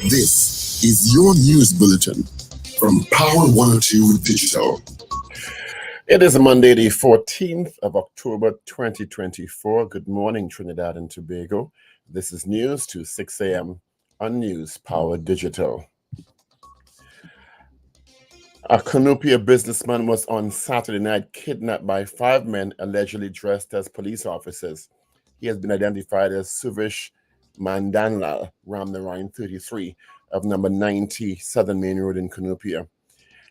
This is your news bulletin from Power 102 Digital. It is Monday, the 14th of October, 2024. Good morning, Trinidad and Tobago. This is news to 6 a.m. on News Power Digital. A Cunupia businessman was on Saturday night kidnapped by 5 men allegedly dressed as police officers. He has been identified as Suvish Mandanlal Ramnarayan, 33, of number 90 Southern Main Road in Cunupia.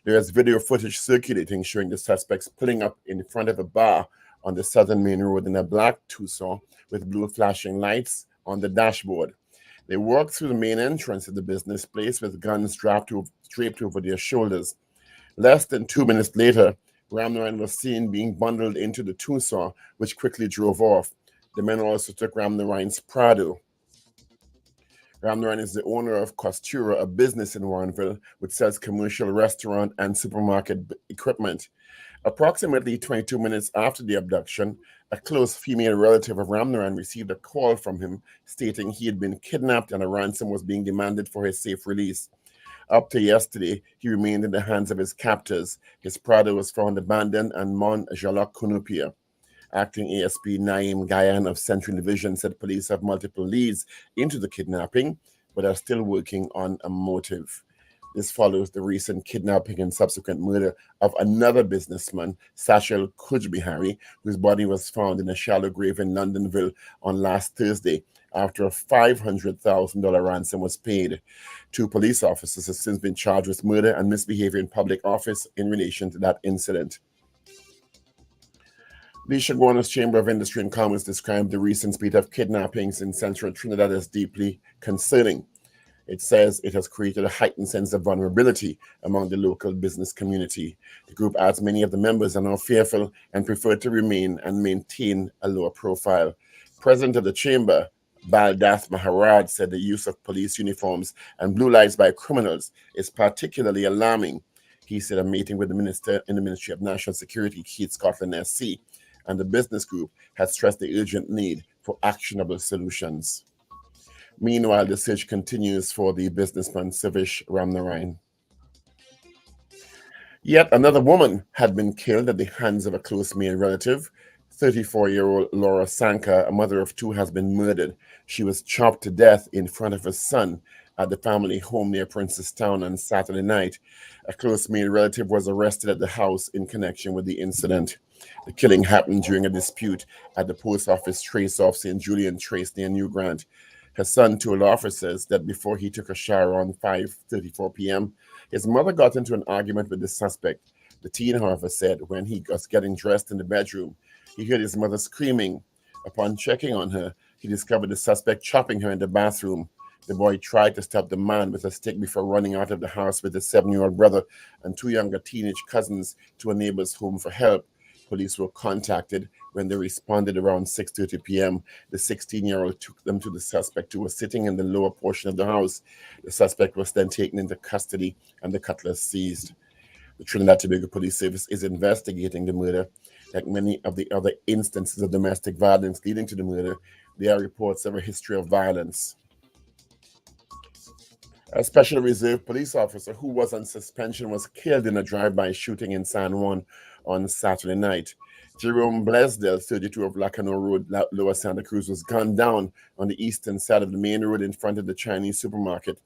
There is video footage circulating showing the suspects pulling up in front of a bar on the Southern Main Road in a black Tucson with blue flashing lights on the dashboard. They walked through the main entrance of the business place with guns draped over their shoulders. Less than 2 minutes later, Ramnarayan was seen being bundled into the Tucson, which quickly drove off. The men also took Ramnarayan's Prado. Ramnarayan is the owner of Costura, a business in Warrenville, which sells commercial restaurant and supermarket equipment. Approximately 22 minutes after the abduction, a close female relative of Ramnarayan received a call from him stating he had been kidnapped and a ransom was being demanded for his safe release. Up to yesterday, he remained in the hands of his captors. His Prado was found abandoned and Mount Jalok Cunupia. Acting ASP Naeem Gayan of Central Division said police have multiple leads into the kidnapping, but are still working on a motive. This follows the recent kidnapping and subsequent murder of another businessman, Sachel Kujbihari, whose body was found in a shallow grave in Londonville on last Thursday after a $500,000 ransom was paid. 2 police officers have since been charged with murder and misbehavior in public office in relation to that incident. The Chaguanas Chamber of Industry and Commerce described the recent spate of kidnappings in central Trinidad as deeply concerning. It says it has created a heightened sense of vulnerability among the local business community. The group adds many of the members are now fearful and prefer to remain and maintain a lower profile. President of the chamber, Baldath Maharaj, said the use of police uniforms and blue lights by criminals is particularly alarming. He said a meeting with the minister in the Ministry of National Security, Keith Scotland SC, and the business group had stressed the urgent need for actionable solutions. Meanwhile, the search continues for the businessman Suvish Ramnarayan. Yet another woman had been killed at the hands of a close male relative. 34-year-old Laura Sanka, a mother of 2, has been murdered. She was chopped to death in front of her son at the family home near Princestown on Saturday night. A close male relative was arrested at the house in connection with the incident. The killing happened during a dispute at the post office trace off St. Julian Trace near New Grant. Her son told officers that before he took a shower around 5:34 p.m., his mother got into an argument with the suspect. The teen, however, said when he was getting dressed in the bedroom, he heard his mother screaming. Upon checking on her, he discovered the suspect chopping her in the bathroom. The boy tried to stop the man with a stick before running out of the house with his 7-year-old brother and 2 younger teenage cousins to a neighbor's home for help. Police were contacted. When they responded around 6:30 p.m., the 16-year-old took them to the suspect, who was sitting in the lower portion of the house. The suspect was then taken into custody and the cutlass seized. The Trinidad and Tobago Police Service is investigating the murder. Like many of the other instances of domestic violence leading to the murder, there are reports of a history of violence. A special reserve police officer who was on suspension was killed in a drive-by shooting in San Juan on Saturday night. Jerome Blaisdell, 32, of Lacano Road, Lower Santa Cruz, was gunned down on the eastern side of the main road in front of the Chinese supermarket.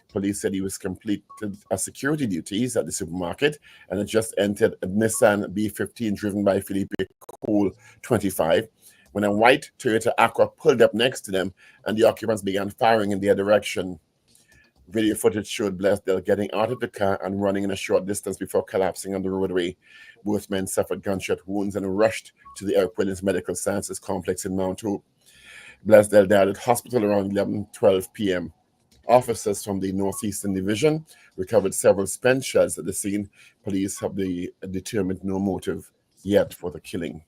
Police said he was completed a security duties at the supermarket and had just entered a Nissan B15 driven by Felipe Cole, 25, when a white Toyota Aqua pulled up next to them and the occupants began firing in their direction. Video footage showed Blaisdell getting out of the car and running in a short distance before collapsing on the roadway. Both men suffered gunshot wounds and were rushed to the Eric Williams Medical Sciences Complex in Mount Hope. Blaisdell died at hospital around 11:12 p.m. Officers from the Northeastern Division recovered several spent shells at the scene. Police have determined no motive yet for the killing.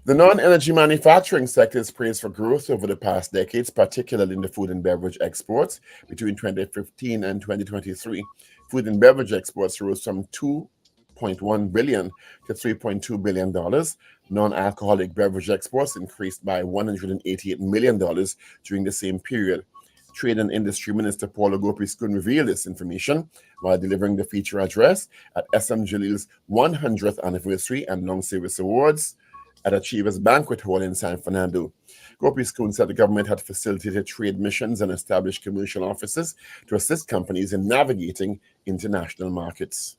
The non-energy manufacturing sector is praised for growth over the past decades, particularly in the food and beverage exports. Between 2015 and 2023, food and beverage exports rose from $2.1 billion to $3.2 billion. Non-alcoholic beverage exports increased by $188 million during the same period. Trade and Industry Minister Paul Ragoobarsingh revealed this information while delivering the feature address at SM Jalil's 100th Anniversary and Long Service Awards at Achievers Banquet Hall in San Fernando. Ragoobarsingh said the government had facilitated trade missions and established commercial offices to assist companies in navigating international markets.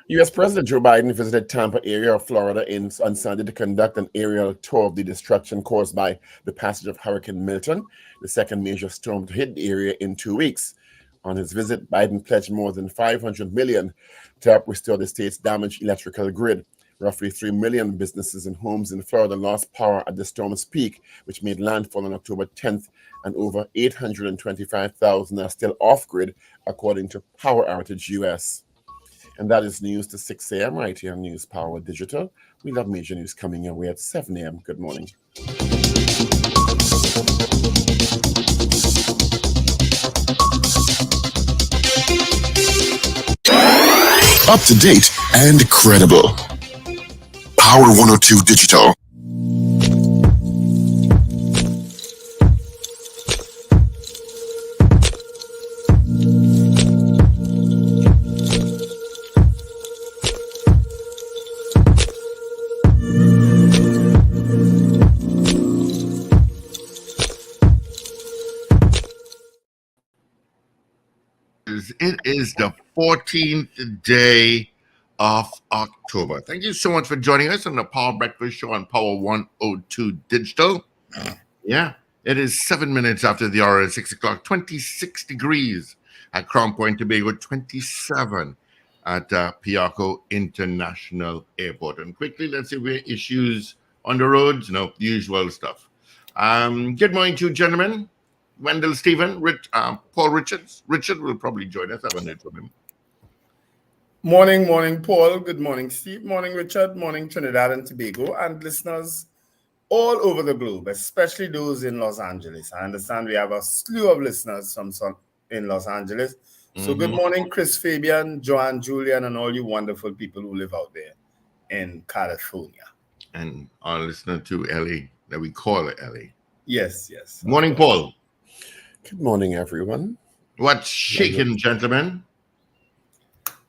U.S. President Joe Biden visited Tampa area of Florida on Sunday to conduct an aerial tour of the destruction caused by the passage of Hurricane Milton, the second major storm to hit the area in 2 weeks. On his visit, Biden pledged more than $500 million to help restore the state's damaged electrical grid. Roughly 3 million businesses and homes in Florida lost power at the storm's peak, which made landfall on October 10th, and over 825,000 are still off-grid, according to Power Outage US. And that is news to 6 a.m. right here on News Power Digital. We have major news coming your way at 7 a.m. Good morning. Up to date and credible. Power 102 Digital. It is the 14th day of October. Thank you so much for joining us on the Power Breakfast Show on Power 102 Digital. Yeah, it is 7 minutes after the hour at 6 o'clock, 26 degrees at Crown Point, Tobago, 27 at Piarco International Airport. And quickly, let's see where issues on the roads. No, the usual stuff. Good morning to you, gentlemen. Wendell, Stephen, Paul Richards. Richard will probably join us. I haven't heard from him. Morning, Paul. Good morning, Steve. Morning, Richard. Morning, Trinidad and Tobago. And listeners all over the globe, especially those in Los Angeles. I understand we have a slew of listeners in Los Angeles. So good morning, Chris Fabian, Joanne, Julian, and all you wonderful people who live out there in California. And our listener to LA, that we call it LA. Yes. Morning, Paul. Good morning, everyone. What's shaking, gentlemen?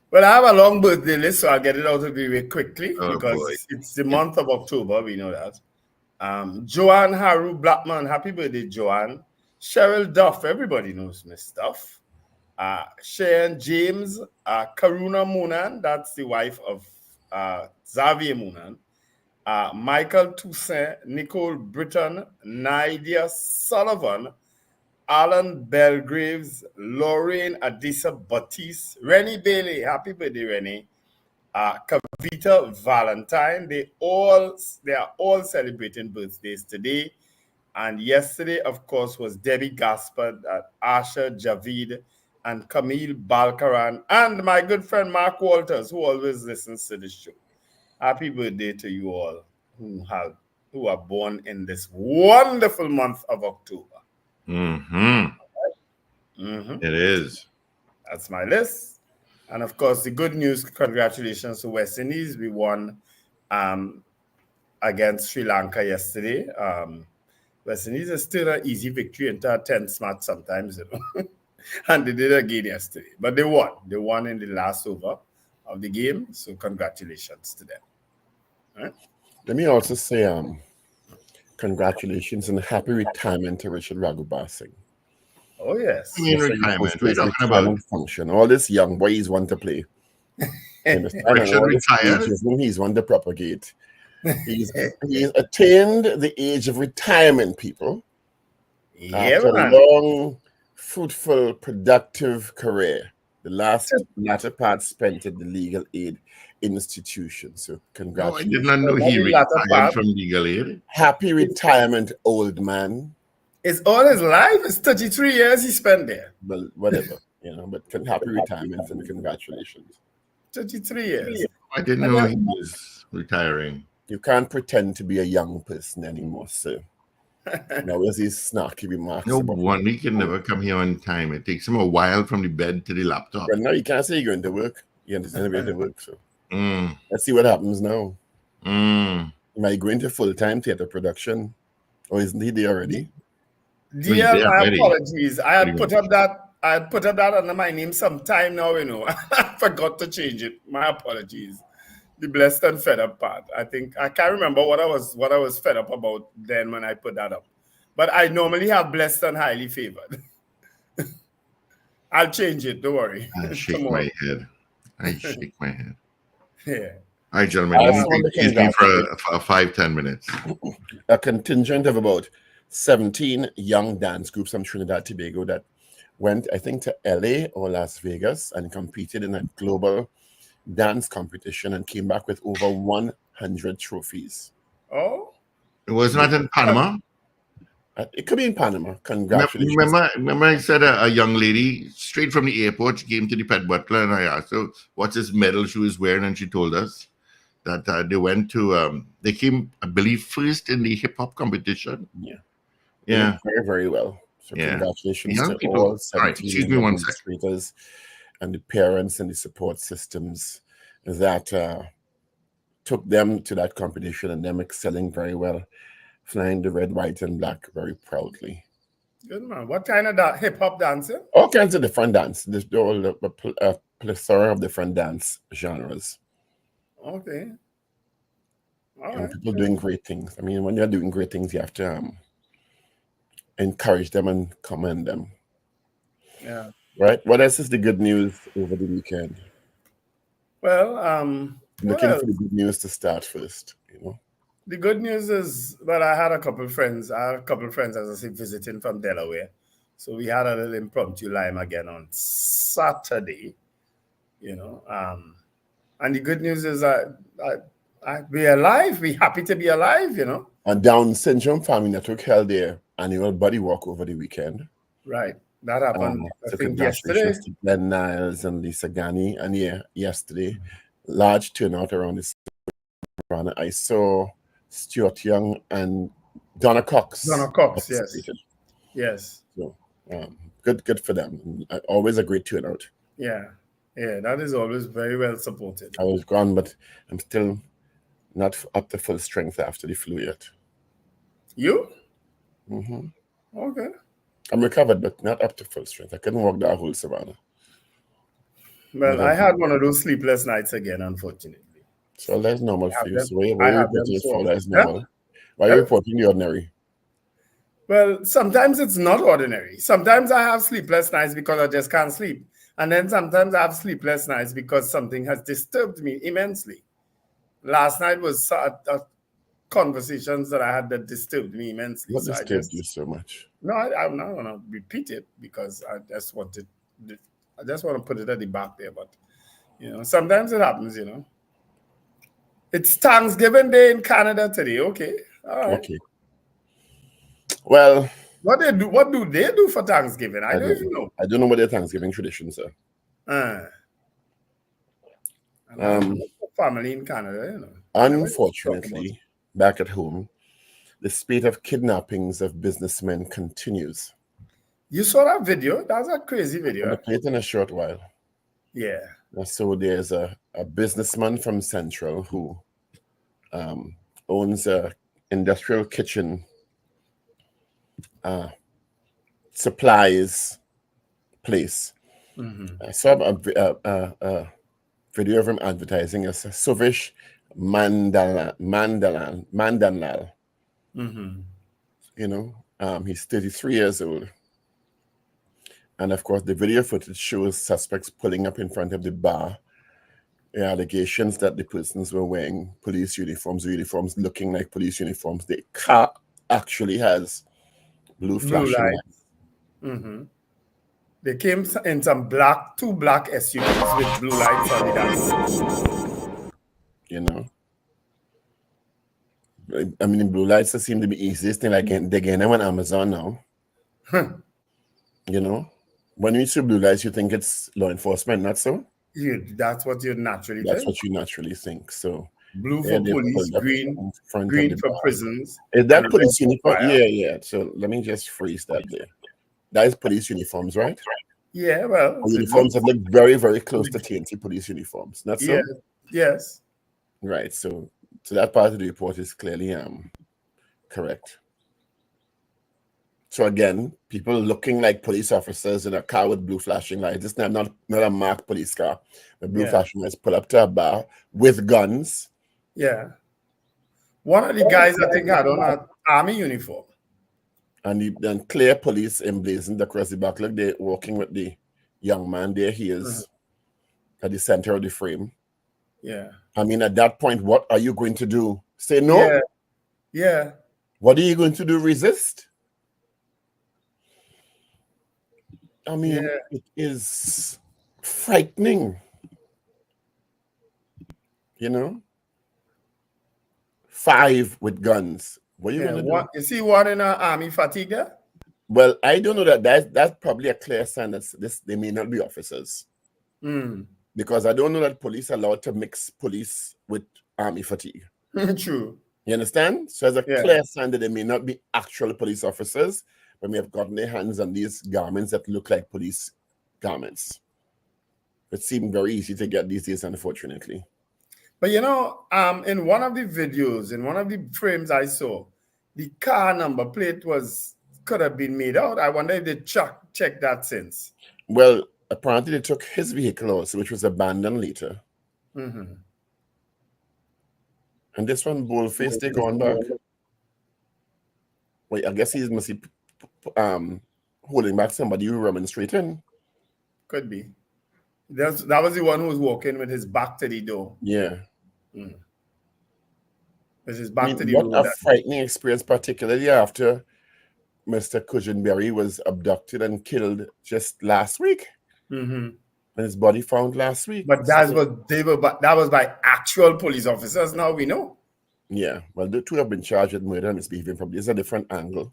Well, I have a long birthday list, so I'll get it out of the way quickly because boy. It's the month of October. We know that. Joanne Haru Blackman, happy birthday, Joanne. Cheryl Duff, everybody knows Miss Duff. Cheyenne James, Karuna Moonan, that's the wife of Xavier Moonan. Michael Toussaint, Nicole Britton, Nydia Sullivan, Alan Belgraves, Lorraine Adisa Batiste, Rennie Bailey, happy birthday, Rennie. Kavita Valentine, they are all celebrating birthdays today. And yesterday, of course, was Debbie Gaspard, Asha Javid, and Camille Balkaran, and my good friend Mark Walters, who always listens to the show. Happy birthday to you all who are born in this wonderful month of October. It is. That's my list. And of course, the good news, congratulations to West Indies. We won against Sri Lanka yesterday. West Indies is still an easy victory into a 10th match sometimes, you know. And they did it again yesterday. But they won. They won in the last over of the game. So congratulations to them. All right? Let me also say congratulations and happy retirement to Richard Ragoobarsingh. Oh, yes. I mean, retirement. We're talking about function. All this young boys want to play. Richard retired. He's one to propagate. He's attained the age of retirement, people. Yeah, after man. a long, fruitful, productive career. The latter part spent at the legal aid institution. So congratulations. I did not know he retired from legal aid. Happy retirement, old man. It's all his life. It's 33 years he spent there. Well, whatever, but happy retirement and congratulations. 33 years. I didn't know he was retiring. You can't pretend to be a young person anymore, sir. Now, where's these snarky remarks? No one, he can never come here on time. It takes him a while from the bed to the laptop. But now you can't say you're going to work. You understand going to work, so let's see what happens now. Am I going to full-time theater production? Or isn't he there already? Dear, Yeah, my very. apologies. I Very had put up that under my name some time now, you know. I forgot to change it. My apologies. The blessed and fed up part. I think I can't remember what I was fed up about then when I put that up. But I normally have blessed and highly favored. I'll change it, don't worry. I shake Tomorrow. my head. I shake my head. Yeah. All right, gentlemen, I let also me want to excuse me for congratulate 5-10 minutes. a contingent of about 17 young dance groups from Trinidad and Tobago that went, I think, to LA or Las Vegas and competed in a global dance competition and came back with over 100 trophies. Oh, It was not in Panama. It could be in Panama. Congratulations. Remember I said a young lady straight from the airport, she came to the pet butler and I asked her what's this medal she was wearing, and she told us that they went to they came, I believe, first in the hip hop competition. Yeah. Yeah. Very, very well. So Yeah. congratulations Young to people. all All right, 17 excuse me one sec. administrators and the parents and the support systems that took them to that competition and them excelling very well, flying the red, white, and black very proudly. good man. What kind of hip hop dancing? All kinds of different dance. There's a plethora of different dance genres. Okay. All And right. people doing great things. I mean, when you're doing great things, you have to encourage them and commend them. Yeah. Right? What else is the good news over the weekend? Well, Looking well, for the good news to start first, you know. the good news is, well, I had a couple of friends, as I say, visiting from Delaware. So we had a little impromptu lime again on Saturday, you know. And the good news is we're alive. We're happy to be alive, you know. And Down Syndrome Family Network held their annual body walk over the weekend. Right. That happened, So I think, yesterday. congratulations to Glenn Niles and Lisa Gani. And yeah, yesterday, large turnout around the run. I saw Stuart Young and Donna Cox. Donna Cox, yes. participated. Yes. So good for them. Always a great turnout. Yeah. Yeah, that is always very well supported. I was gone, but I'm still not up to full strength after the flu yet. You? Mm-hmm. Okay. I'm recovered, but not up to full strength. I couldn't walk that whole savannah. Well, I had one of those sleepless nights again, unfortunately. So that's normal for you. So why you have reporting them, it for so- that's normal? Why are you reporting the ordinary? Well, sometimes it's not ordinary. Sometimes I have sleepless nights because I just can't sleep. And then sometimes I have sleepless nights because something has disturbed me immensely. Last night was conversations that I had that disturbed me immensely. What So disturbed you so much? No, I'm not going to repeat it because I just want to put it at the back there. But, you know, sometimes it happens, you know. It's Thanksgiving Day in Canada today. Okay. All right. Okay. Well, What do they do for Thanksgiving? I don't even know. I don't know what their Thanksgiving traditions are. Family in Canada, you know. Unfortunately, back at home, the spate of kidnappings of businessmen continues. You saw that video? That's a crazy video. I'll play it in a short while. Yeah. So there's a businessman from Central who owns a industrial kitchen supplies place. Mm-hmm. I saw a video of him advertising as Suvish Mandanlal. Mm-hmm. You know, he's 33 years old. And of course, the video footage shows suspects pulling up in front of the bar. The allegations that the persons were wearing police uniforms looking like police uniforms. The car actually has blue flashing lights. Mm-hmm. They came in two black SUVs with blue lights on the dash. You know, I mean, the blue lights seem to be easiest thing. Like they're getting them on Amazon now. You know, when you see blue lights, you think it's law enforcement, not so? That's what you naturally think. That's what you naturally think. So blue for police, green for prisons. Is that police uniform? Yeah. So let me just freeze that there. That is police uniforms, right? Yeah, well. Uniforms that look very, very close to TNT police uniforms. Not so? Yeah. Yes. Right. So that part of the report is clearly correct. So again, people looking like police officers in a car with blue flashing lights. This is not a marked police car. The blue flashing lights pull up to a bar with guns. Yeah. One of the guys I think had on an army uniform. And then clear police emblazoned across the back. Look, they're walking with the young man. There he is at the center of the frame. Yeah. I mean, at that point, what are you going to do? Say no? Yeah. Yeah. What are you going to do? Resist? I mean, it is frightening. You know? 5 with guns. What are you going to do? You see one in an army fatigue there? Well, I don't know that's probably a clear sign that they may not be officers. Because I don't know that police are allowed to mix police with army fatigue. True. You understand? So there's a clear sign that they may not be actual police officers, but may have gotten their hands on these garments that look like police garments. It seemed very easy to get these days, unfortunately. But you know, in one of the videos, in one of the frames I saw, the car number plate could have been made out. I wonder if they checked that since. Well, apparently they took his vehicle also, which was abandoned later. And this one, boldface, they gone back. Wait, I guess he must be holding back somebody who remonstrating. Could be. That was the one who was walking with his back to the door. Yeah. With his back to the what door. A frightening experience, particularly after Mr. Kujanberry was abducted and killed just last week. And his body found last week. But that was by actual police officers, now we know. Yeah. Well, the 2 have been charged with murder and misbehaving. Probably is a different angle.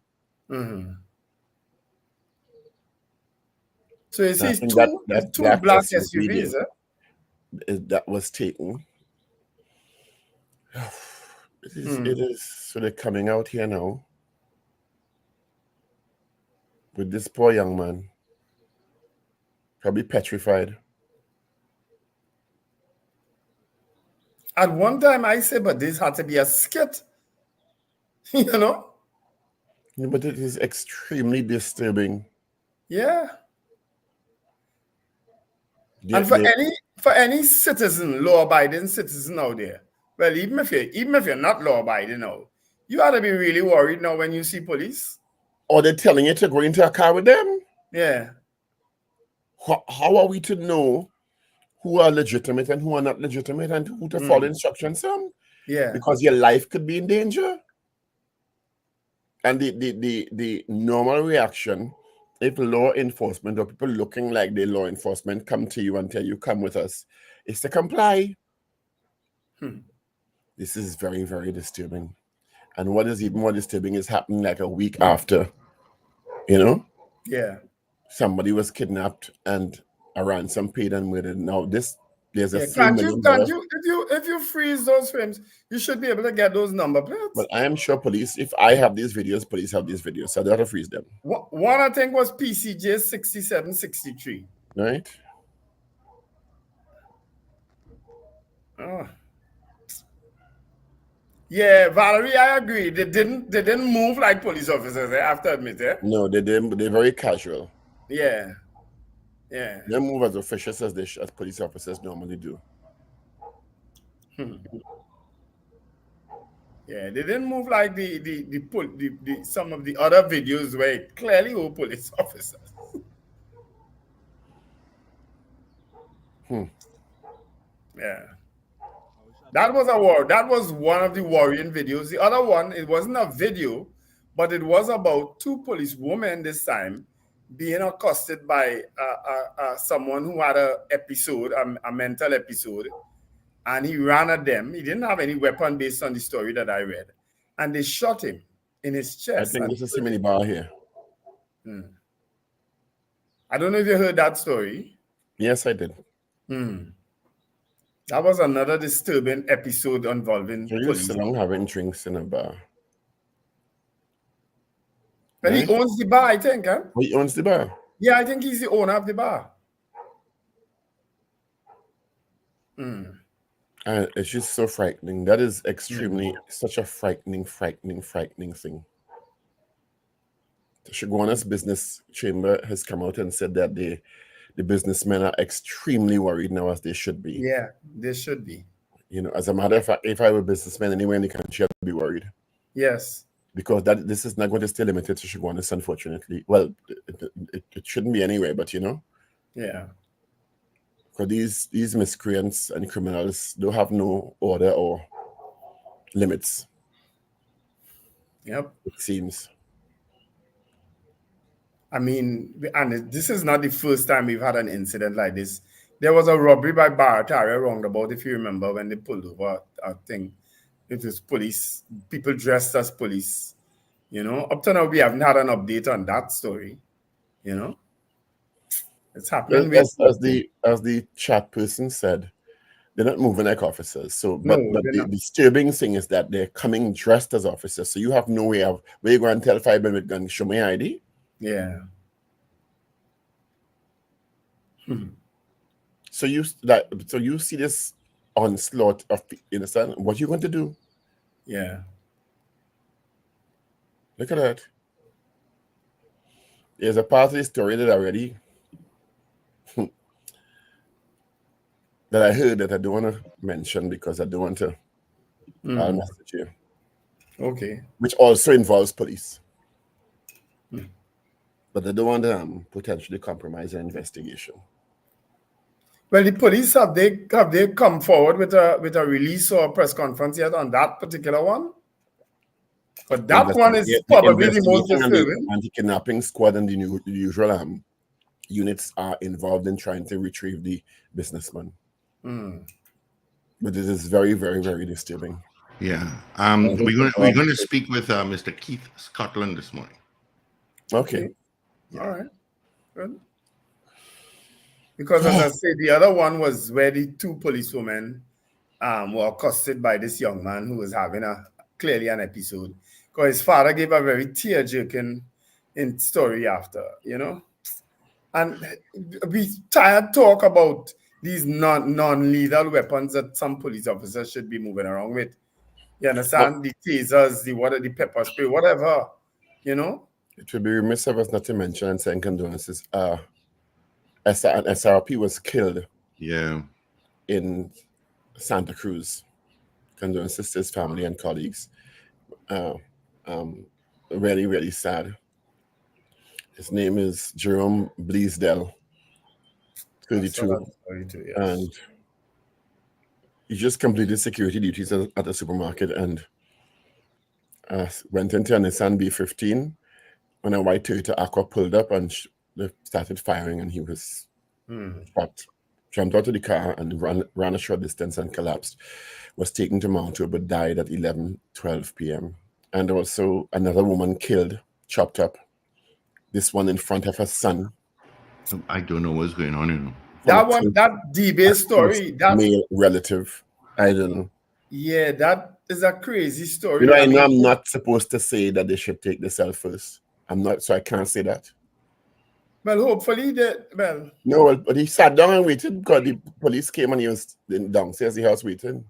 So you see, two black SUVs that was taken. It is. So they're coming out here now with this poor young man, probably petrified. At one time I said, but this had to be a skit. You know? Yeah, but it is extremely disturbing. Yeah. And for any citizen, law-abiding citizen out there, well, even if you're not law-abiding now, you ought to be really worried now when you see police. Or they're telling you to go into a car with them. Yeah. How are we to know who are legitimate and who are not legitimate and who to follow instructions from? Yeah. Because your life could be in danger. And the normal reaction, if law enforcement or people looking like they're law enforcement come to you and tell you, come with us, is to comply. This is very, very disturbing. And what is even more disturbing is happening like a week after, you know? Yeah. Somebody was kidnapped and a ransom paid and murdered. Now there's a can't you if you freeze those frames, you should be able to get those number plates. But I am sure police, if I have these videos, police have these videos, so they have to freeze them. One I think was PCJ 6763. Right? Oh. Yeah, Valerie, I agree. They didn't move like police officers, I have to admit it. No, they're very casual. Yeah. Yeah. They move as officious as police officers normally do. Yeah, they didn't move like the some of the other videos where it clearly were police officers. Yeah. That was one of the worrying videos. The other one, it wasn't a video, but it was about 2 police women this time being accosted by someone who had a mental episode, and he ran at them. He didn't have any weapon based on the story that I read, and they shot him in his chest. I think this is Simini Bar here. I don't know if you heard that story. Yes, I did. That was another disturbing episode involving police. So long having drinks in a bar. But he owns the bar, I think, huh? He owns the bar? Yeah, I think he's the owner of the bar. It's just so frightening. That is extremely, such a frightening thing. Shiguana's business chamber has come out and said that the businessmen are extremely worried now, as they should be. Yeah, they should be. As a matter of fact, if I were a businessman anywhere in the country, I'd be worried. Yes. Because this is not going to stay limited to Shiguanas, unfortunately. Well, it shouldn't be anyway, but Yeah. Because these miscreants and criminals don't have no order or limits. Yep. It seems. I mean, and this is not the first time we've had an incident like this. There was a robbery by Barataria roundabout, if you remember, when they pulled over a thing. It was police, people dressed as police. Up to now, we haven't had an update on that story. It's happening. As the chat person said, they're not moving like officers. So, but the disturbing thing is that they're coming dressed as officers. So you have no way of where you go and tell 5 men with guns, show me ID. Yeah. So you see this onslaught of, you understand what you're going to do. Yeah. Look at that. There's a part of the story that already that I heard that I don't want to mention because I don't want to message you. Okay. Which also involves police. But I don't want to potentially compromise an investigation. Well, the police have they come forward with a release or a press conference yet on that particular one? But that one is probably the most disturbing. The anti-kidnapping squad and the usual units are involved in trying to retrieve the businessman. But it is very, very, very disturbing. Yeah. We're going to speak with Mr. Keith Scotland this morning. Okay. All right. Good. Because as I said, the other one was where the two policewomen were accosted by this young man who was having clearly an episode. Because his father gave a very tear-jerking story after, And we tired talk about these non-lethal weapons that some police officers should be moving around with. You understand? The tasers, the pepper spray, whatever, It would be remiss of us not to mention and send condolences. An SRP was killed in Santa Cruz. Condolences to his family and colleagues. Really, really sad. His name is Jerome Bleasdale, 32. Yes. And he just completed security duties at a supermarket and went into a Nissan B15 when a white Toyota Aqua pulled up and they started firing, and he was shot. Jumped out of the car and ran a short distance and collapsed. Was taken to Monto but died at 11:12 p.m. And also another woman killed, chopped up. This one in front of her son. I don't know what's going on. That DB story. That male relative. I don't know. Yeah, that is a crazy story. I know I'm not supposed to say that they should take the cell first. I'm not, so I can't say that. Well, hopefully No, but he sat down and waited because the police came and he was downstairs the house waiting.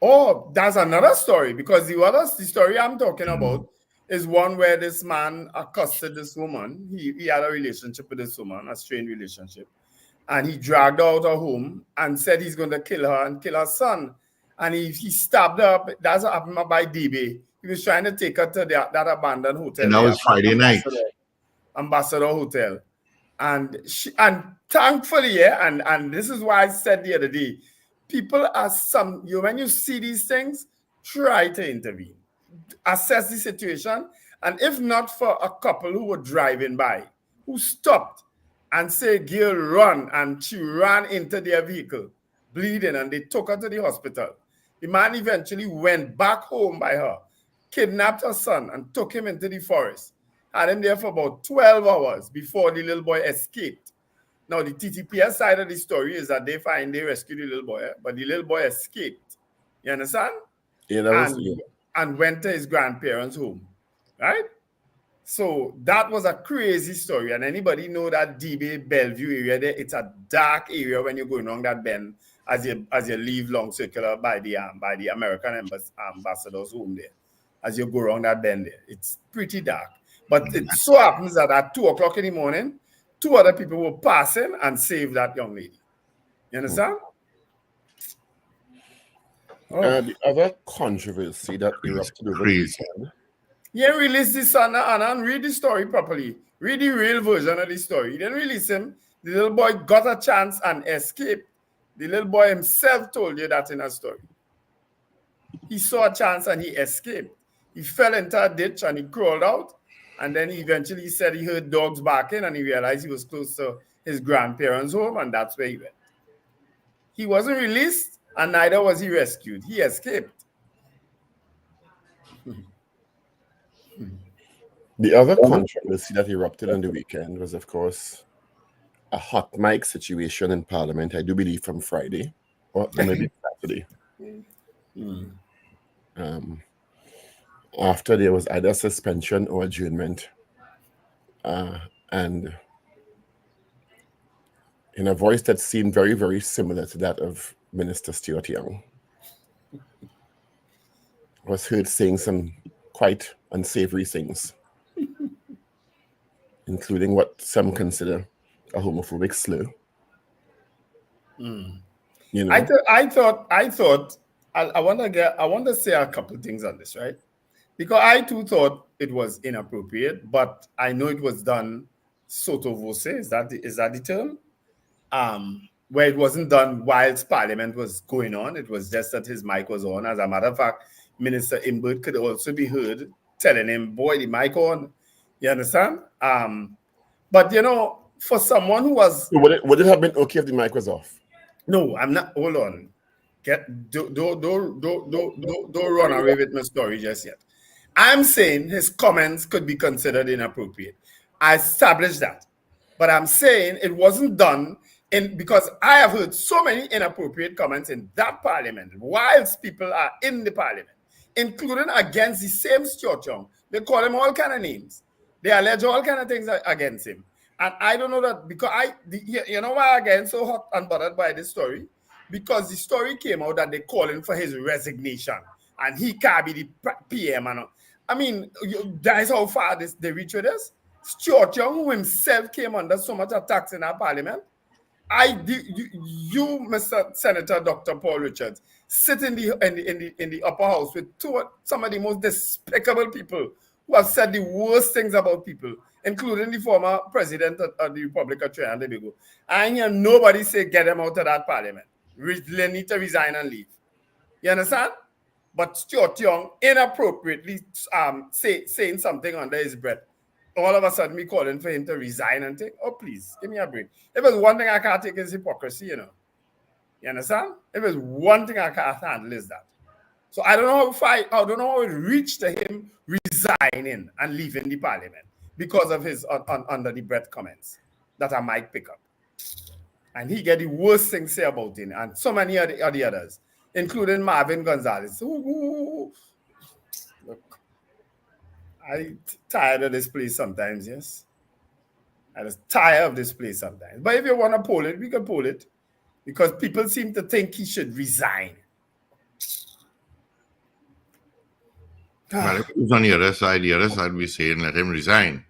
Oh, that's another story, because the story I'm talking about is one where this man accosted this woman. He had a relationship with this woman, a strained relationship. And he dragged her out of home and said he's going to kill her and kill her son. And he stabbed her up. That's what happened by DB. He was trying to take her to that abandoned hotel. And that was Friday night. Ambassador Hotel. And thankfully, and this is why I said the other day, people are when you see these things, try to intervene. Assess the situation. And if not for a couple who were driving by, who stopped and say, girl, run. And she ran into their vehicle, bleeding, and they took her to the hospital. The man eventually went back home by her, kidnapped her son, and took him into the forest. Had him there for about 12 hours before the little boy escaped. Now, the TTPS side of the story is that they rescued the little boy, but the little boy escaped. You understand? Yeah, and went to his grandparents' home, right? So that was a crazy story. And anybody know that DB Bellevue area there? It's a dark area when you're going along that bend as you leave Long Circular by the American ambassador's home there. As you go around that bend there, it's pretty dark. But it so happens that at 2 o'clock in the morning, 2 other people were passing and saved that young lady. You understand? The other controversy that erupted over the weekend. He didn't release this son and read the story properly. Read the real version of the story. He didn't release him. The little boy got a chance and escaped. The little boy himself told you that in a story. He saw a chance and he escaped. He fell into a ditch and he crawled out. And then he eventually said he heard dogs barking and he realized he was close to his grandparents' home, and that's where he went. He wasn't released and neither was he rescued. He escaped. The other controversy that erupted on the weekend was, of course, a hot mic situation in Parliament, I do believe from Friday, or maybe Saturday. After there was either suspension or adjournment. And in a voice that seemed very, very similar to that of Minister Stuart Young, I was heard saying some quite unsavory things, including what some consider a homophobic slur. You know? I want to say a couple things on this, right? Because I too thought it was inappropriate, but I know it was done sotto voce. Is that the term? Where it wasn't done whilst Parliament was going on. It was just that his mic was on. As a matter of fact, Minister Imbert could also be heard telling him, "Boy, the mic on." You understand? But you know, for someone who was, would it have been okay if the mic was off? No, I'm not. Hold on. Don't run away with my story just yet. I'm saying his comments could be considered inappropriate. I established that. But I'm saying it wasn't done because I have heard so many inappropriate comments in that Parliament whilst people are in the Parliament, including against the same Stuart Young. They call him all kind of names. They allege all kind of things against him. And I don't know that because you know why I get so hot and bothered by this story? Because the story came out that they're calling for his resignation and he can't be the PM. I mean, that's how far they reach with this. Stuart Young, who himself came under so much attacks in our Parliament, you, Mr. Senator Dr. Paul Richards, sit in the upper house with some of the most despicable people who have said the worst things about people, including the former president of the Republic of Trinidad and Tobago. I hear nobody say get him out of that Parliament. They need to resign and leave. You understand? But Stuart Young inappropriately saying something under his breath. All of a sudden, me calling for him to resign and think, oh, please, give me a break. If there's one thing I can't take is hypocrisy, you know. You understand? If there's one thing I can't handle is that. So I don't know how it reached to him resigning and leaving the Parliament because of his under the breath comments that I might pick up. And he get the worst things say about him and so many of the others, including Marvin Gonzalez. Look, I'm tired of this place sometimes, yes. I'm tired of this place sometimes. But if you want to poll it, we can poll it. Because people seem to think he should resign. Well, if he's on the other side we saying let him resign.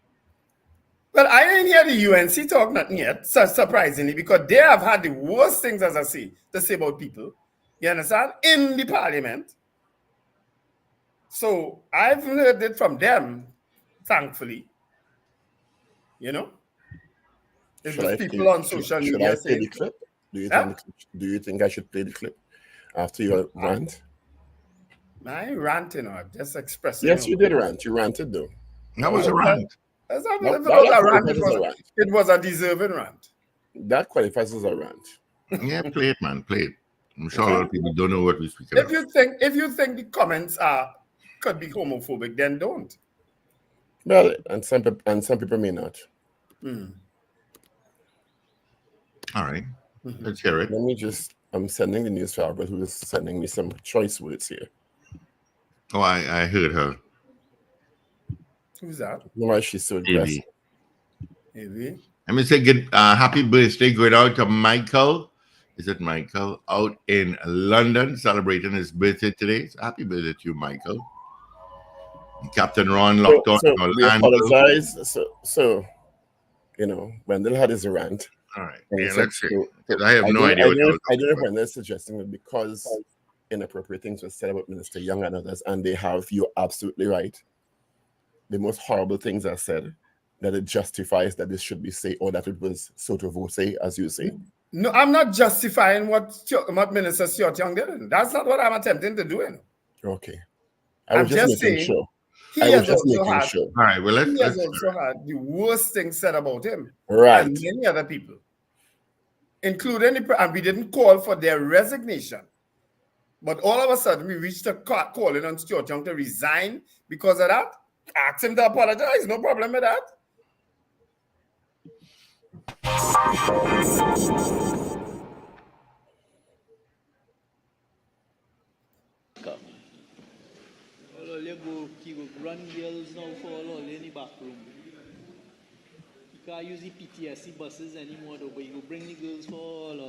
Well, I didn't hear the UNC talk nothing yet, surprisingly, because they have had the worst things, as I say, to say about people. You understand? In the Parliament. So I've heard it from them, thankfully. You know? It was people on social media saying. The clip? Do you think I should play the clip after your rant? I ain't ranting, I'm just expressing. Yes, you did rant. You ranted, though. That was a rant. It was a deserving rant. That qualifies as a rant. Yeah, play it, man. Play it. I'm sure a lot of people don't know what we're speaking about. If you think the comments could be homophobic, then don't. Well, and some people may not. All right. Let's hear it. I'm sending the news to Albert, who is sending me some choice words here. Oh, I heard her. Who's that? Why she's so aggressive. Maybe. Let me say good happy birthday going out to Michael. Is it Michael? Out in London, celebrating his birthday today. So happy birthday to you, Michael. Captain Ron locked on in we Orlando. apologize. So Wendell had his rant. All right. And he Yeah, said, let's see. I have no don't- idea I what don't, you're I don't know if Wendell's suggesting that because inappropriate things were said about Minister Young and others, and they have, you're absolutely right. The most horrible things are said, that it justifies that this should be said, or that it was sotto voce, as you say. No, I'm not justifying what Minister Stuart Young did. That's not what I'm attempting to do. Okay. I'm just saying sure. he I was has just also making had sure. All right. Well, he has let's also had the worst things said about him Right. and many other people, including and we didn't call for their resignation. But all of a sudden, we reached a calling on Stuart Young to resign because of that. Ask him to apologize. No problem with that. You go run girls now for all in the back room. You can't use the PTSD buses anymore, though, but you go bring the girls for all,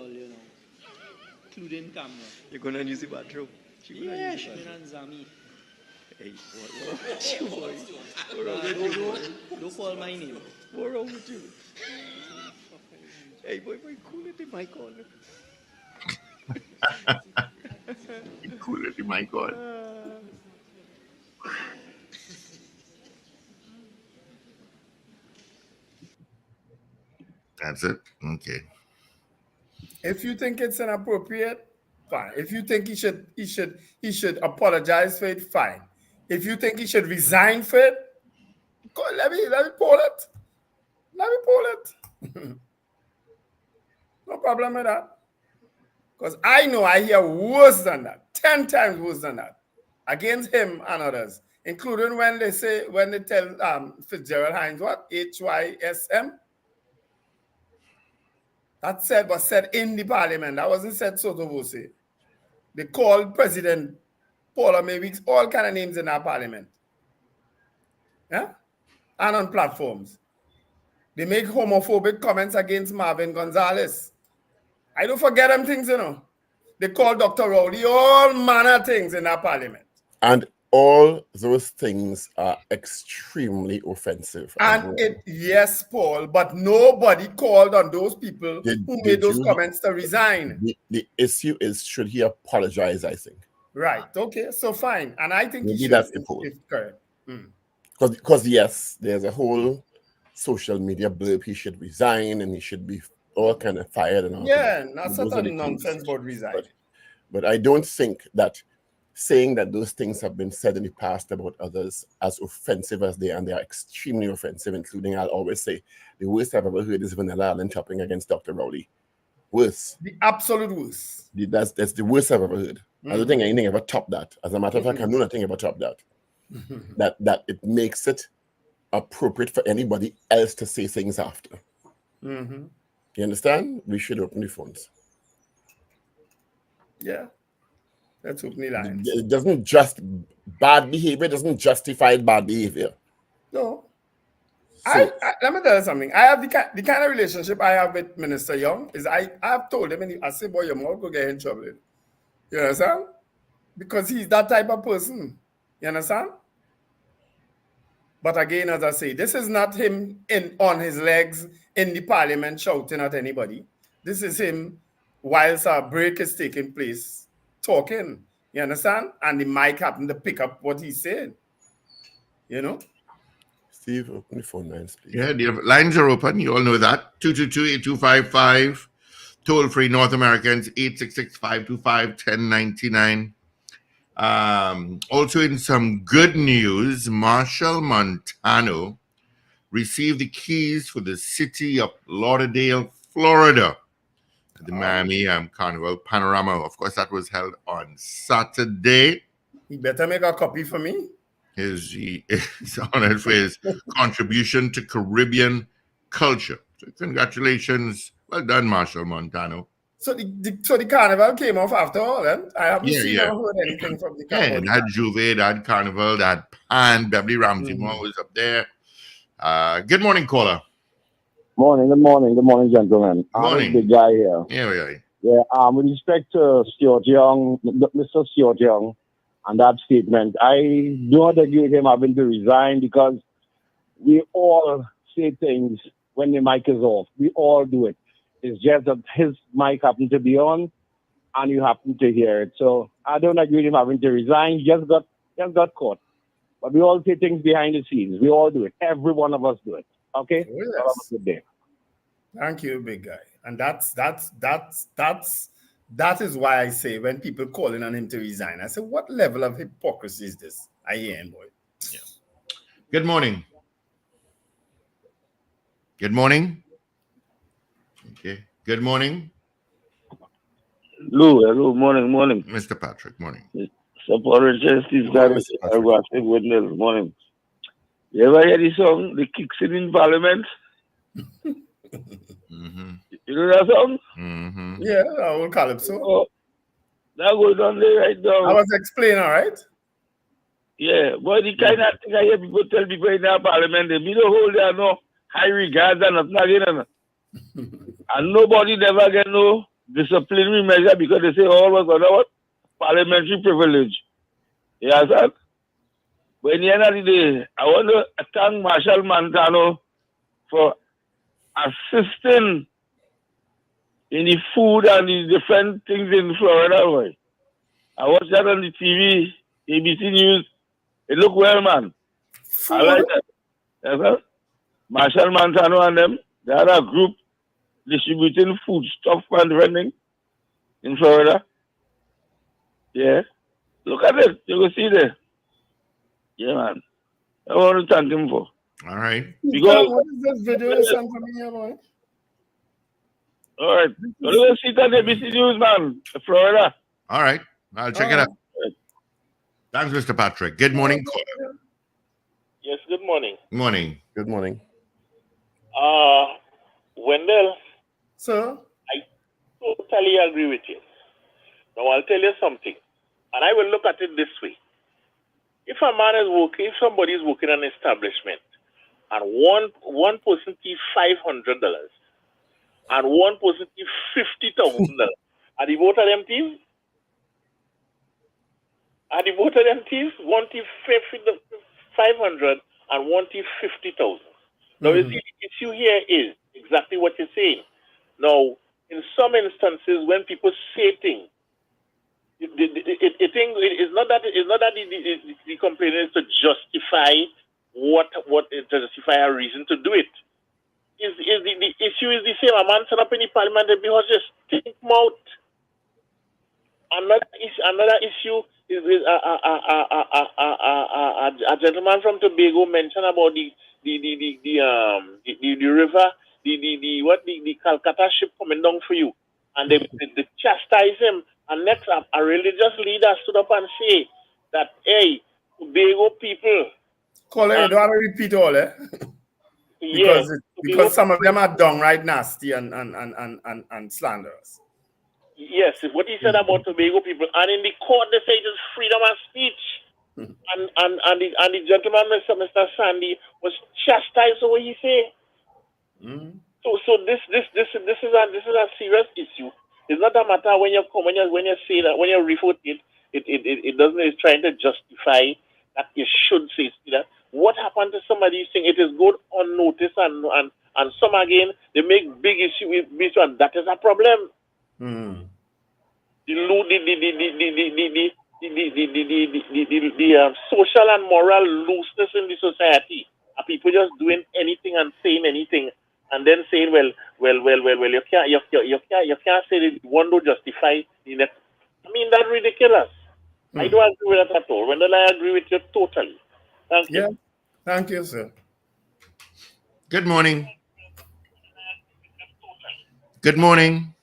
including camera. You're gonna use the bathroom? Yeah, Shmin and Zami. Hey, what with you, boy? What wrong with you, boy? Don't call my name. What wrong with you? Hey, boy, cool at the mic on. cool at the mic on. That's it. Okay. If you think it's inappropriate, fine. If you think he should apologize for it, fine. If you think he should resign for it, go, let me pull it. Let me pull it. No problem with that. Because I know I hear worse than that, 10 times worse than that, against him and others, including when they tell Fitzgerald Hines what? HYSM? That was said in the parliament. That wasn't said sotto voce. They called President Paula Mayweeks all kind of names in our parliament. Yeah? And on platforms. They make homophobic comments against Marvin Gonzalez. I don't forget them things, They call Dr. Rowley all manner of things in our parliament. And all those things are extremely offensive. Yes, Paul, but nobody called on those people who made those comments to resign. The issue is, should he apologize, I think. Right. Okay. So fine. And I think maybe he should. That's the poll. Correct. Because yes, there's a whole social media blurb. He should resign and he should be all kind of fired and all. Yeah, not such a nonsense about resign. But I don't think that saying that those things have been said in the past about others, as offensive as they are, and they are extremely offensive, including, I'll always say, the worst I've ever heard is Vanilla Allen chopping against Dr. Rowley. Worse. The absolute worst. That's the worst I've ever heard. I don't think anything ever topped that. As a matter of fact, I know nothing ever topped that. that it makes it appropriate for anybody else to say things after. You understand? We should open the phones. Yeah. Let's open the lines. It doesn't just bad behavior doesn't justify bad behavior. No. So, let me tell you something. I have the kind of relationship I have with Minister Young is I've told him, I say, boy, your mouth will get in trouble. You understand? Because he's that type of person. You understand? But again, as I say, this is not him on his legs in the parliament shouting at anybody. This is him whilst a break is taking place talking. You understand? And the mic happened to pick up what he's saying. Steve, open the phone lines, please. Yeah, the lines are open. You all know that. 222-8255. Toll free North Americans, 866-525-1099. Also in some good news, Marshall Montano received the keys for the city of Lauderdale, Florida. The Miami Carnival Panorama. Of course, that was held on Saturday. He better make a copy for me. He is honored for his contribution to Caribbean culture. So congratulations. Well done, Marshall Montano. So the carnival came off after all, then? I haven't seen or heard anything from the carnival. Yeah, it had Juve, it had Carnival, that had Pan, Beverly Ramsey Moore was up there. Good morning, caller. Good morning, gentlemen. Morning. I'm the big guy here. Yeah. Yeah, with respect to Stuart Young, Mr. Stuart Young, and that statement. I do not agree with him having to resign because we all say things when the mic is off. We all do it. It's just that his mic happened to be on, and you happen to hear it. So I don't agree with him having to resign. He just got caught. But we all say things behind the scenes. We all do it. Every one of us do it. Okay? Oh, yes. Have a good day. Thank you, big guy. And that is why I say when people calling on him to resign, I say, what level of hypocrisy is this? I hear him, boy. Yeah. Good morning. Good morning. Okay. Good morning, Hello, morning. Mr. Patrick. Morning. Support justice, morning, Mr. Patrick. Wendell, morning. You ever hear the song, The Kicks in Parliament? Mm-hmm. You know that song? Mm-hmm. Yeah, I will calypso. Oh, that goes on there right now. I was explaining, all right? Yeah, but the kind of thing I hear people tell people in the parliament, they don't hold their no high regards and nothing again. And nobody never get no disciplinary measure because they say all was under what? Parliamentary privilege. You understand? But in the end of the day, I want to thank Marshal Montano for assisting in the food and the different things in Florida. Boy. I watched that on the TV, ABC News. It looked well, man. I like that. Yes, sir. Marshal Montano and them, they had a group distributing food stuff and different in Florida. Yeah. Look at it. You will see there. Yeah, man. I want to thank him for. All right. Because, What is this video you sent to me here, boy? all right. So let's see that ABC News, man. Florida. All right. I'll check it out. Thanks, Mr. Patrick. Good morning, caller. Yes, good morning. Morning. Good morning. Wendell, Sir? I totally agree with you. Now, I'll tell you something, and I will look at it this way. If a man is working, if somebody is working in an establishment, and one person keeps $500, and one person keeps $50,000, are the both of them thieves? Are the both of them thieves? One thief 500 and one thief 50,000. Now, you see, the issue here is exactly what you're saying. Now, in some instances, when people say things, it's not that the complaint is to justify to justify a reason to do it. The issue is the same. A man set up in the parliament and because just think him out. Another issue is a gentleman from Tobago mentioned about the river, the Calcutta ship coming down for you, and they chastise him. And next up, a religious leader stood up and say that, hey, Tobago people. Caller, you don't have to repeat all, eh? Because some of them are down right nasty and slanderous. Yes, what he said about Tobago people, and in the court they say it is freedom of speech, and the gentleman, Mr. Sandy, was chastised for what he said. So this is a serious issue. It's not a matter when you say that, when you refute it, it doesn't. It's trying to justify that you should say that. What happened to some of these things? It is good on notice, and some again they make big issue with this one. That is a problem. The social and moral looseness in the society. Are people just doing anything and saying anything, and then saying, well, you can't say that one don't justify the next. I mean, that's ridiculous. I don't agree with that at all. Wendell, I agree with you totally. Thank you. Yeah, thank you, sir. Good morning. Good morning.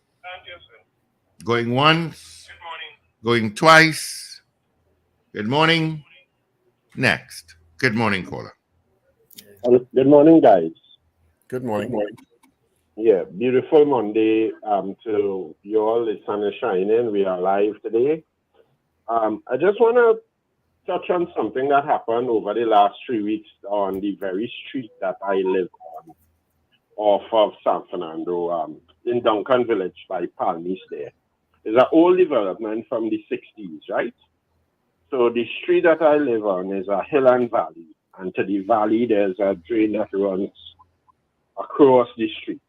Going once. Good morning. Going twice. Good morning. Next. Good morning, caller. Good morning, guys. Good morning. Good morning. Yeah, beautiful Monday to you all. The sun is shining. We are live today. I just want to touch on something that happened over the last 3 weeks on the very street that I live on, off of San Fernando, in Duncan Village by Palmis there. It's an old development from the 60s, right? So the street that I live on is a hill and valley. And to the valley, there's a drain that runs across the street.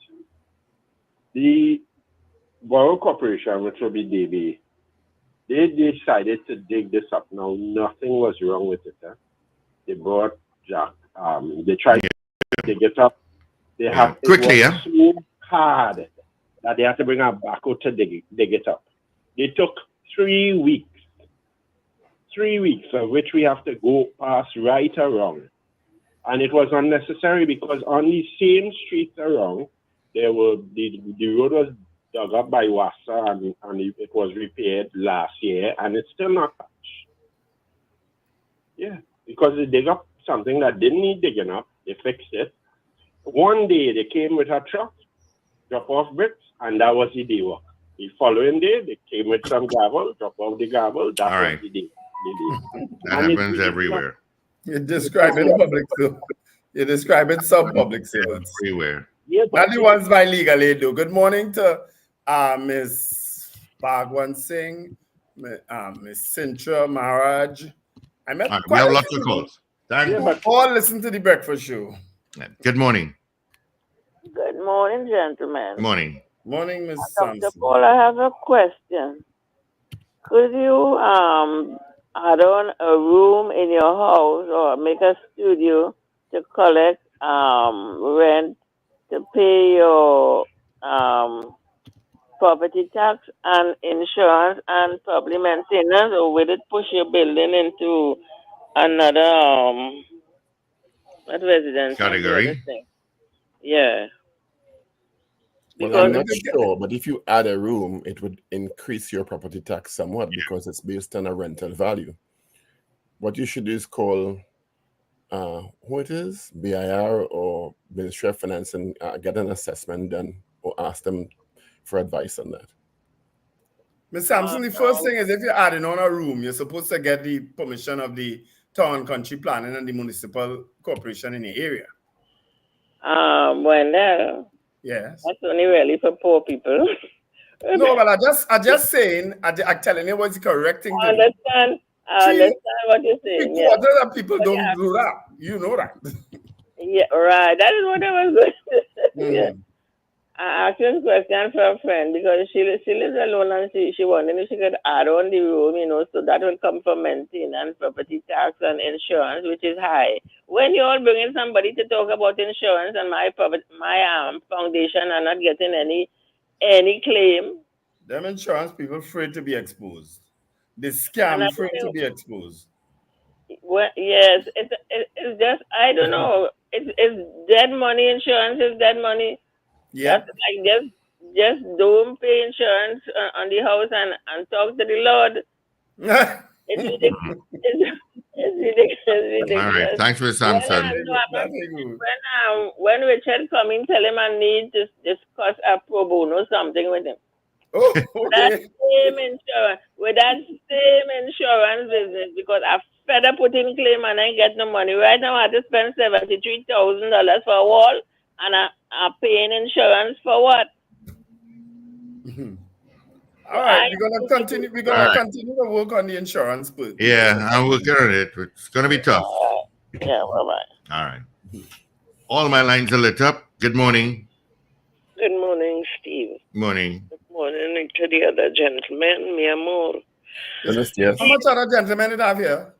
The Borough Corporation, which will be DB, they decided to dig this up. Now, nothing was wrong with it. They brought jack. They tried to dig it up. They have quickly, it was so hard that they had to bring a backhoe to dig it up. They took 3 weeks. 3 weeks of which we have to go past right around. And it was unnecessary because on the same streets around, there were the road was dug up by WASA and it was repaired last year and it's still not touched. Yeah, because they dig up something that didn't need digging up, they fixed it. One day they came with a truck, drop off bricks, and that was the day work. The following day they came with some gravel, drop off the gravel, that was the day. That happens everywhere. You're describing public service. You're describing some public servants. Everywhere. Yeah, Not the ones by legal aid, though. Good morning to Ms. Ragoobarsingh, Ms. Sintra Maharaj. I met We have lots of calls. All listen to the breakfast show. Good morning. Good morning, gentlemen. Good morning. Morning, Ms. Dr. Sampson. Paul, I have a question. Could you add on a room in your house or make a studio to collect rent to pay your property tax and insurance and probably maintenance, or will it push your building into another residence category? Yeah. Well, I'm not sure, but if you add a room, it would increase your property tax somewhat because it's based on a rental value. What you should do is call who it is, BIR or Ministry of Finance, and get an assessment done or ask them for advice on that. Ms. Sampson, the first thing is if you're adding on a room, you're supposed to get the permission of the town country planning and the municipal corporation in the area. Wendell. Yes. That's only really for poor people. No, but I just saying, I'm telling you what's the correct thing to do. I understand what you're saying. Yeah. Other people don't do that. You know that. Yeah, right. That is what I was going to say. Yeah. I asked you a question for a friend because she lives alone and she wondered if she could add on the room, so that will come from maintenance, property tax, and insurance, which is high. When you're all bringing somebody to talk about insurance and my foundation are not getting any claim. Them insurance people afraid to be exposed. They scam afraid to be exposed. Well, yes, it's just, I don't know. It's dead money. Insurance is dead money. Yeah. Like just don't pay insurance on the house and talk to the Lord. It's ridiculous. It's ridiculous. All right. Thanks for Samson. When Richard come in, tell him I need to discuss a pro bono something with him. Oh, okay. With that same insurance business, because I fed up putting claim and I ain't get no money. Right now I have to spend $73,000 for a wall and I'm paying insurance for what? All right, we're gonna continue. We're gonna continue to work on the insurance, but yeah, I'm working on it. It's gonna be tough. Yeah, bye-bye. All right. All my lines are lit up. Good morning. Good morning, Steve. Morning. Good morning to the other gentlemen, mi amor. Yes. How much other gentlemen did I have here?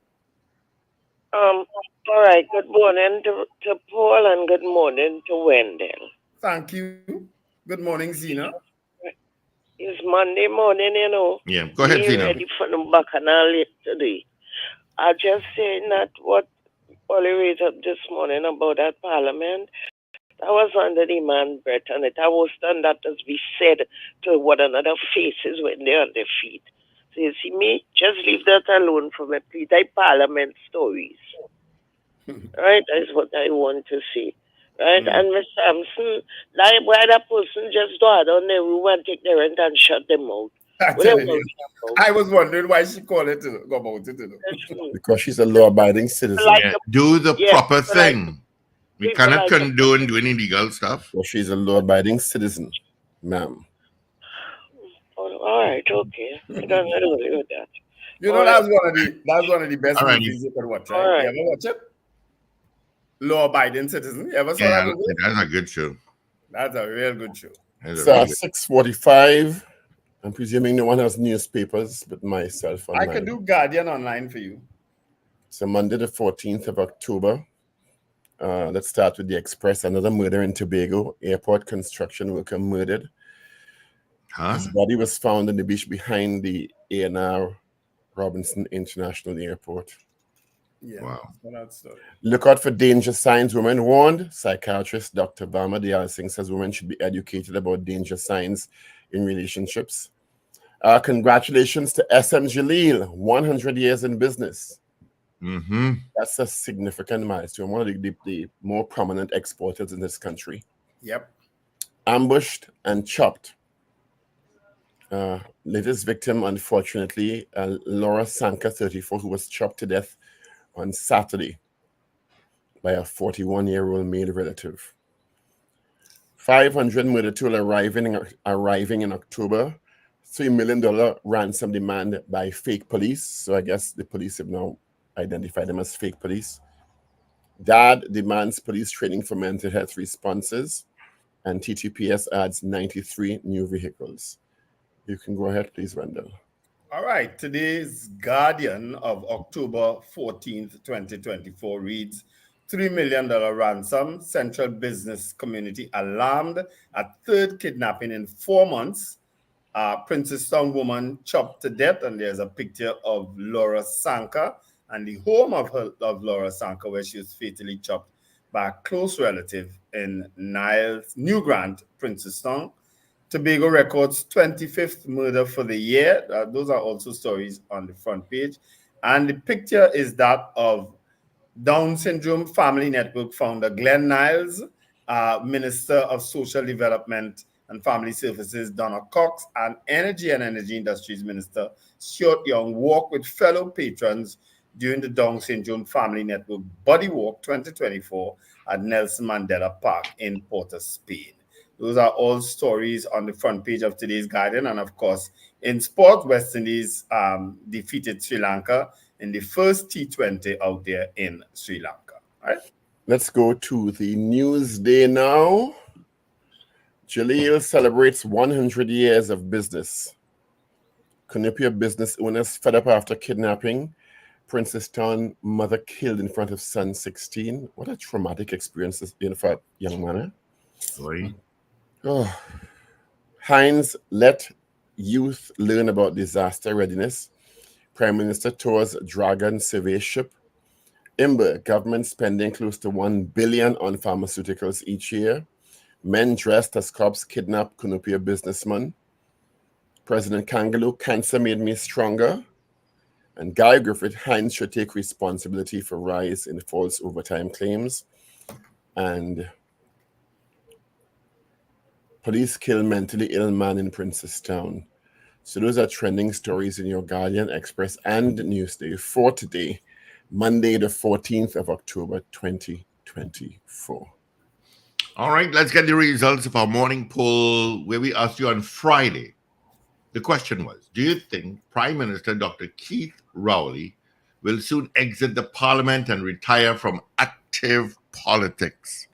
All right. Good morning to Paul and good morning to Wendell. Thank you. Good morning, Zena. It's Monday morning, Yeah, go ahead, Zena. Ready for the bacchanal today. I just saying that what Polly raised up this morning about that parliament, that was under the man breath, and it was done that as we said to one another faces when they're on their feet. So you see me, just leave that alone for me, please. I parliament stories. Right? That's what I want to say. Right? And Miss Sampson, like why that person just go out on the room and take the rent and shut them out. I was wondering why she called it to go about it. Because she's a law-abiding citizen. Do the proper thing. We cannot condone doing illegal stuff. So she's a law-abiding citizen, ma'am. All right, okay. I don't agree with that. You know, that's one of the best Alrighty. movies you could watch, right? All right. You ever watch it? Law-abiding citizen. You ever saw Yeah, that movie? that's a good show. That's a real good show. It's 6:45. I'm presuming no one has newspapers but myself on I mine. can do Guardian online for you. So Monday the 14th of October. Let's start with the Express. Another murder in Tobago. Airport construction worker murdered. His body was found on the beach behind the A&R Robinson International Airport. Yeah. Wow. Look out for danger signs. Women warned. Psychiatrist Dr. Bama Diyal says women should be educated about danger signs in relationships. Congratulations to SM Jalil, 100 years in business. Mm-hmm. That's a significant milestone. One of the more prominent exporters in this country. Yep. Ambushed and chopped. Latest victim, unfortunately, Laura Sanka, 34, who was chopped to death on Saturday by a 41-year-old male relative. 500 murder toll arriving in October. $3 million ransom demand by fake police. So I guess the police have now identified them as fake police. Dad demands police training for mental health responses. And TTPS adds 93 new vehicles. You can go ahead, please, Wendell. All right. Today's Guardian of October 14th, 2024 reads, $3 million ransom. Central business community alarmed at third kidnapping in 4 months. Princestown woman chopped to death, and there's a picture of Laura Sanka and the home of Laura Sanka, where she was fatally chopped by a close relative in New Grant, Princestown. Tobago records 25th murder for the year. Those are also stories on the front page. And the picture is that of Down Syndrome Family Network founder Glenn Niles, Minister of Social Development and Family Services Donna Cox, and Energy and Energy Industries Minister Stuart Young walk with fellow patrons during the Down Syndrome Family Network Body Walk 2024 at Nelson Mandela Park in Port of Spain. Those are all stories on the front page of today's Guardian. And of course, in sport, West Indies defeated Sri Lanka in the first T20 out there in Sri Lanka. All right? Let's go to the Newsday now. Jalil celebrates 100 years of business. Canopia business owners fed up after kidnapping. Princestown mother killed in front of son 16. What a traumatic experience this been for a young man. Boy. Oh. Heinz let youth learn about disaster readiness. Prime Minister tours Dragon survey ship. Imber, government spending close to $1 billion on pharmaceuticals each year. Men dressed as cops kidnap Canopia businessman. President Kangaloo, cancer made me stronger. And Guy Griffith, Heinz should take responsibility for rise in false overtime claims. And police kill mentally ill man in Princestown. So those are trending stories in your Guardian, Express, and Newsday for today, Monday, the 14th of October, 2024. All right, let's get the results of our morning poll where we asked you on Friday. The question was, do you think Prime Minister Dr. Keith Rowley will soon exit the parliament and retire from active politics?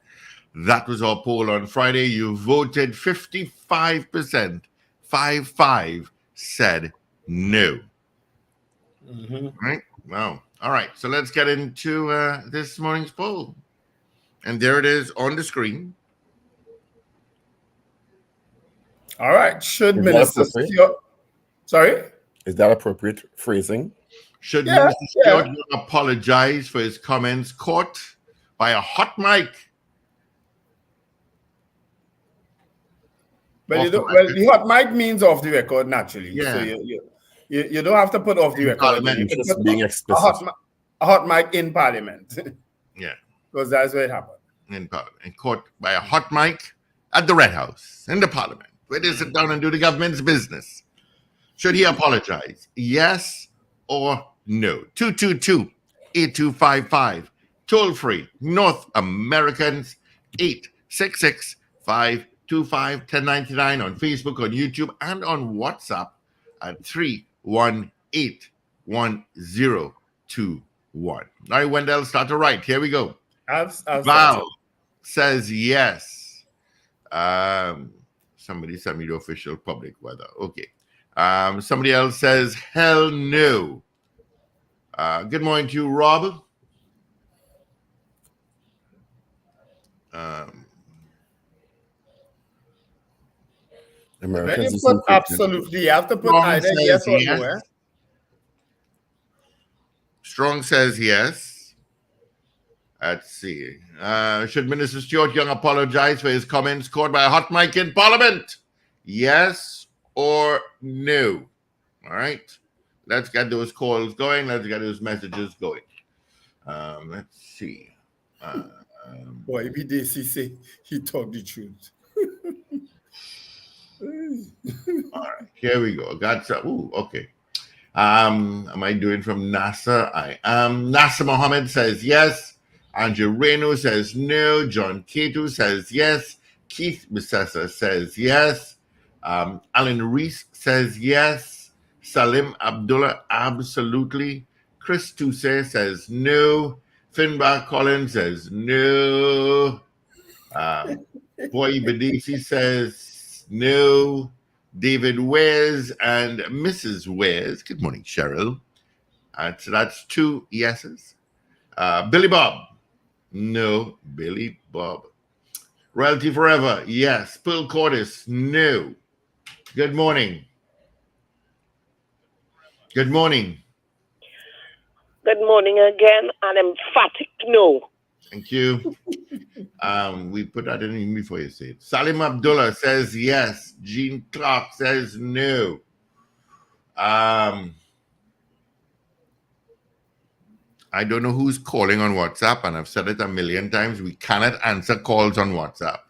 That was our poll on Friday. You voted 55%. 55 said no. Mm-hmm. Right? Wow. All right. So let's get into this morning's poll. And there it is on the screen. All right. Should Is Minister that Stuart... Sorry? Is that appropriate phrasing? Should Minister Stuart apologize for his comments caught by a hot mic? Well, the hot mic means off the record naturally. Yeah. So you don't have to put off the record. You can just put being explicit. A hot mic in Parliament. Yeah. Because that's where it happened. In Parliament. And caught by a hot mic at the Red House, in the Parliament, where they sit down and do the government's business. Should he apologize? Yes or no? 222-8255. Toll free. North Americans 866-525-1099 on Facebook, on YouTube, and on WhatsApp at 318-782-4304. 1021. All right, Wendell, start to write. Here we go. I've Val says yes. Somebody sent me the official public weather. Okay. Somebody else says hell no. Good morning to you, Rob. When Americans you is put encrypted. absolutely, you have to put Strong either says yes or yes. no. Eh? Strong says yes. Let's see. Should Minister Stuart Young apologize for his comments caught by a hot mic in Parliament? Yes or no? All right. Let's get those calls going. Let's get those messages going. Let's see. Boy, BDC say he told the truth. All right, here we go. Got some. Ooh, okay. Am I doing from NASA? I am. NASA Mohammed says yes. Andrew Reno says no. John Cato says yes. Keith Bissessa says yes. Alan Reese says yes. Salim Abdullah, absolutely. Chris Tousse says no. Finbar Collins says no. Boy Bedisi says no. David Wares and Mrs. Wares. Good morning, Cheryl. So that's 2 yeses. Billy Bob. No. Billy Bob. Royalty Forever. Yes. Pearl Cordis. No. Good morning. Good morning. Good morning again, and emphatic no. Thank you. We put that in before you say it. Salim Abdullah says yes. Jean Clark says no. I don't know who's calling on WhatsApp, and I've said it a million times. We cannot answer calls on WhatsApp.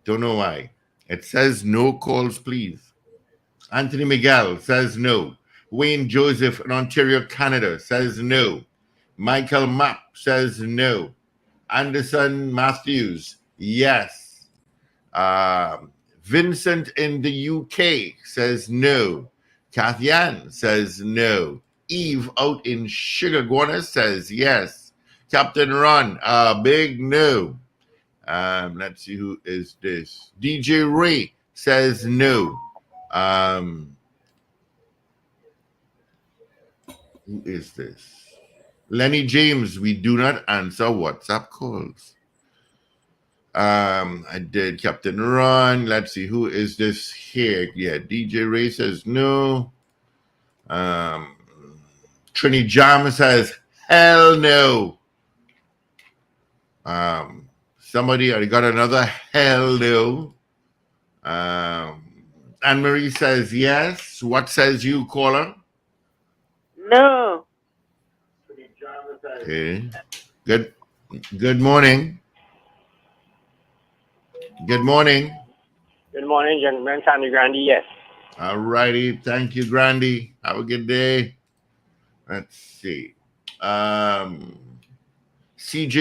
Don't know why. It says no calls, please. Anthony Miguel says no. Wayne Joseph in Ontario, Canada says no. Michael Mapp says no. Anderson Matthews, yes. Vincent in the UK says no. Kathy Ann says no. Eve out in Sugarguana says yes. Captain Ron, big no. Let's see, who is this? DJ Ray says no. Who is this? Lenny James, we do not answer WhatsApp calls. I did Captain Ron. Let's see, who is this here? Yeah, DJ Ray says no. Trini Jam says hell no. Somebody already got another hell no. Anne Marie says yes. What says you, caller? No. Okay. Good morning. Good morning. Good morning, gentlemen. Sammy Grandy, yes. All righty. Thank you, Grandy. Have a good day. Let's see. CJ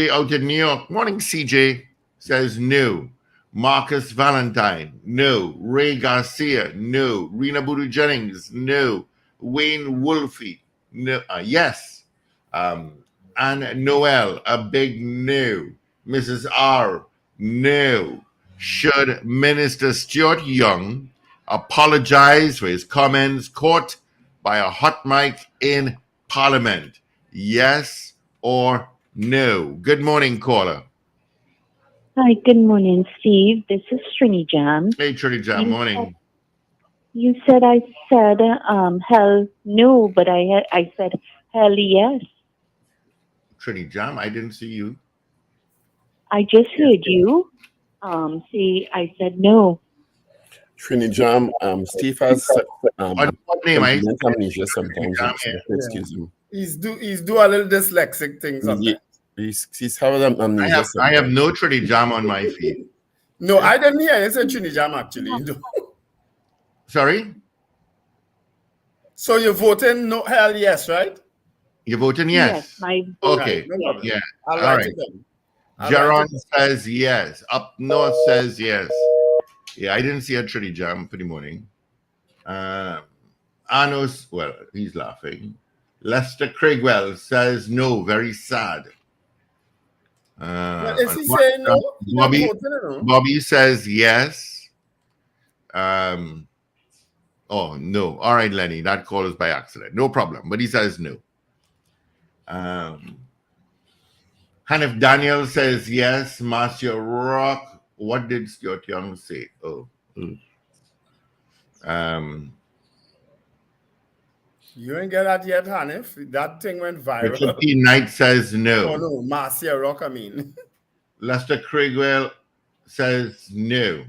out in New York. Morning, CJ. Says no. Marcus Valentine, no. Ray Garcia, no. Rena Booty Jennings, no. Wayne Wolfie, no. Yes. And Noel, a big no. Mrs. R, no. Should Minister Stuart Young apologize for his comments caught by a hot mic in Parliament? Yes or no? Good morning, caller. Hi, good morning, Steve. This is Trini Jam. Hey, Trini Jam, morning. You said I said hell no, but I said hell yes. Trini Jam, I didn't see you. I just heard you. See, I said no. Trini Jam, Steve has what name? Amnesia sometimes. Excuse him. He's do a little dyslexic things sometimes. He's having amnesia. I have no Trini Jam on my feed. No, I didn't hear you say Trini Jam actually. Sorry? So you're voting no hell yes, right? You're voting yes? Okay. Right, no yeah. All right. All Jaron says yes. Up north says yes. Yeah, I didn't see a Trini Jam for the morning. Anos, well, he's laughing. Lester Craigwell says no, very sad. But is he saying no? He not voting, no? Bobby says yes. Oh, no. All right, Lenny, that call is by accident. No problem. But he says no. Hanif Daniel says yes. Marcia Rock. What did Stuart Young say? Oh. You ain't get that yet, Hanif. That thing went viral. Richard P. Knight says no. Oh, no. Marcia Rock, I mean. Lester Craigwell says no.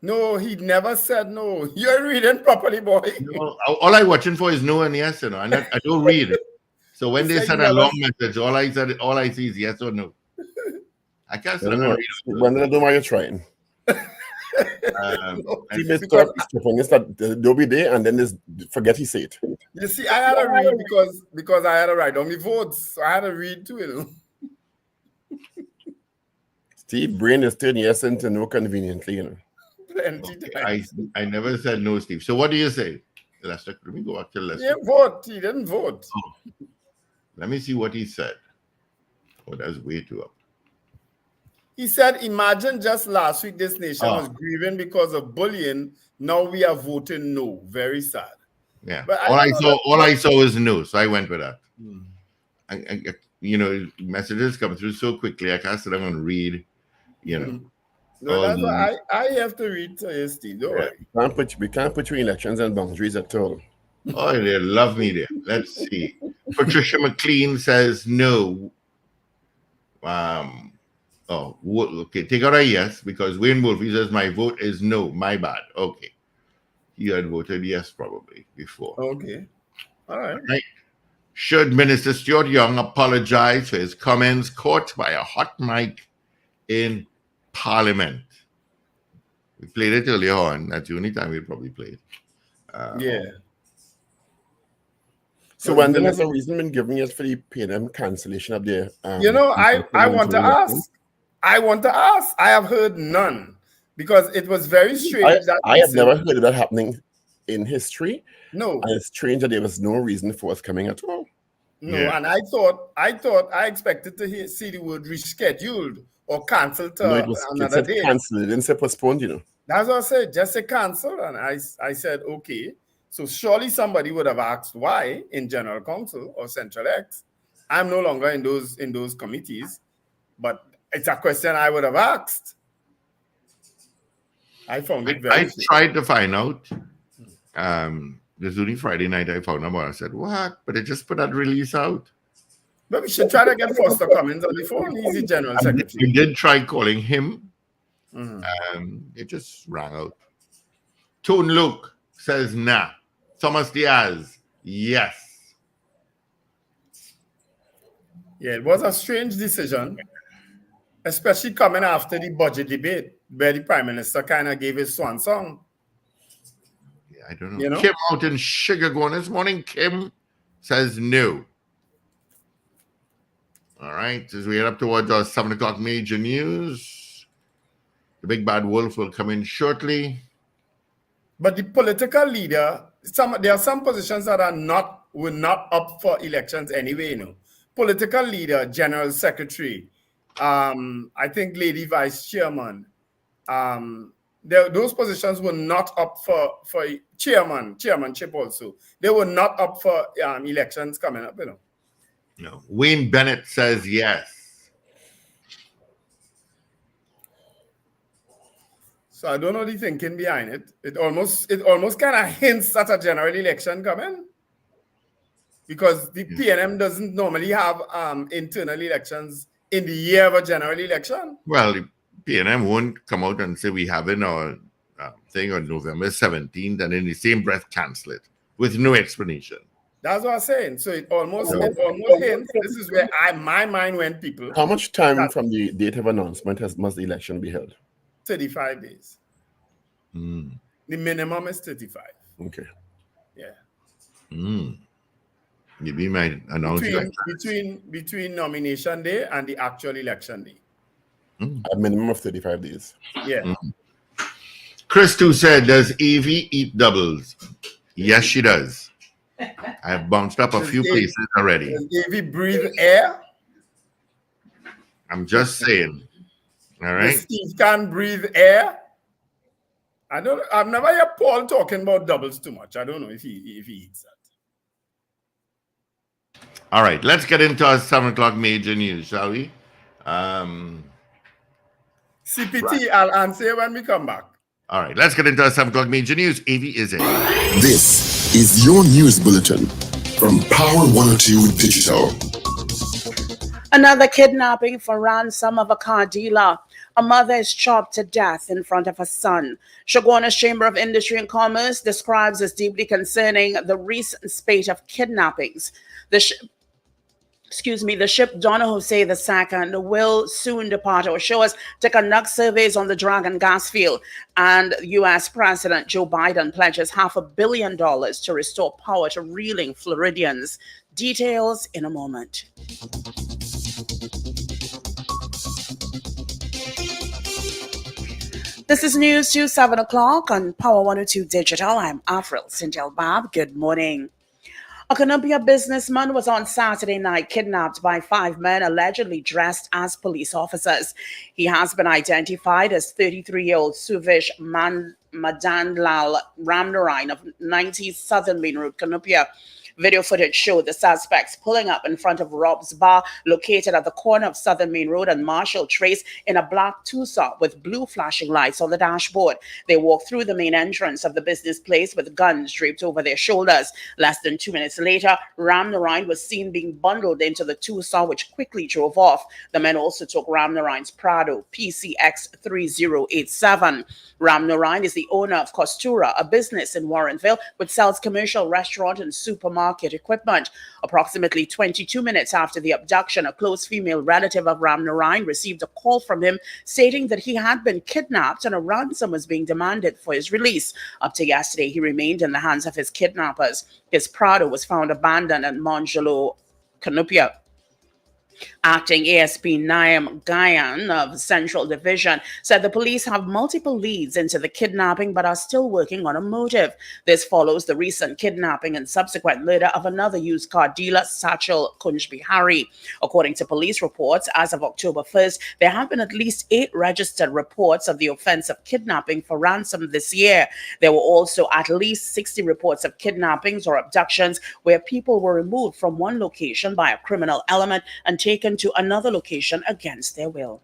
No, he never said no. You're reading properly, boy. No, all I'm watching for is no and yes, I don't read it. So when they send a long message, all I see is yes or no. I can't say no. When I know why you're trying. They'll be there and then just forget he said it. You see, I had to read because I had to write down my votes. So I had to read too, Steve brain is turning yes into no conveniently, I never said no, Steve. So what do you say? Lester, let me go back to Lester. He didn't vote. He didn't vote. Oh. Let me see what he said. Oh, that's way too up. He said, imagine just last week this nation was grieving because of bullying. Now we are voting no. Very sad. Yeah. But all I saw was no. So I went with that. Messages come through so quickly. I can't sit down and read, No, that's why I have to read to you, Steve. Don't worry. We can't put you in elections and boundaries at all. Oh, they love me there. Let's see. Patricia McLean says no. Okay. Take out a yes because Wayne Wolfe says my vote is no. My bad. Okay. He had voted yes probably before. Okay. All right. Should Minister Stuart Young apologize for his comments caught by a hot mic in Parliament? We played it earlier on. That's the only time we probably played. Yeah. So Wendell has a reason been giving us for the PNM cancellation of the. I want to ask. I have heard none because it was very strange. I have never heard of that happening in history. No, and it's strange that there was no reason for us coming at all. No, and I expected to see the word rescheduled or cancelled to another day. Cancelled. It didn't say postponed, That's what I said. Just say cancel, and I said okay. So surely somebody would have asked why in General Council or Central X. I'm no longer in those committees, but it's a question I would have asked. I found it very. I tried to find out. This only Friday night I found out. I said, "What?" But they just put that release out. But we should try to get Foster Cummings on the phone. He's the General Secretary. We did try calling him. It just rang out. Tone Luke says, nah. Thomas Diaz, yes. Yeah, it was a strange decision, especially coming after the budget debate where the Prime Minister kind of gave his swan song. Yeah, I don't know. Kim out in Chicago this morning. Kim says no. All right, as we head up towards our 7 o'clock major news, the big bad wolf will come in shortly. But the political leader, there are some positions that were not up for elections anyway, Political leader, General Secretary, I think Lady Vice Chairman, those positions were not up for chairmanship also. They were not up for elections coming up, No. Wayne Bennett says yes. So I don't know the thinking behind it. It almost kind of hints at a general election coming. Because the PNM doesn't normally have internal elections in the year of a general election. Well, the PNM won't come out and say we have it our thing on November 17th and in the same breath cancel it with no explanation. That's what I'm saying. So it almost hints. This is where my mind went, people. How much time from the date of announcement must the election be held? 35 days. The minimum is 35. Okay. Yeah. Maybe might announce between nomination day and the actual election day. A minimum of 35 days. Yeah. Chris too said, does Evie eat doubles? Yes, she does. I've bounced up a few places already. Does Davy breathe air? I'm just saying. All right. Does Steve can breathe air? I've never heard Paul talking about doubles too much. I don't know if he eats that. All right, let's get into our 7 o'clock major news, shall we? CPT, right. I'll answer when we come back. All right, let's get into our 7 o'clock major news. Avi is in. This is your news bulletin from Power 102 Digital. Another kidnapping for ransom of a car dealer. A mother is chopped to death in front of her son. Shoguana's Chamber of Industry and Commerce describes as deeply concerning the recent spate of kidnappings. The ship Donna Jose II will soon depart our shores to conduct surveys on the Dragon gas field. And U.S. President Joe Biden pledges $500 million to restore power to reeling Floridians. Details in a moment. This is News to 7 o'clock on Power 102 Digital. I'm Afril Sintel Bab. Good morning. A Columbia businessman was on Saturday night kidnapped by 5 men allegedly dressed as police officers. He has been identified as 33-year-old Suvish Madanlal Ramnarayan of 90 Southern Main Road, Columbia. Video footage showed the suspects pulling up in front of Rob's Bar, located at the corner of Southern Main Road and Marshall Trace, in a black Tucson with blue flashing lights on the dashboard. They walked through the main entrance of the business place with guns draped over their shoulders. Less than 2 minutes later, Ramnarayan was seen being bundled into the Tucson, which quickly drove off. The men also took Ramnarayan's Prado PCX 3087. Ramnarayan is the owner of Costura, a business in Warrenville which sells commercial restaurant and supermarket equipment. Approximately 22 minutes after the abduction, a close female relative of Ramnarayan received a call from him stating that he had been kidnapped and a ransom was being demanded for his release. Up to yesterday, he remained in the hands of his kidnappers. His Prado was found abandoned at Mongelo, Cunupia. Acting ASP Naim Gayan of Central Division said the police have multiple leads into the kidnapping but are still working on a motive. This follows the recent kidnapping and subsequent murder of another used car dealer, Sachal Kunjbihari. According to police reports, as of October 1st, there have been at least 8 registered reports of the offense of kidnapping for ransom this year. There were also at least 60 reports of kidnappings or abductions where people were removed from one location by a criminal element and taken to another location against their will.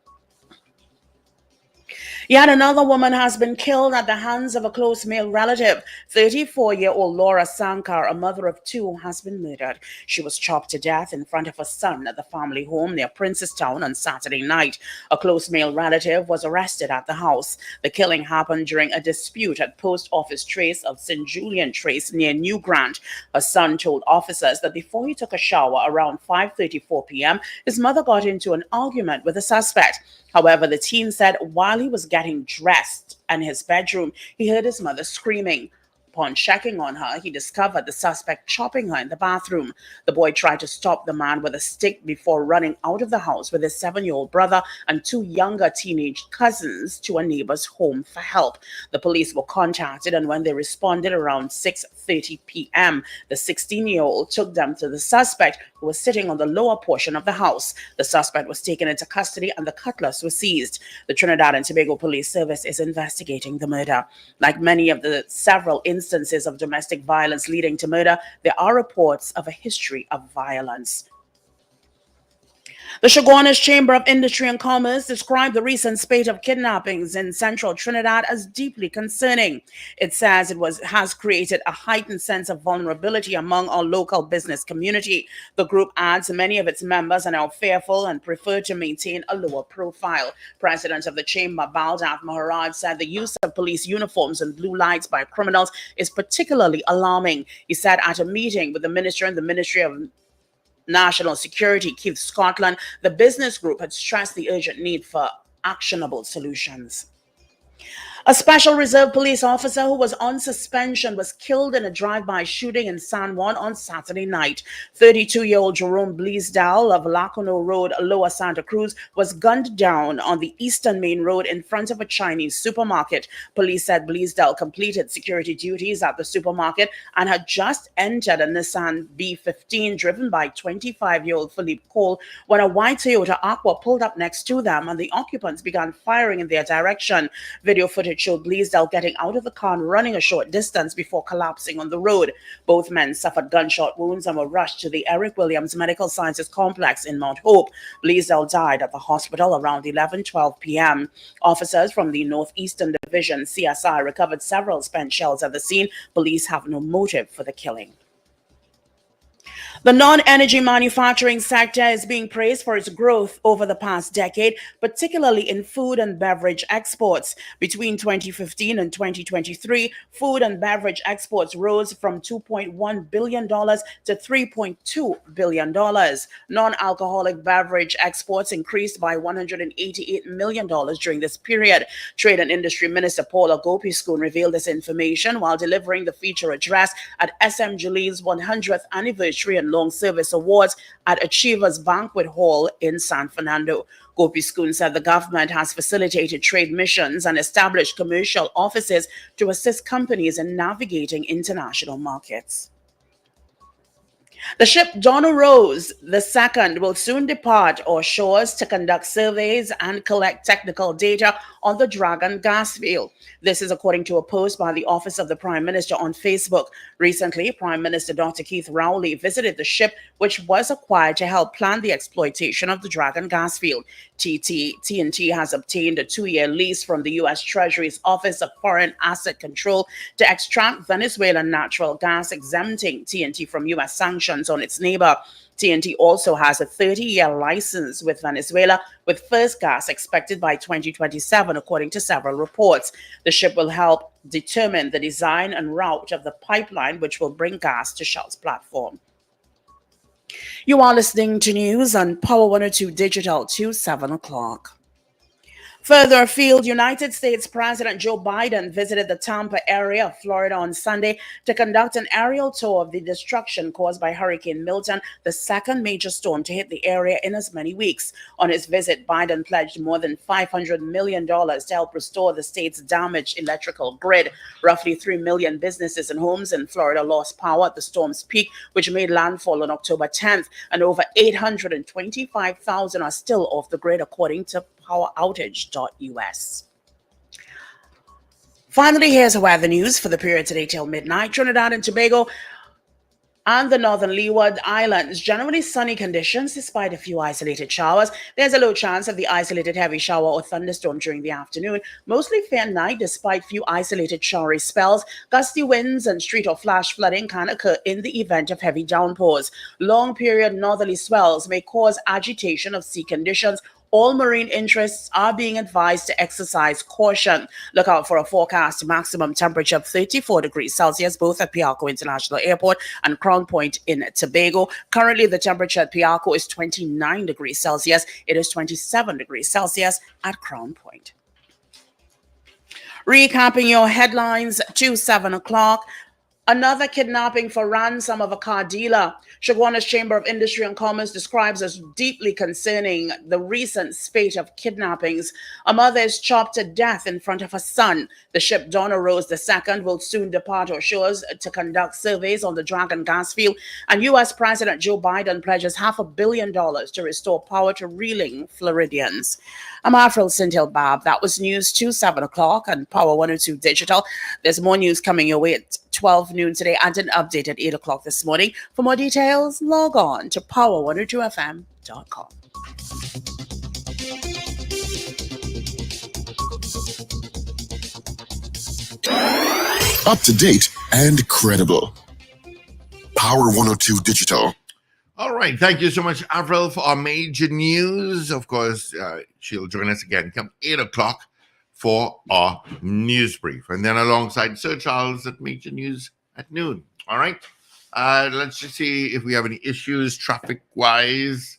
Yet another woman has been killed at the hands of a close male relative. 34-year-old Laura Sankar, a mother of 2, has been murdered. She was chopped to death in front of her son at the family home near Princestown on Saturday night. A close male relative was arrested at the house. The killing happened during a dispute at Post Office Trace of St. Julian Trace near New Grant. Her son told officers that before he took a shower around 5:34 p.m., his mother got into an argument with the suspect. However, the teen said while he was getting dressed in his bedroom, he heard his mother screaming. Upon checking on her, he discovered the suspect chopping her in the bathroom. The boy tried to stop the man with a stick before running out of the house with his 7-year-old brother and 2 younger teenage cousins to a neighbor's home for help. The police were contacted, and when they responded around 6:30 p.m., the 16-year-old took them to the suspect, who was sitting on the lower portion of the house. The suspect was taken into custody and the cutlass was seized. The Trinidad and Tobago Police Service is investigating the murder. Like many of the several instances of domestic violence leading to murder, there are reports of a history of violence. The Shoguana's Chamber of Industry and Commerce described the recent spate of kidnappings in central Trinidad as deeply concerning. It says it has created a heightened sense of vulnerability among our local business community. The group adds many of its members are now fearful and prefer to maintain a lower profile. President of the Chamber, Baldav Maharaj, said the use of police uniforms and blue lights by criminals is particularly alarming. He said at a meeting with the minister in the Ministry of National Security, Keith Scotland, the business group had stressed the urgent need for actionable solutions. A special reserve police officer who was on suspension was killed in a drive-by shooting in San Juan on Saturday night. 32-year-old Jerome Bleasdale of Lacono Road, Lower Santa Cruz, was gunned down on the Eastern Main Road in front of a Chinese supermarket. Police said Bleasdale completed security duties at the supermarket and had just entered a Nissan B15 driven by 25-year-old Philippe Cole when a white Toyota Aqua pulled up next to them and the occupants began firing in their direction. Video footage showed Bleasdale getting out of the car and running a short distance before collapsing on the road. Both men suffered gunshot wounds and were rushed to the Eric Williams Medical Sciences Complex in Mount Hope. Bleasdale died at the hospital around 11:12 p.m. Officers from the Northeastern Division, CSI, recovered several spent shells at the scene. Police have no motive for the killing. The non-energy manufacturing sector is being praised for its growth over the past decade, particularly in food and beverage exports. Between 2015 and 2023, food and beverage exports rose from $2.1 billion to $3.2 billion. Non-alcoholic beverage exports increased by $188 million during this period. Trade and Industry Minister Paula Gopiskun revealed this information while delivering the feature address at SM Julie's 100th anniversary and long service awards at Achievers Banquet Hall in San Fernando. Gopiskun said the government has facilitated trade missions and established commercial offices to assist companies in navigating international markets. The ship Donna Rose II will soon depart our shores to conduct surveys and collect technical data on the Dragon gas field. This is according to a post by the Office of the Prime Minister on Facebook. Recently, Prime Minister Dr. Keith Rowley visited the ship, which was acquired to help plan the exploitation of the Dragon gas field. TNT has obtained a 2-year lease from the U.S. Treasury's Office of Foreign Asset Control to extract Venezuelan natural gas, exempting TNT from U.S. sanctions on its neighbor. TNT also has a 30-year license with Venezuela, with first gas expected by 2027, according to several reports. The ship will help determine the design and route of the pipeline, which will bring gas to Shell's platform. You are listening to news on Power 102 Digital to 7 o'clock. Further afield, United States President Joe Biden visited the Tampa area of Florida on Sunday to conduct an aerial tour of the destruction caused by Hurricane Milton, the second major storm to hit the area in as many weeks. On his visit, Biden pledged more than $500 million to help restore the state's damaged electrical grid. Roughly 3 million businesses and homes in Florida lost power at the storm's peak, which made landfall on October 10th, and over 825,000 are still off the grid, according to poweroutage.us. Finally, here's weather news for the period today till midnight. Trinidad and Tobago and the northern Leeward Islands, generally sunny conditions despite a few isolated showers. There's a low chance of the isolated heavy shower or thunderstorm during the afternoon. Mostly fair night despite few isolated showery spells. Gusty winds and street or flash flooding can occur in the event of heavy downpours. Long period northerly swells may cause agitation of sea conditions. All marine interests are being advised to exercise caution. Look out for a forecast maximum temperature of 34 degrees Celsius, both at Piarco International Airport and Crown Point in Tobago. Currently, the temperature at Piarco is 29 degrees Celsius. It is 27 degrees Celsius at Crown Point. Recapping your headlines to 7 o'clock. Another kidnapping for ransom of a car dealer. Chaguanas Chamber of Industry and Commerce describes as deeply concerning the recent spate of kidnappings. A mother is chopped to death in front of her son. The ship Donna Rose II will soon depart our shores to conduct surveys on the Dragon gas field. And U.S. President Joe Biden pledges $500 million to restore power to reeling Floridians. I'm Afril Cintil Bab. That was news to 7 o'clock on Power 102 Digital. There's more news coming your way at 12 noon today and an update at 8 o'clock this morning. For more details, log on to power102fm.com. Up to date and credible. Power 102 Digital. All right. Thank you so much, Avril, for our major news. Of course, she'll join us again come 8 o'clock for our news brief. And then alongside Sir Charles at Major News at noon. All right. Let's just see if we have any issues traffic-wise.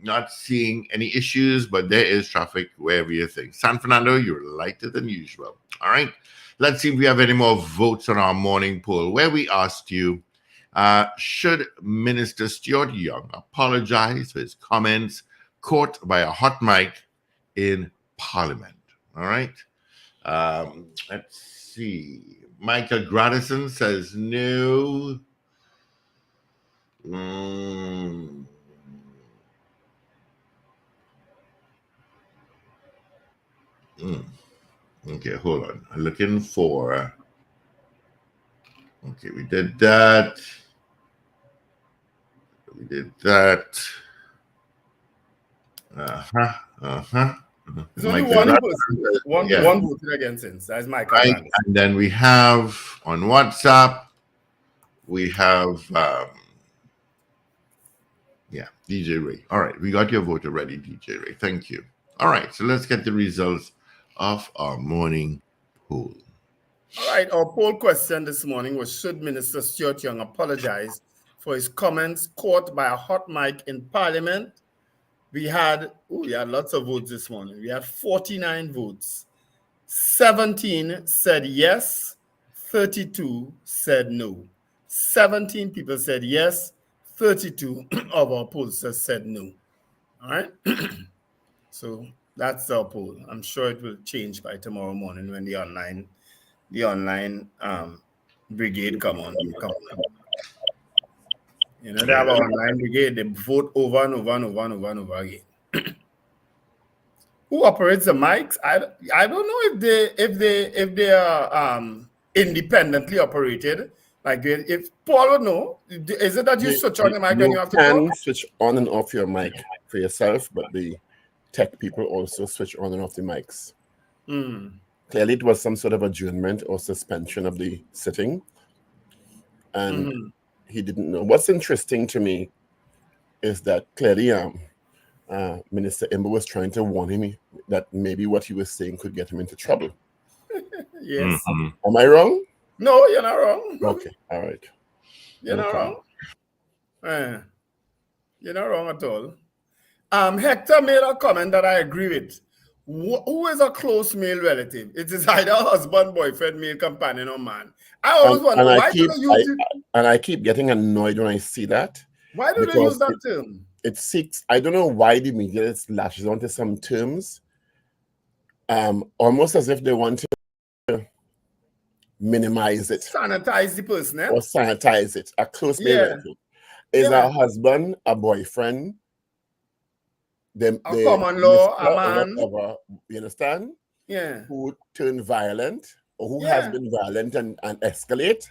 not seeing any issues, but there is traffic wherever you think. San Fernando, you're lighter than usual. All right. Let's see if we have any more votes on our morning poll, where we asked you, should Minister Stuart Young apologize for his comments caught by a hot mic in Parliament? All right. Let's see. Michael Gradison says no. Okay, hold on. I'm looking for. Okay, we did that. We did that. There's only one person. One voted against him. That's Michael. Right. And then we have on WhatsApp, we have DJ Ray. All right, we got your vote already, DJ Ray. Thank you. All right, so let's get the results of our morning poll. All right, our poll question this morning was, should Minister Stuart Young apologize for his comments caught by a hot mic in Parliament? We had lots of votes this morning. We had 49 votes. 17 said yes, 32 said no. 17 people said yes, 32 of our pollsters said no. All right? So that's our poll. I'm sure it will change by tomorrow morning when the online brigade come on. You know, they have an online brigade, they vote over and over and over and over and over again. Who operates the mics? I don't know if they are independently operated. Like, if Paul would know, is it that you switch on the mic and you have to talk? Switch on and off your mic for yourself, but the tech people also switch on and off the mics. Clearly, it was some sort of adjournment or suspension of the sitting, and he didn't know. What's interesting to me is that clearly, Minister Imber was trying to warn him that maybe what he was saying could get him into trouble. Yes. Am I wrong? No, you're not wrong. Okay, all right. You're not wrong. You're not wrong at all. Hector made a comment that I agree with. Who is a close male relative? It is either husband, boyfriend, male companion, or man. I always wonder, why do they use it? And I keep getting annoyed when I see that. Why do they use that term? It seeks, I don't know why the media lashes onto some terms, almost as if they want to minimize it. Sanitize the person, or sanitize it. A close male relative is a husband, a boyfriend, a common law, a man. Whatever, you understand? Yeah. Who turn violent or who has been violent and escalate.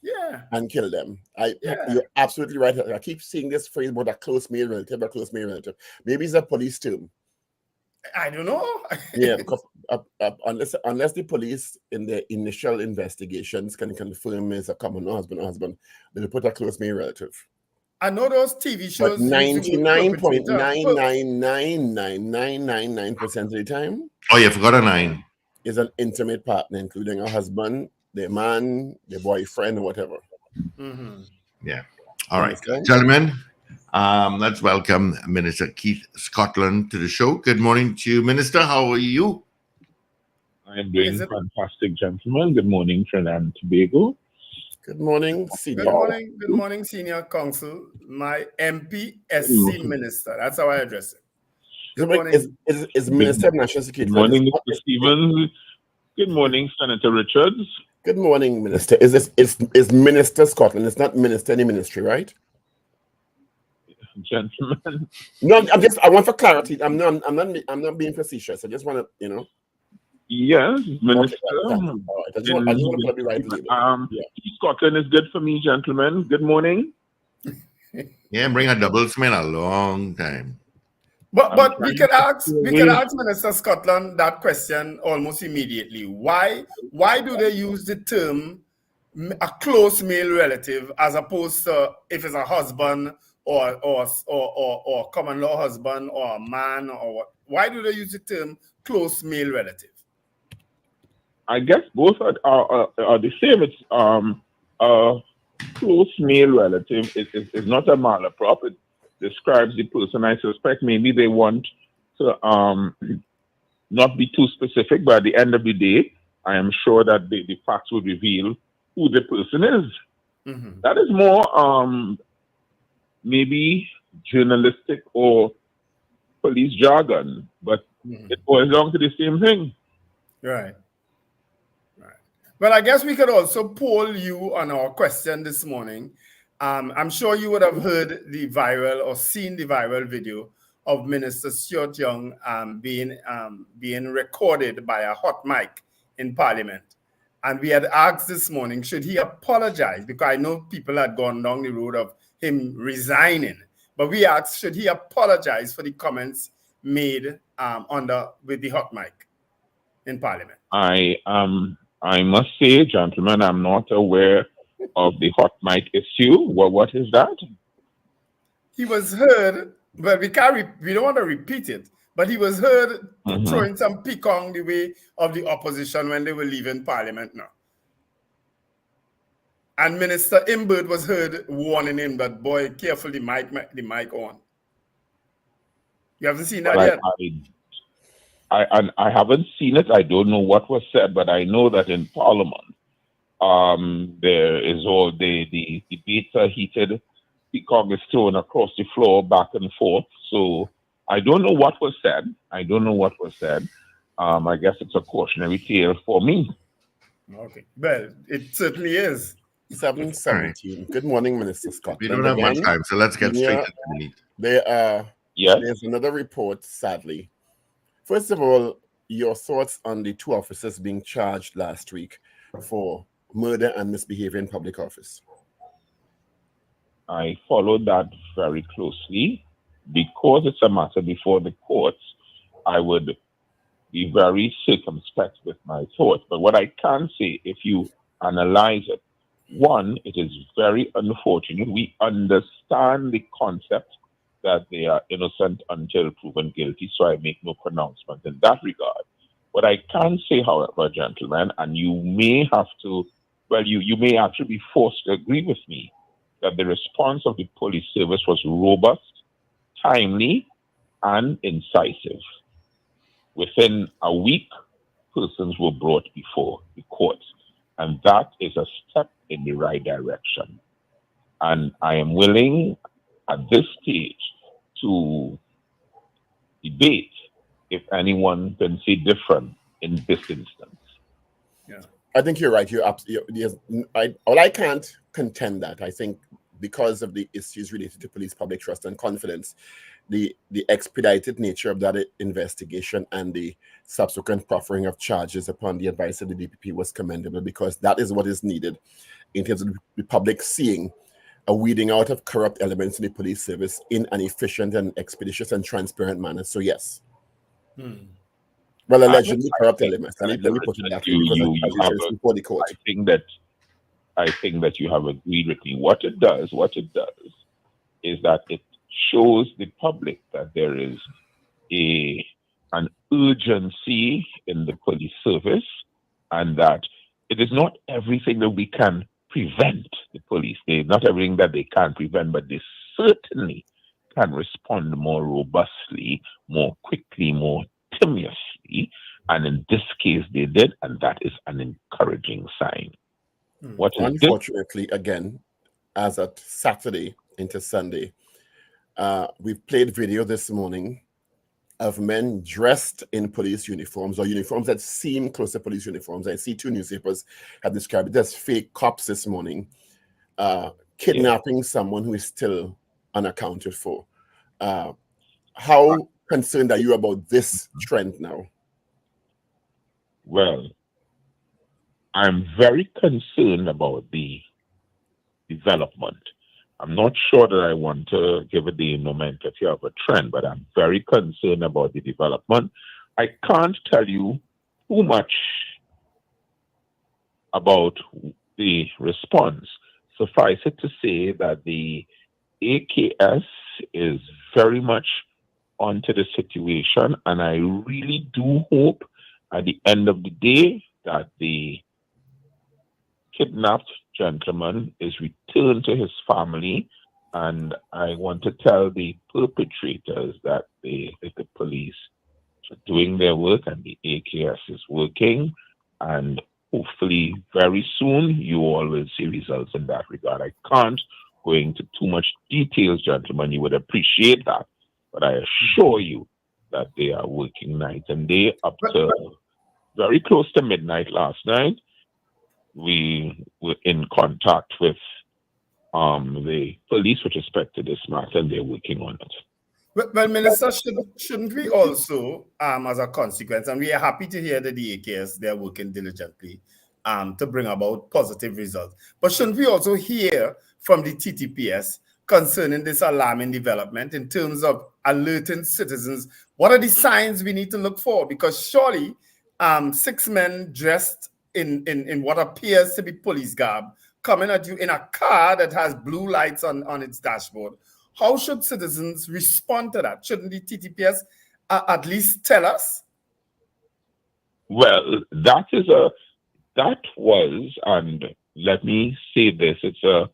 Yeah. And kill them. You're absolutely right. I keep seeing this phrase about a close male relative, a close male relative. Maybe it's a police term. I don't know. Yeah, because unless the police in their initial investigations can confirm it's a common husband, they'll put a close male relative. I know those TV shows. But 99.9999999% of the time. Oh, you forgot a 9. Is an intimate partner, including a husband, their man, their boyfriend, or whatever. Yeah. All right, gentlemen. Let's welcome Minister Keith Scotland to the show. Good morning to you, Minister. How are you? I'm doing fantastic, gentlemen. Good morning, Trinidad and Tobago. Good morning, Senior. Good morning, Senior Counsel. My MPSC Minister. That's how I address it. Good morning. Is Minister of National Security. Good morning, Mr. Stevens. Good morning, Senator Richards. Good morning, Minister. Is Minister Scotland? It's not Minister any ministry, right? Gentlemen. No, I want for clarity. I'm not being facetious. I just want to, Yes, Minister. Okay, I just want to put the right label. Scotland is good for me, gentlemen. Good morning. Yeah, bring a double smell a long time. But we can ask Minister Scotland that question almost immediately. Why do they use the term a close male relative as opposed to if it's a husband or common law husband or a man or what? Why do they use the term close male relative? I guess both are the same. It's a close male relative is not a malaprop. describes the person. I suspect maybe they want to not be too specific, but at the end of the day, I am sure that the facts will reveal who the person is. Mm-hmm. That is more maybe journalistic or police jargon, but it boils down to the same thing. Right. Well, I guess we could also poll you on our question this morning. I'm sure you would have heard the viral or seen the viral video of Minister Stuart Young being recorded by a hot mic in Parliament. And we had asked this morning, should he apologize? Because I know people had gone down the road of him resigning. But we asked, should he apologize for the comments made with the hot mic in Parliament? I must say, gentlemen, I'm not aware of the hot mic issue. Well, what is that? He was heard, but we don't want to repeat it, but he was heard throwing some pecan the way of the opposition when they were leaving Parliament now. And Minister Imbird was heard warning him that, boy, careful, the mic on. You haven't seen that yet? I haven't seen it. I don't know what was said, but I know that in Parliament, there is all the debates are heated. Peacock is thrown across the floor back and forth. So I don't know what was said. I guess it's a cautionary tale for me. Okay. Well, it certainly is. 7:17. Good morning, Minister Scott. We don't have much time, so let's get straight to the meat. There's another report, sadly. First of all, your thoughts on the two officers being charged last week for murder and misbehavior in public office. I followed that very closely. Because it's a matter before the courts, I would be very circumspect with my thoughts. But what I can say, if you analyze it, one, it is very unfortunate. We understand the concept that they are innocent until proven guilty, so I make no pronouncement in that regard. What I can say, however, gentlemen, and you may have to, you may actually be forced to agree with me, that the response of the police service was robust, timely, and incisive. Within a week, persons were brought before the courts, and that is a step in the right direction. And I am willing at this stage to debate if anyone can say different in this instance. Yeah, I think you're right. You're absolutely. I can't contend that. I think because of the issues related to police public trust and confidence, the expedited nature of that investigation and the subsequent proffering of charges upon the advice of the DPP was commendable, because that is what is needed in terms of the public seeing a weeding out of corrupt elements in the police service in an efficient and expeditious and transparent manner. So yes. Well, allegedly corrupt elements. Let me put it that way, before the court. I think that you have agreed with me. What it does is that it shows the public that there is an urgency in the police service, and that it is not everything that we can prevent the police. Not everything that they can prevent, but they certainly can respond more robustly, more quickly, more timeously. And in this case, they did, and that is an encouraging sign. Unfortunately, again, as at Saturday into Sunday, we've played video this morning of men dressed in police uniforms, or uniforms that seem close to police uniforms. I see two newspapers have described it as fake cops this morning, kidnapping someone who is still unaccounted for. How concerned are you about this trend now? Well, I'm very concerned about the development. I'm not sure that I want to give it the nomenclature of a trend, but I'm very concerned about the development. I can't tell you too much about the response. Suffice it to say that the AKS is very much onto the situation, and I really do hope at the end of the day that the kidnapped gentleman is returned to his family And I want to tell the perpetrators that the police are doing their work and the AKS is working. And hopefully very soon you all will see results in that regard. I can't go into too much details, gentlemen. You would appreciate that. But I assure you that they are working night and day up to very close to midnight last night. We were in contact with the police with respect to this matter, and they're working on it. Well, Minister, shouldn't we also, as a consequence, and we are happy to hear that the AKS, they're working diligently to bring about positive results. But shouldn't we also hear from the TTPS concerning this alarming development in terms of alerting citizens? What are the signs we need to look for? Because surely 6 men dressed in what appears to be police garb coming at you in a car that has blue lights on its dashboard. How should citizens respond to that? Shouldn't the TTPS at least tell us? Well, that was, and let me say this, it's a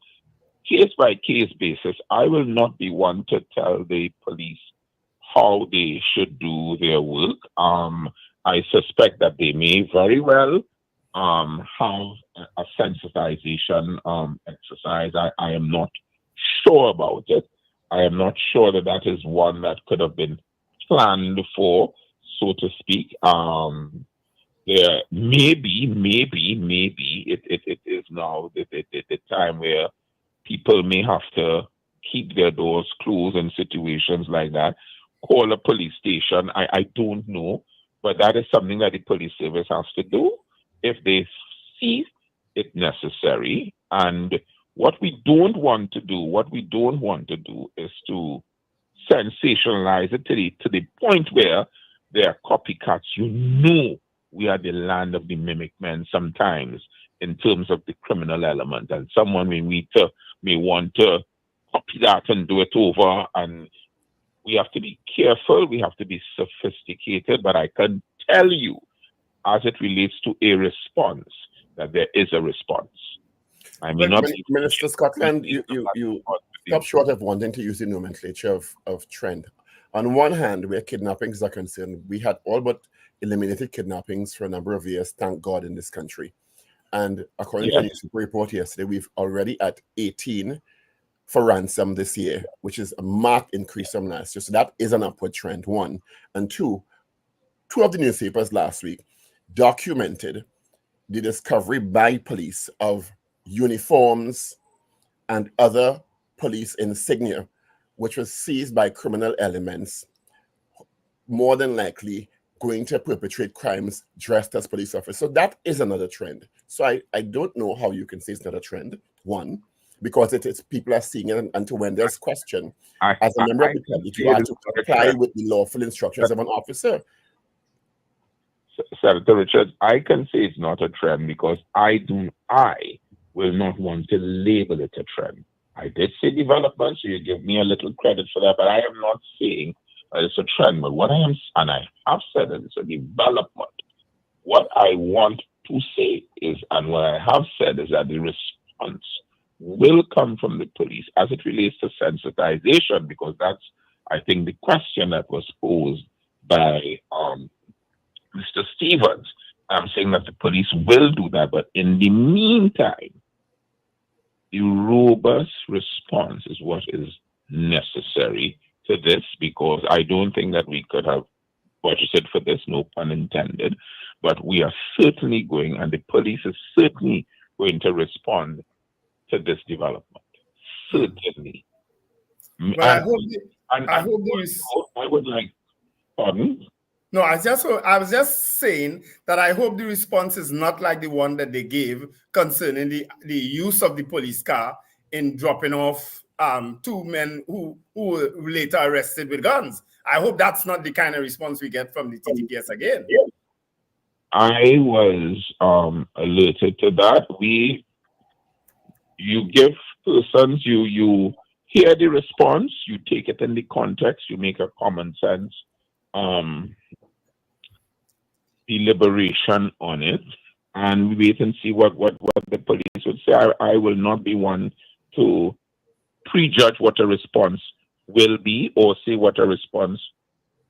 case-by-case basis. I will not be one to tell the police how they should do their work. I suspect that they may very well have a sensitization exercise. I am not sure about it. I am not sure that is one that could have been planned for, so to speak. There maybe it is now the time where people may have to keep their doors closed in situations like that. Call a police station. I don't know, but that is something that the police service has to do if they see it necessary. And what we don't want to do is to sensationalize it to the point where there are copycats. You know, we are the land of the mimic men sometimes in terms of the criminal element, and someone may want to copy that and do it over. And we have to be careful. We have to be sophisticated. But I can tell you, as it relates to a response, that there is a response. I mean, Minister Scotland, you stop short of wanting to use the nomenclature of trend. On one hand, where kidnappings are concerned, we had all but eliminated kidnappings for a number of years, thank God, in this country. And according to the newspaper report yesterday, we've already at 18 for ransom this year, which is a marked increase from last year. So that is an upward trend, one. And two of the newspapers last week documented the discovery by police of uniforms and other police insignia, which was seized by criminal elements, more than likely going to perpetrate crimes dressed as police officers. So that is another trend. So I don't know how you can say it's not a trend, one, because it's people are seeing it, and to Wendell's question, as a member of the public, you are to comply with the lawful instructions of an officer. Senator Richards, I can say it's not a trend because I will not want to label it a trend. I did say development, so you give me a little credit for that, but I am not saying it's a trend. But what I am, and I have said that it's a development. What I want to say is, and what I have said is that the response will come from the police as it relates to sensitization, because that's, I think, the question that was posed by Mr. Stevens. I'm saying that the police will do that, but in the meantime, the robust response is what is necessary to this, because I don't think that we could have budgeted for this, no pun intended, but we are certainly going, and the police is certainly going to respond to this development. Certainly. Well, I would like, pardon? No, I was just saying that I hope the response is not like the one that they gave concerning the use of the police car in dropping off 2 men who were later arrested with guns. I hope that's not the kind of response we get from the TTPS again. I was alerted to that. You give persons, you hear the response, you take it in the context, you make a common sense deliberation on it, and we wait and see what the police would say. I will not be one to prejudge what a response will be or say what a response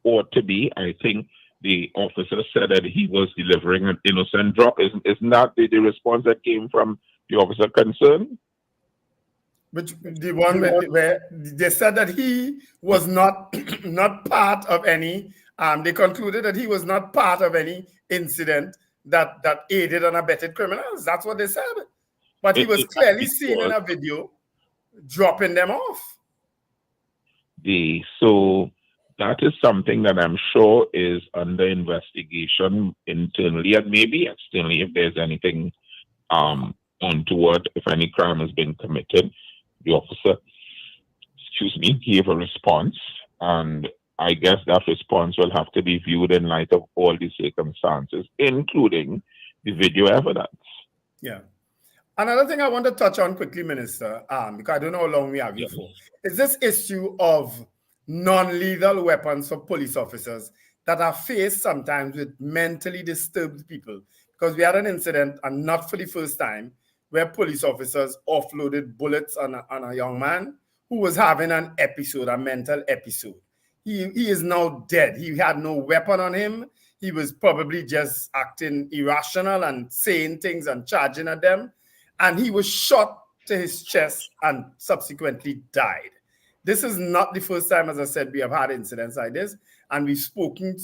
ought to be. I think the officer said that he was delivering an innocent drop. Isn't that the response that came from the officer concerned? Which the one where they said that he was not not part of any. They concluded that he was not part of any incident that aided and abetted criminals. That's what they said. But he was clearly seen in a video dropping them off. So that is something that I'm sure is under investigation internally and maybe externally if there's anything untoward, if any crime has been committed. The officer, gave a response, and I guess that response will have to be viewed in light of all the circumstances, including the video evidence. Yeah. Another thing I want to touch on quickly, Minister, because I don't know how long we have you for, is this issue of non-lethal weapons for police officers that are faced sometimes with mentally disturbed people. Because we had an incident, and not for the first time, where police officers offloaded bullets on a young man who was having an episode, a mental episode. He is now dead. He had no weapon on him. He was probably just acting irrational and saying things and charging at them. And he was shot to his chest and subsequently died. This is not the first time, as I said, we have had incidents like this. And we've spoken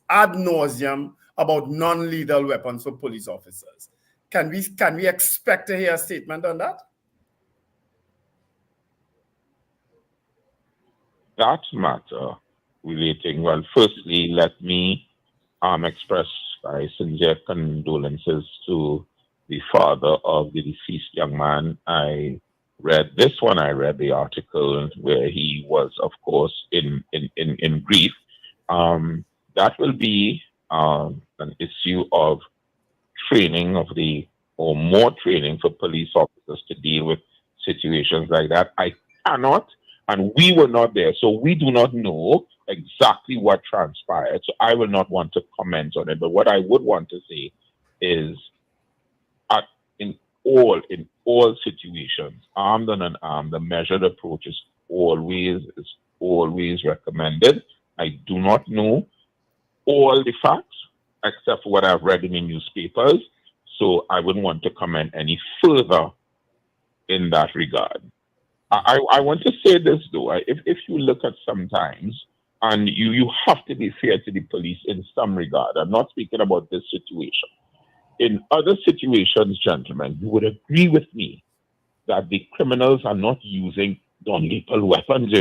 ad nauseum about non-lethal weapons for police officers. Can we expect to hear a statement on that? That matter relating, well, firstly, let me express my sincere condolences to the father of the deceased young man. I read the article where he was, of course, in grief. That will be an issue of training or more training for police officers to deal with situations like that. I cannot, and we were not there, so we do not know exactly what transpired. So I will not want to comment on it. But what I would want to say is, in all situations, armed and unarmed, the measured approach is always recommended. I do not know all the facts except for what I've read in the newspapers, so I wouldn't want to comment any further in that regard. I want to say this though, if you look at sometimes, and you have to be fair to the police in some regard. I'm not speaking about this situation. In other situations, gentlemen, you would agree with me that the criminals are not using non-lethal weapons,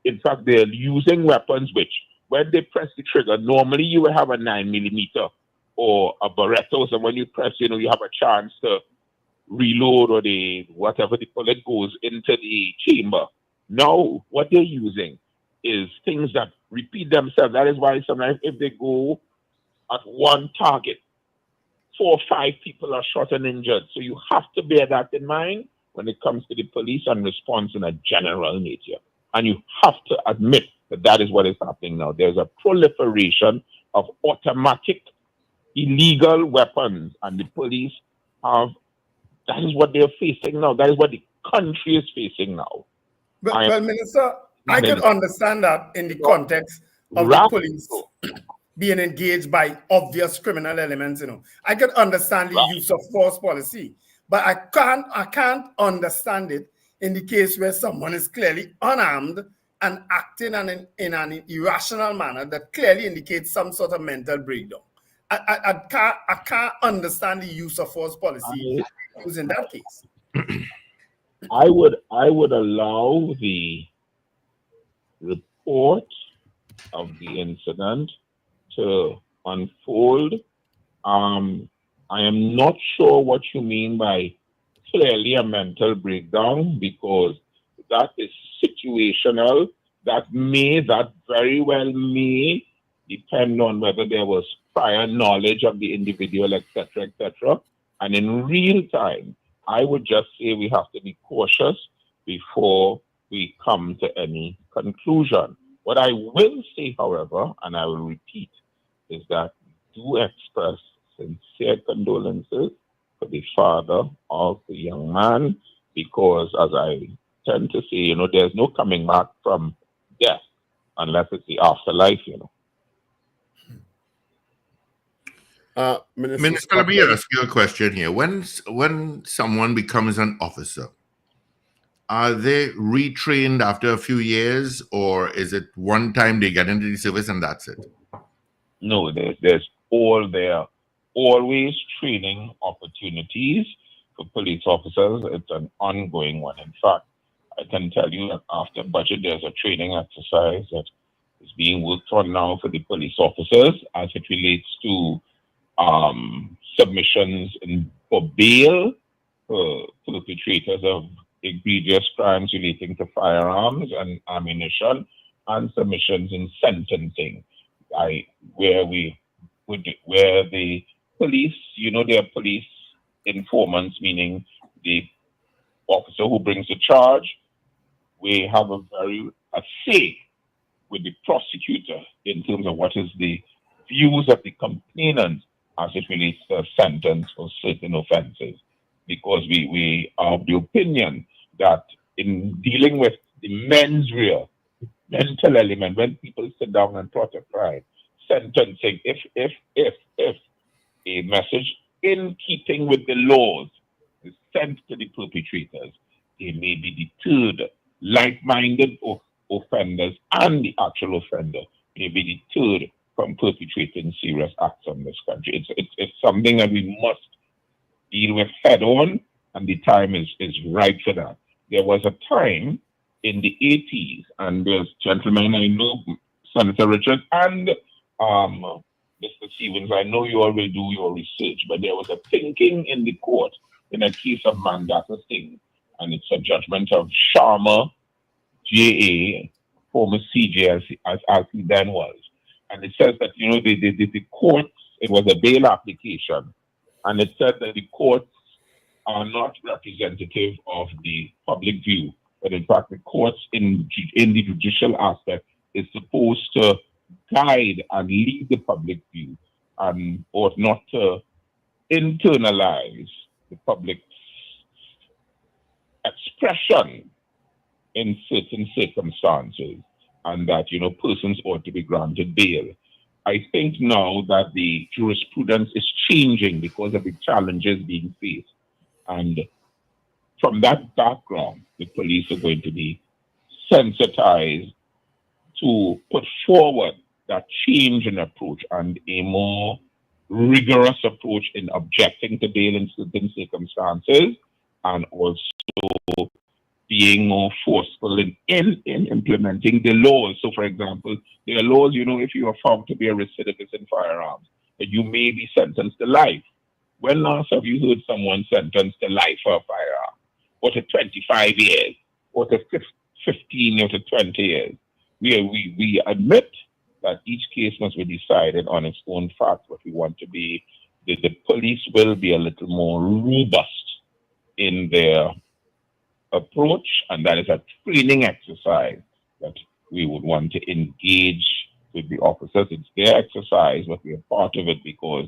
In fact, they're using weapons which, when they press the trigger, normally you will have a 9mm or a Beretta, so when you press, you have a chance to reload or whatever the bullet goes into the chamber. Now, what they're using is things that repeat themselves. That is why sometimes if they go at one target, 4 or 5 people are shot and injured. So you have to bear that in mind when it comes to the police and response in a general nature. And you have to admit that is what is happening now. There's a proliferation of automatic illegal weapons, and the police that is what they're facing now. That is what the country is facing now. Well, Minister, I could understand that in the context of the police being engaged by obvious criminal elements, I could understand the use of force policy, but I can't understand it in the case where someone is clearly unarmed and acting in an irrational manner that clearly indicates some sort of mental breakdown. I can't understand the use of force policy in that case. I would allow the report of the incident to unfold. I am not sure what you mean by clearly a mental breakdown, because that is situational. That very well may depend on whether there was prior knowledge of the individual, etc., etc. And in real time, I would just say we have to be cautious before we come to any conclusion. What I will say, however, and I will repeat, is that do express sincere condolences for the father of the young man, because as I tend to say, there's no coming back from death unless it's the afterlife, Minister, let me ask you a question here. When someone becomes an officer, are they retrained after a few years, or is it one time they get into the service and that's it? No, there's always training opportunities for police officers. It's an ongoing one. In fact, I can tell you that after budget, there's a training exercise that is being worked on now for the police officers as it relates to submissions for bail for perpetrators of egregious crimes relating to firearms and ammunition, and submissions in sentencing, where the police, they are police informants, meaning the officer who brings the charge, we have a say with the prosecutor in terms of what is the views of the complainant as it relates to a sentence for certain offenses. Because we are of the opinion that in dealing with the mens rea, mental element, when people sit down and plot a crime, sentencing, if a message in keeping with the laws is sent to the perpetrators, they may be deterred. Like-minded offenders and the actual offender may be deterred from perpetrating serious acts in this country. It's something that we must deal with head on, and the time is right for that. There was a time in the 80s, and there's gentlemen I know, Senator Richard and Mr. Stevens, I know you all will do your research, but there was a thinking in the court in a case of Mandata Singh, and it's a judgment of Sharma, J.A., former CJ as he then was. And it says that, the courts, it was a bail application, and it said that the courts are not representative of the public view, but in fact the courts in the judicial aspect is supposed to guide and lead the public view and ought not to internalize the public's expression in certain circumstances, and that, persons ought to be granted bail. I think now that the jurisprudence is changing because of the challenges being faced. And from that background, the police are going to be sensitized to put forward that change in approach and a more rigorous approach in objecting to bail in certain circumstances, and also being more forceful in implementing the laws. So, for example, there are laws, if you are found to be a recidivist in firearms, that you may be sentenced to life. When last have you heard someone sentenced to life for a firearm? Or to 25 years? Or to 15 or to 20 years? We admit that each case must be decided on its own facts, but we want to be, the police will be a little more robust in their approach, and that is a training exercise that we would want to engage with the officers. It's their exercise, but we are part of it because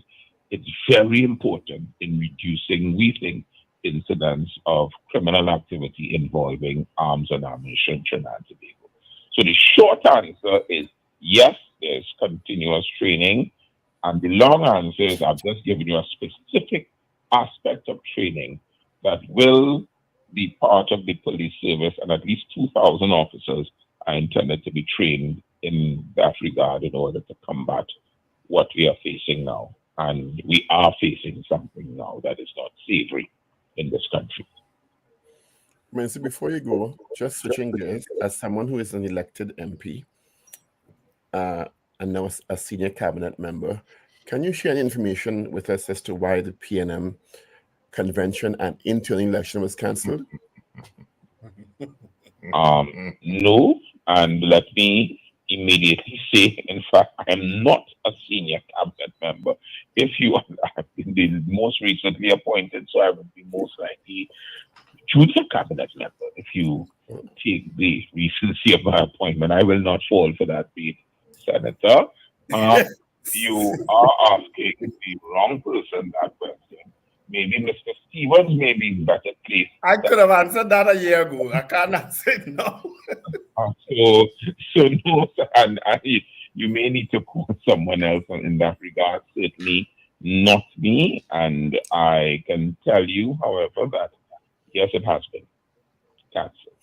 it's very important in reducing, we think, incidents of criminal activity involving arms and ammunition in Trinidad and Tobago. So the short answer is yes, there's continuous training, and the long answer is I've just given you a specific aspect of training that will be part of the police service, and at least 2,000 officers are intended to be trained in that regard in order to combat what we are facing now. And we are facing something now that is not savory in this country. Minister, before you go, just switching gears, as someone who is an elected MP and now a senior cabinet member, can you share any information with us as to why the PNM convention and internal election was cancelled? No, and let me immediately say, in fact, I am not a senior cabinet member. If you have been the most recently appointed, so I would be most likely junior cabinet member. If you take the recency of my appointment, I will not fall for that beat, Senator. You are asking the wrong person that question. Maybe Mr. Stevens may be better place. I could have answered that a year ago. I can't answer it now. So no, and you may need to call someone else in that regard. Certainly not me. And I can tell you, however, that yes, it has been cancelled.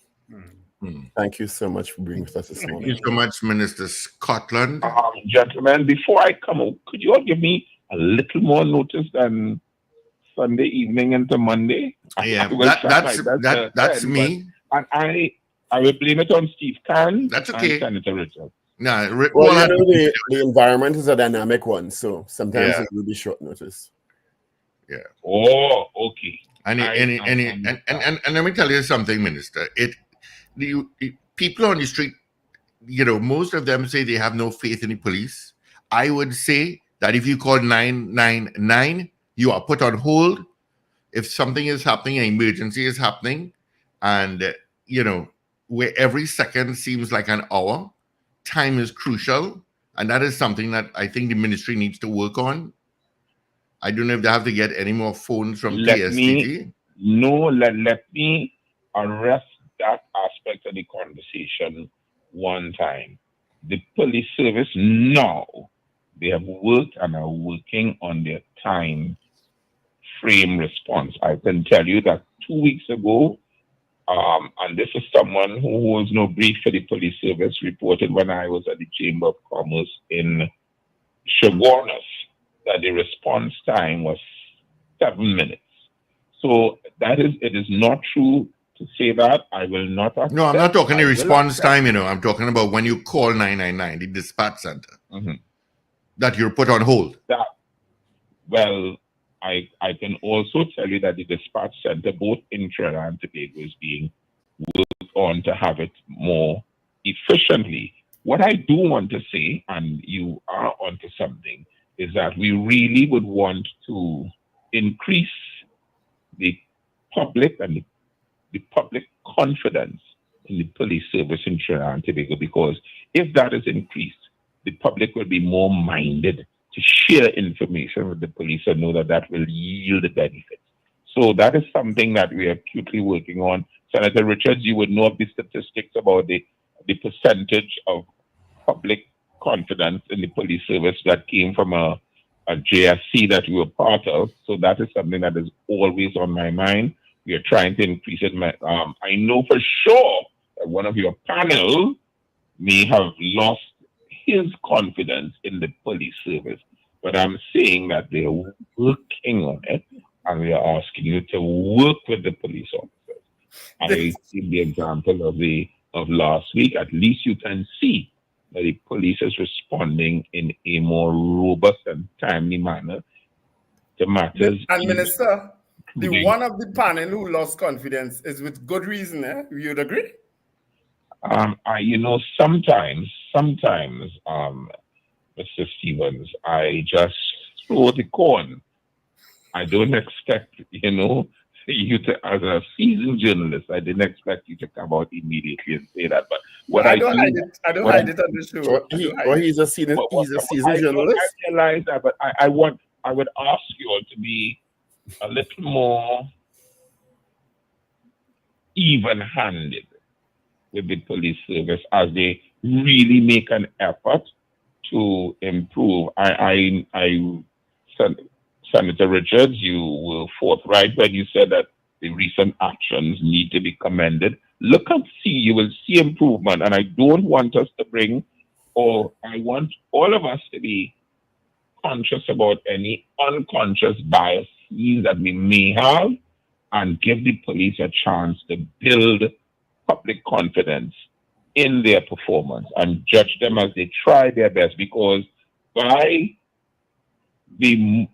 Thank you so much for being with us this Thank morning. you so much, Minister Scotland. Gentlemen, before I come out, could you all give me a little more notice than Sunday evening into Monday? Yeah, that's me. And I will blame it on Steve Khan. That's okay. And Senator Richard. No, well, the environment is a dynamic one, so sometimes it will be short notice. Yeah. Oh, okay. And let me tell you something, Minister. People on the street, most of them say they have no faith in the police. I would say that if you call 999, you are put on hold. If something is happening, an emergency is happening, and where every second seems like an hour, time is crucial, and that is something that I think the ministry needs to work on. I don't know if they have to get any more phones from KSTT. Let me arrest that aspect of the conversation one time. The police service now, they have worked and are working on their time frame response. I can tell you that 2 weeks ago, and this is someone who was no brief for the police service, reported when I was at the Chamber of Commerce in Chaguanas that the response time was 7 minutes. So it is not true to say that. I will not. No, I'm not talking the response time, I'm talking about when you call 999, the dispatch center, that you're put on hold. I can also tell you that the dispatch center, both in Trinidad and Tobago, is being worked on to have it more efficiently. What I do want to say, and you are onto something, is that we really would want to increase the public and the public confidence in the police service in Trinidad and Tobago, because if that is increased, the public will be more minded to share information with the police and know that will yield benefits. So that is something that we are acutely working on. Senator Richards, you would know of the statistics about the percentage of public confidence in the police service that came from a JSC that we were part of. So that is something that is always on my mind. We are trying to increase it. I know for sure that one of your panel may have lost his confidence in the police service, but I'm saying that they're working on it, and we are asking you to work with the police officers. I give the example of last week. At least you can see that the police is responding in a more robust and timely manner to matters. And Minister, the one of the panel who lost confidence is with good reason, You'd agree? Sometimes, Mr. Stevens, I just throw the corn. I don't expect, you to, as a seasoned journalist, I didn't expect you to come out immediately and say that. But what I don't hide it on the show. He's a seasoned journalist. I realize that, but I would ask you all to be a little more even-handed with the police service as they really make an effort to improve. Senator Richards, you were forthright when you said that the recent actions need to be commended. Look and see, you will see improvement. And I don't want us to I want all of us to be conscious about any unconscious biases that we may have, and give the police a chance to build public confidence in their performance and judge them as they try their best, because by the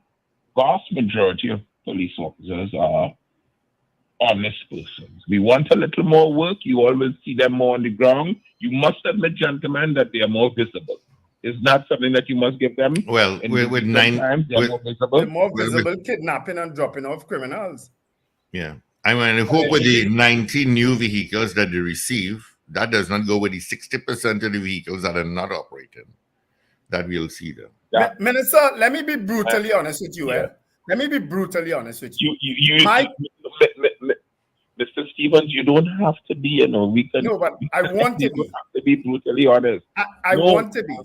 vast majority of police officers are honest persons. We want a little more work. You always see them more on the ground. You must admit, gentlemen, that they are more visible. Is that something that you must give them? Well, with more visible kidnapping and dropping off criminals. Yeah. I hope with the 19 new vehicles that they receive, that does not go with the 60% of the vehicles that are not operating. That we'll see them. Minister, let me be brutally honest with you. Let me be brutally honest with you. Stevens, you don't have to be, you know, we can. No, but I want to be. Have to be brutally honest. I want to be.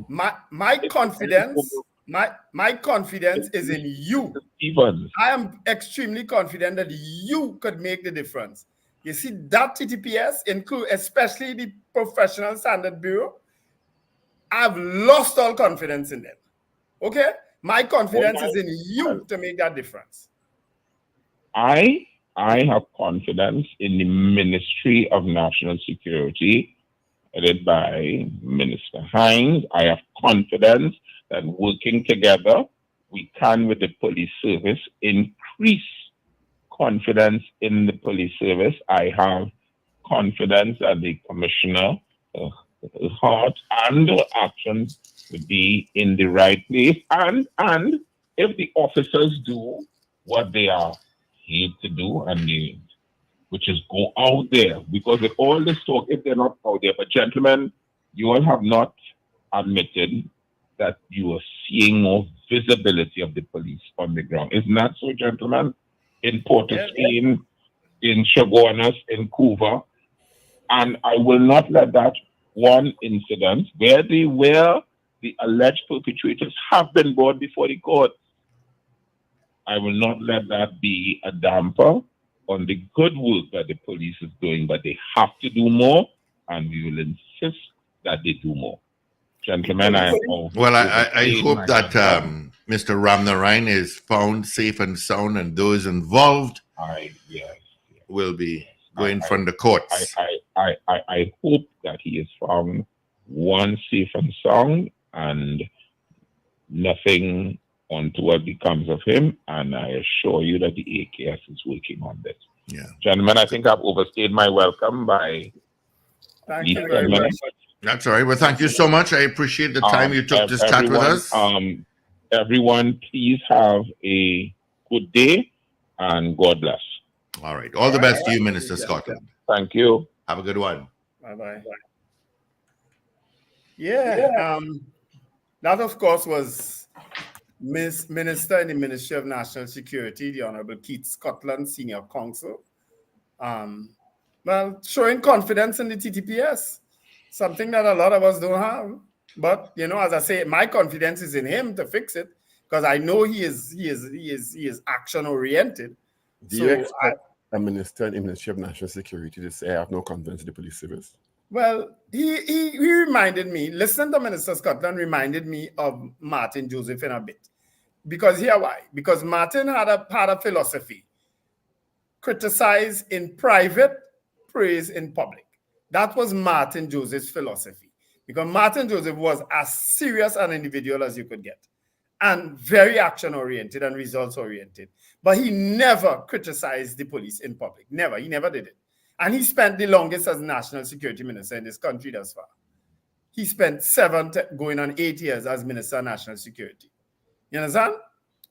My confidence, my confidence is in you. Stevens. I am extremely confident that you could make the difference. You see, that TTPS include, especially the Professional Standard Bureau, I've lost all confidence in them. Okay? My confidence is in you to make that difference. I have confidence in the Ministry of National Security, headed by Minister Hines. I have confidence that working together, we can, with the police service, increase confidence in the police service. I have confidence that the commissioner, heart and actions would be in the right place. And if the officers do what they are here to do, which is go out there, because with all this talk, if they're not out there, but gentlemen, you all have not admitted that you are seeing more visibility of the police on the ground. Isn't that so, gentlemen? In Port of Spain, in Chaguanas, in Cuba, and I will not let that one incident where the alleged perpetrators have been brought before the court, I will not let that be a damper on the good work that the police is doing, but they have to do more, and we will insist that they do more. Gentlemen, I hope that Mr. Ramnarayan is found safe and sound, and those involved will be going from the courts. I hope that he is found one safe and sound, and nothing untoward becomes of him. And I assure you that the AKS is working on this. Yeah, gentlemen, I think I've overstayed my welcome by. Thank you very much. That's all right. Well, thank you so much. I appreciate the time you took to chat with us. Everyone, please have a good day and God bless. All right. All the best to you, Minister Scotland. Thank you. Have a good one. Bye-bye. Yeah. That, of course, was Minister in the Ministry of National Security, the Honorable Keith Scotland, Senior Counsel. Well, showing confidence in the TTPS, something that a lot of us don't have. But, you know, as I say, my confidence is in him to fix it, because I know he is action-oriented. Do you expect a minister in the Ministry of National Security to say, I have no confidence in the police service? Well, he reminded me, listening to Minister Scotland reminded me of Martin Joseph in a bit. Because here why? Because Martin had a philosophy: criticize in private, praise in public. That was Martin Joseph's philosophy. Because Martin Joseph was as serious an individual as you could get, and very action-oriented and results-oriented. But he never criticized the police in public. Never. He never did it. And he spent the longest as National Security Minister in this country thus far. He spent 7 going on 8 years as Minister of National Security. You understand?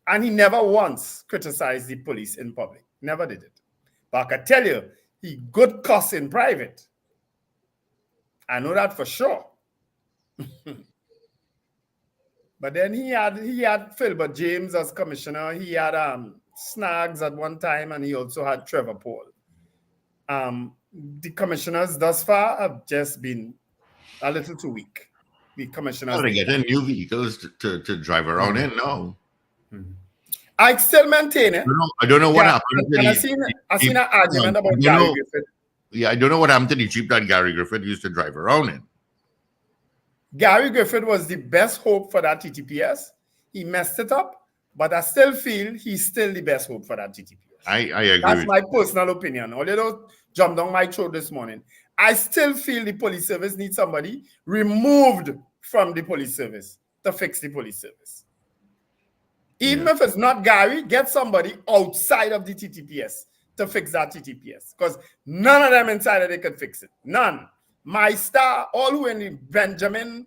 And he never once criticized the police in public. Never did it. But I can tell you, he good cuss in private. I know that for sure. But then he had Philbert James as commissioner. He had Snaggs at one time, and he also had Trevor Paul. The commissioners thus far have just been a little too weak. The commissioners. They get in new vehicles to drive around in. No. I still maintain it. I don't know what happened. I seen an argument about Gary Griffith. Yeah, I don't know what happened to the Jeep that Gary Griffith used to drive around in. Gary Griffith was the best hope for that TTPS. He messed it up, but I still feel he's still the best hope for that TTPS. I agree. That's my personal opinion. Although jump down my throat this morning, I still feel the police service needs somebody removed from the police service to fix the police service. Even if it's not Gary, get somebody outside of the TTPS to fix that TTPS, because none of them inside of they could fix it. None. My star, all who in the Benjamin,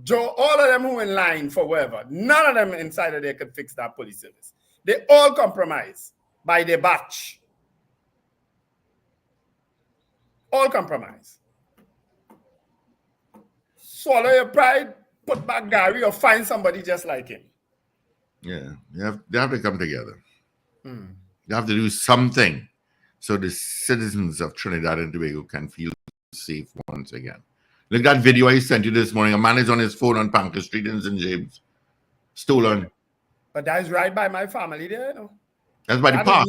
Joe, all of them who in line for whatever, none of them inside of there could fix that police service. They all compromise by their batch. All compromise. Swallow your pride, put back Gary, or find somebody just like him. Yeah, they have to come together. They have to do something so the citizens of Trinidad and Tobago can feel safe once again. Look at that video I sent you this morning. A man is on his phone on Panker Street in St. James. Stolen. But that is right by my family there, you know. That's by the park.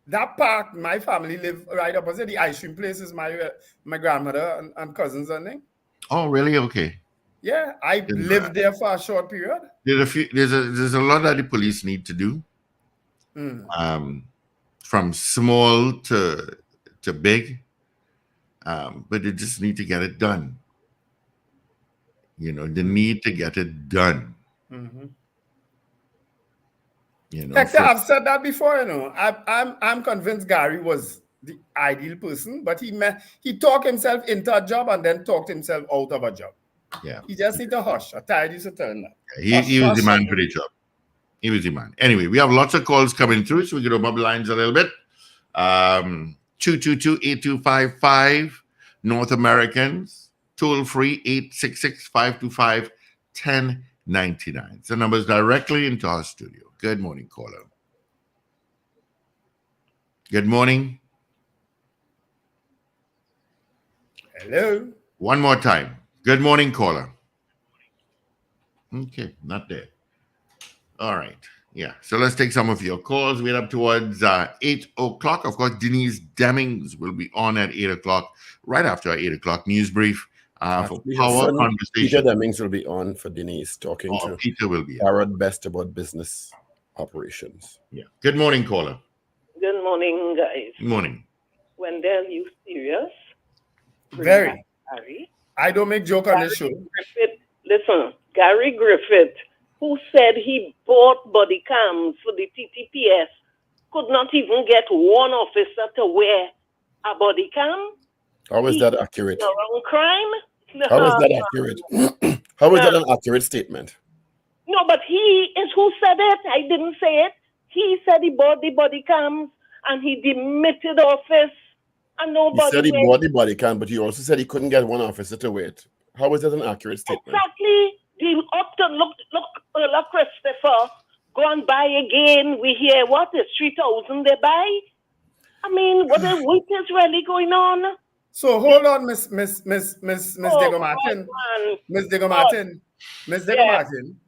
That park, my family live right opposite. The ice cream place is my grandmother and cousins and thing. Oh, really? Okay. Yeah, I lived there for a short period. There's a lot that the police need to do. From small to big. But they just need to get it done. You know, they need to get it done. Mm-hmm. You know, Hector, I've said that before. You know, I'm convinced Gary was the ideal person, but he talked himself into a job and then talked himself out of a job. Yeah, he just need to hush. I tired used to tell him that. He was the man for the job. He was the man. Anyway, we have lots of calls coming through, so we're going to open the lines a little bit. 222-8255 North Americans, toll free 866-525-1099. So numbers directly into our studio. Good morning, caller. Good morning. Hello. One more time. Good morning, caller. Okay, not there. All right. Yeah. So let's take some of your calls. We're up towards 8 o'clock. Of course, Dennise Demming will be on at 8 o'clock, right after our 8 o'clock news brief. For power conversation. Peter Demmings will be on for Dennise talking to Peter will be Aaron Best about business operations. Yeah. Good morning, caller. Good morning, guys. Good morning. Wendell, you serious? Very. Gary? I don't make joke on this show. Listen, Gary Griffith, who said he bought body cams for the TTPS, could not even get one officer to wear a body cam. How is that accurate? The wrong crime? How is that accurate? How is that an accurate statement? No, but he is who said it. I didn't say it. He said he bought the body cams and he demitted office and nobody. He said he bought the body cam, but he also said he couldn't get one officer to wear it. How is that an accurate statement? Exactly. The Upton, look, Christopher, go and buy again. We hear what is 3,000 they buy. I mean, what is really going on? So hold on, Miss Dego Martin. Miss Dego Martin. Miss Dego Martin.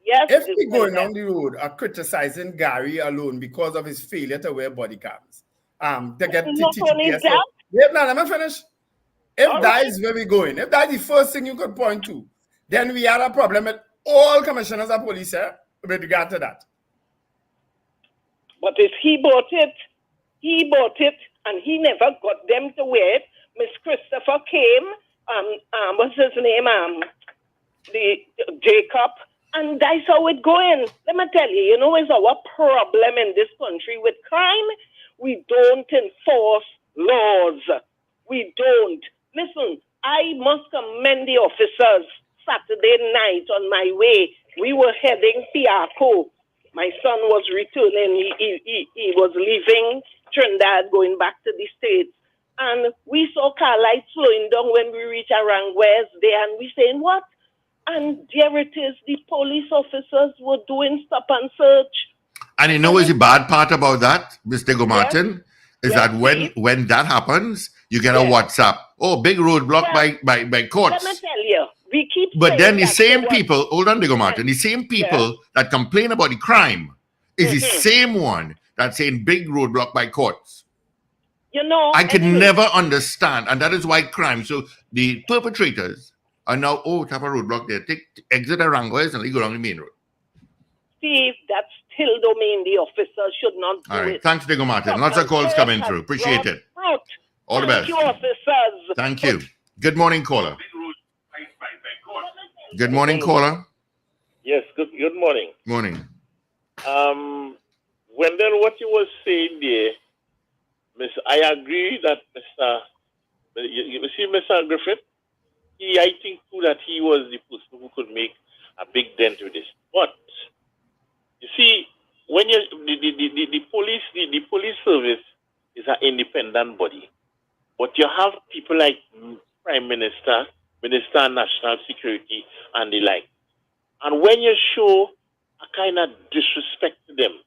Yes. If we going down the road are criticizing Gary alone because of his failure to wear body cams, to get TTPS. Wait, now let me finish. If that is where we're going, if that's the first thing you could point to, then we have a problem with all commissioners of police here with regard to that. But if he bought it, and he never got them to wear it. Miss Christopher came, what's his name? The Jacob, and that's how it's going. Let me tell you, it's our problem in this country with crime. We don't enforce laws. We don't. Listen, I must commend the officers. Saturday night on my way, we were heading Piarco. My son was returning. He was leaving Trinidad, going back to the States. And we saw car lights slowing down when we reached Aranguez there, and we saying, what? And there it is. The police officers were doing stop and search. And you know what's the bad part about that, Mr. Dego Martin? Is that when that happens, you get a WhatsApp. Oh, big roadblock by courts. Let me tell you, we keep But then the same people, hold on, Dego Martin, the same people that complain about the crime is the same one that's saying big roadblock by courts. I can never understand, and that is why crime. So the perpetrators are now, tap a roadblock there, exit Aranguez and go down the main road. Steve, that still don't mean the officer should not do All right, it. thanks, Dego Martin. Lots of calls coming through. Appreciate it. All the best. Thank you, officers. Thank you. Good morning, caller. Good morning, caller. Yes, good morning. Morning. Wendell, what you were saying there, I agree that you see Mr. Griffith, I think too that he was the person who could make a big dent with this. But you see, when the police service is an independent body, but you have people like Prime Minister, Minister of National Security, and the like. And when you show a kind of disrespect to them,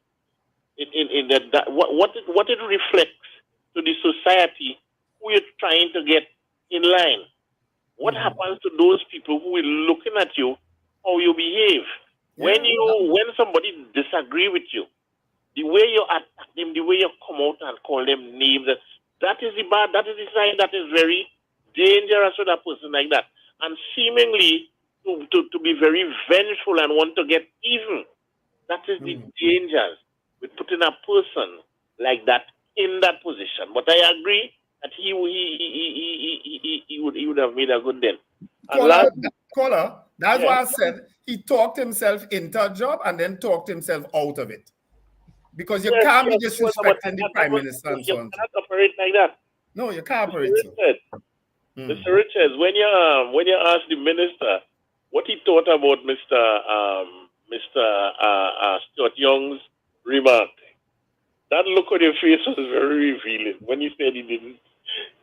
what it reflects to the society who you're trying to get in line. What happens to those people who are looking at you, how you behave? When somebody disagree with you, the way you attack them, the way you come out and call them names, that is the bad, that is the sign that is very dangerous with a person like that. And seemingly to be very vengeful and want to get even. That is the dangers with putting a person like that in that position. But I agree that he would have made a good deal. Caller, that's why I said he talked himself into a job and then talked himself out of it. Because you can't be disrespecting the Prime Minister and so on. You cannot operate like that. No, you can't operate so. Mr. Richards, when you ask the minister what he thought about Mr. Stuart Young's remark, that look on your face was very revealing. When he said he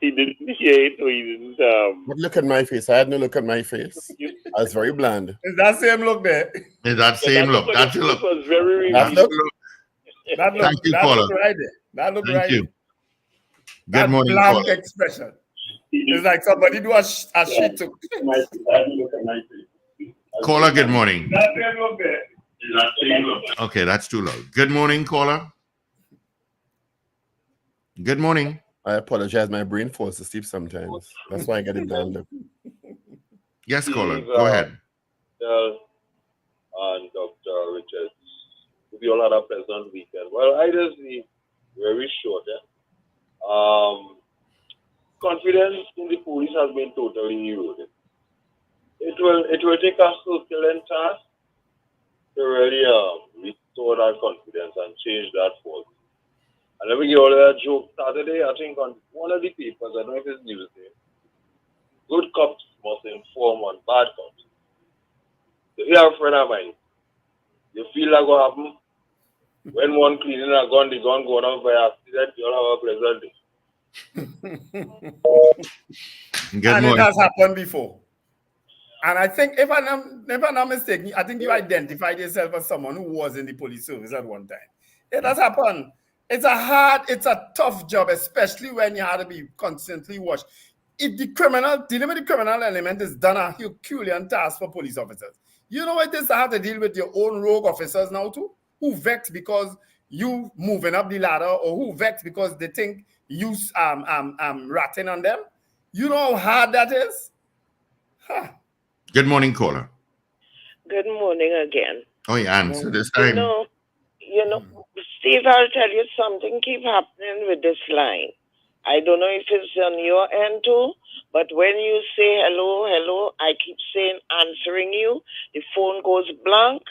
didn't hear it or he didn't. But look at my face. I had no look at my face. I was very bland. Is that same look there? Is that same look? That's your look. Was very that look. That look. Thank you, that caller. look right there. That look Thank right you. there. Good morning, blank caller. expression. It's like somebody do a sheet to. Caller, good morning. That same look there. Okay, that's too loud. Good morning, caller. Good morning. I apologize. My brain falls asleep sometimes. That's why I get it down. Yes, caller. Go ahead. And Dr. Richards. We all had a pleasant weekend. Well, I just be very short. Confidence in the police has been totally eroded. It will take us to Herculean task to really restore that confidence and change that force. And let me give you a joke. Saturday, I think on one of the papers, I don't know if it's Newsday, good cops must inform on bad cops. So here, a friend of mine, you feel like what happened? When one cleaning a gun, the gun going off by accident, you'll have a pleasant day. And it has happened before. And I think, if I'm not mistaken, I think you identified yourself as someone who was in the police service at one time. It has happened. It's a tough job, especially when you have to be constantly watched. If dealing with the criminal element is done a Herculean task for police officers. You know what it is to have to deal with your own rogue officers now too? Who vex because you moving up the ladder, or who vex because they think you ratting on them? You know how hard that is? Huh. Good morning, caller. Good morning again. Oh, you answer this time. You know, Steve, I'll tell you something keep happening with this line. I don't know if it's on your end too, but when you say hello, I keep saying answering you, the phone goes blank,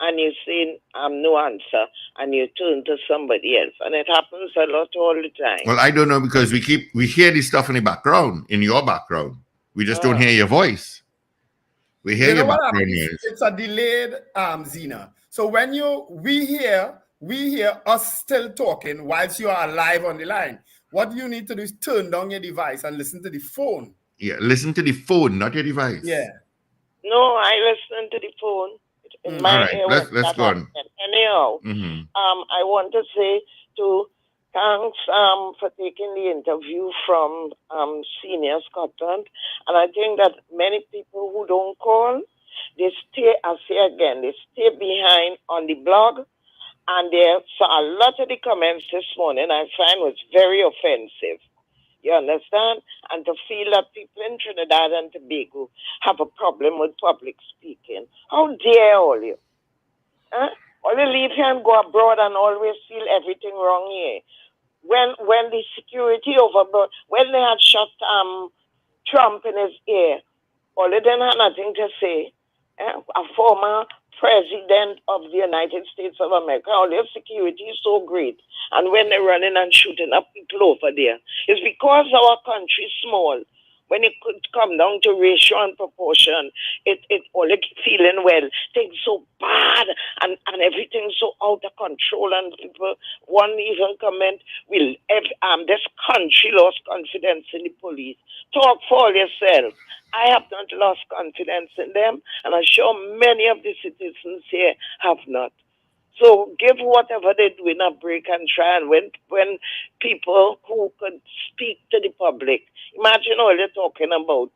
and you're saying no answer, and you turn to somebody else. And it happens a lot all the time. Well, I don't know, because we hear this stuff in the background, in your background. We just don't hear your voice. We hear your background noise. It's a delayed Zena. So when we hear us still talking whilst you are live on the line. What you need to do is turn down your device and listen to the phone. Yeah, listen to the phone, not your device. Yeah. No, I listen to the phone. In my All right, let's go on. Anyhow, I want to say thanks for taking the interview from Senior Scotland. And I think that many people who don't call, they stay, I say again, they stay behind on the blog. And so a lot of the comments this morning I find was very offensive. You understand? And to feel that people in Trinidad and Tobago have a problem with public speaking. How dare all you? Huh? All you leave here and go abroad and always feel everything wrong here. When the security overboard, when they had shot Trump in his ear, all they didn't have nothing to say. A former president of the United States of America, all their security is so great. And when they're running and shooting up people over there, it's because our country is small. When it could come down to ratio and proportion, it all feeling well. Things so bad and everything's so out of control, and people one even comment, this country lost confidence in the police. Talk for yourself. I have not lost confidence in them, and I'm sure many of the citizens here have not. So give whatever they're doing a break and try. And when people who could speak to the public, imagine all they're talking about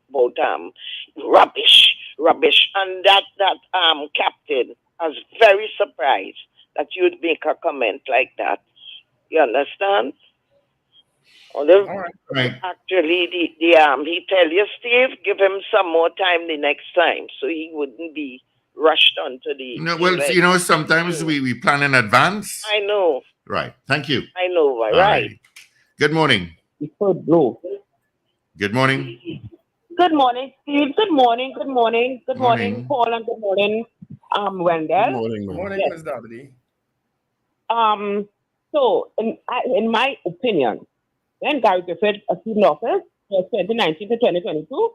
rubbish, and that captain was very surprised that you'd make a comment like that. You understand? Right. Actually, he tell you, Steve, give him some more time the next time, so he wouldn't be rushed onto the. No, well, you know, sometimes we plan in advance. I know. Right. Thank you. I know. All Right. Good morning. Good morning. Good morning, Steve. Good morning, Paul, and good morning, Wendell. Good morning, Good morning, Ms. Dabney. So, in my opinion, when Gary Griffith assumed office was 2019 to 2022,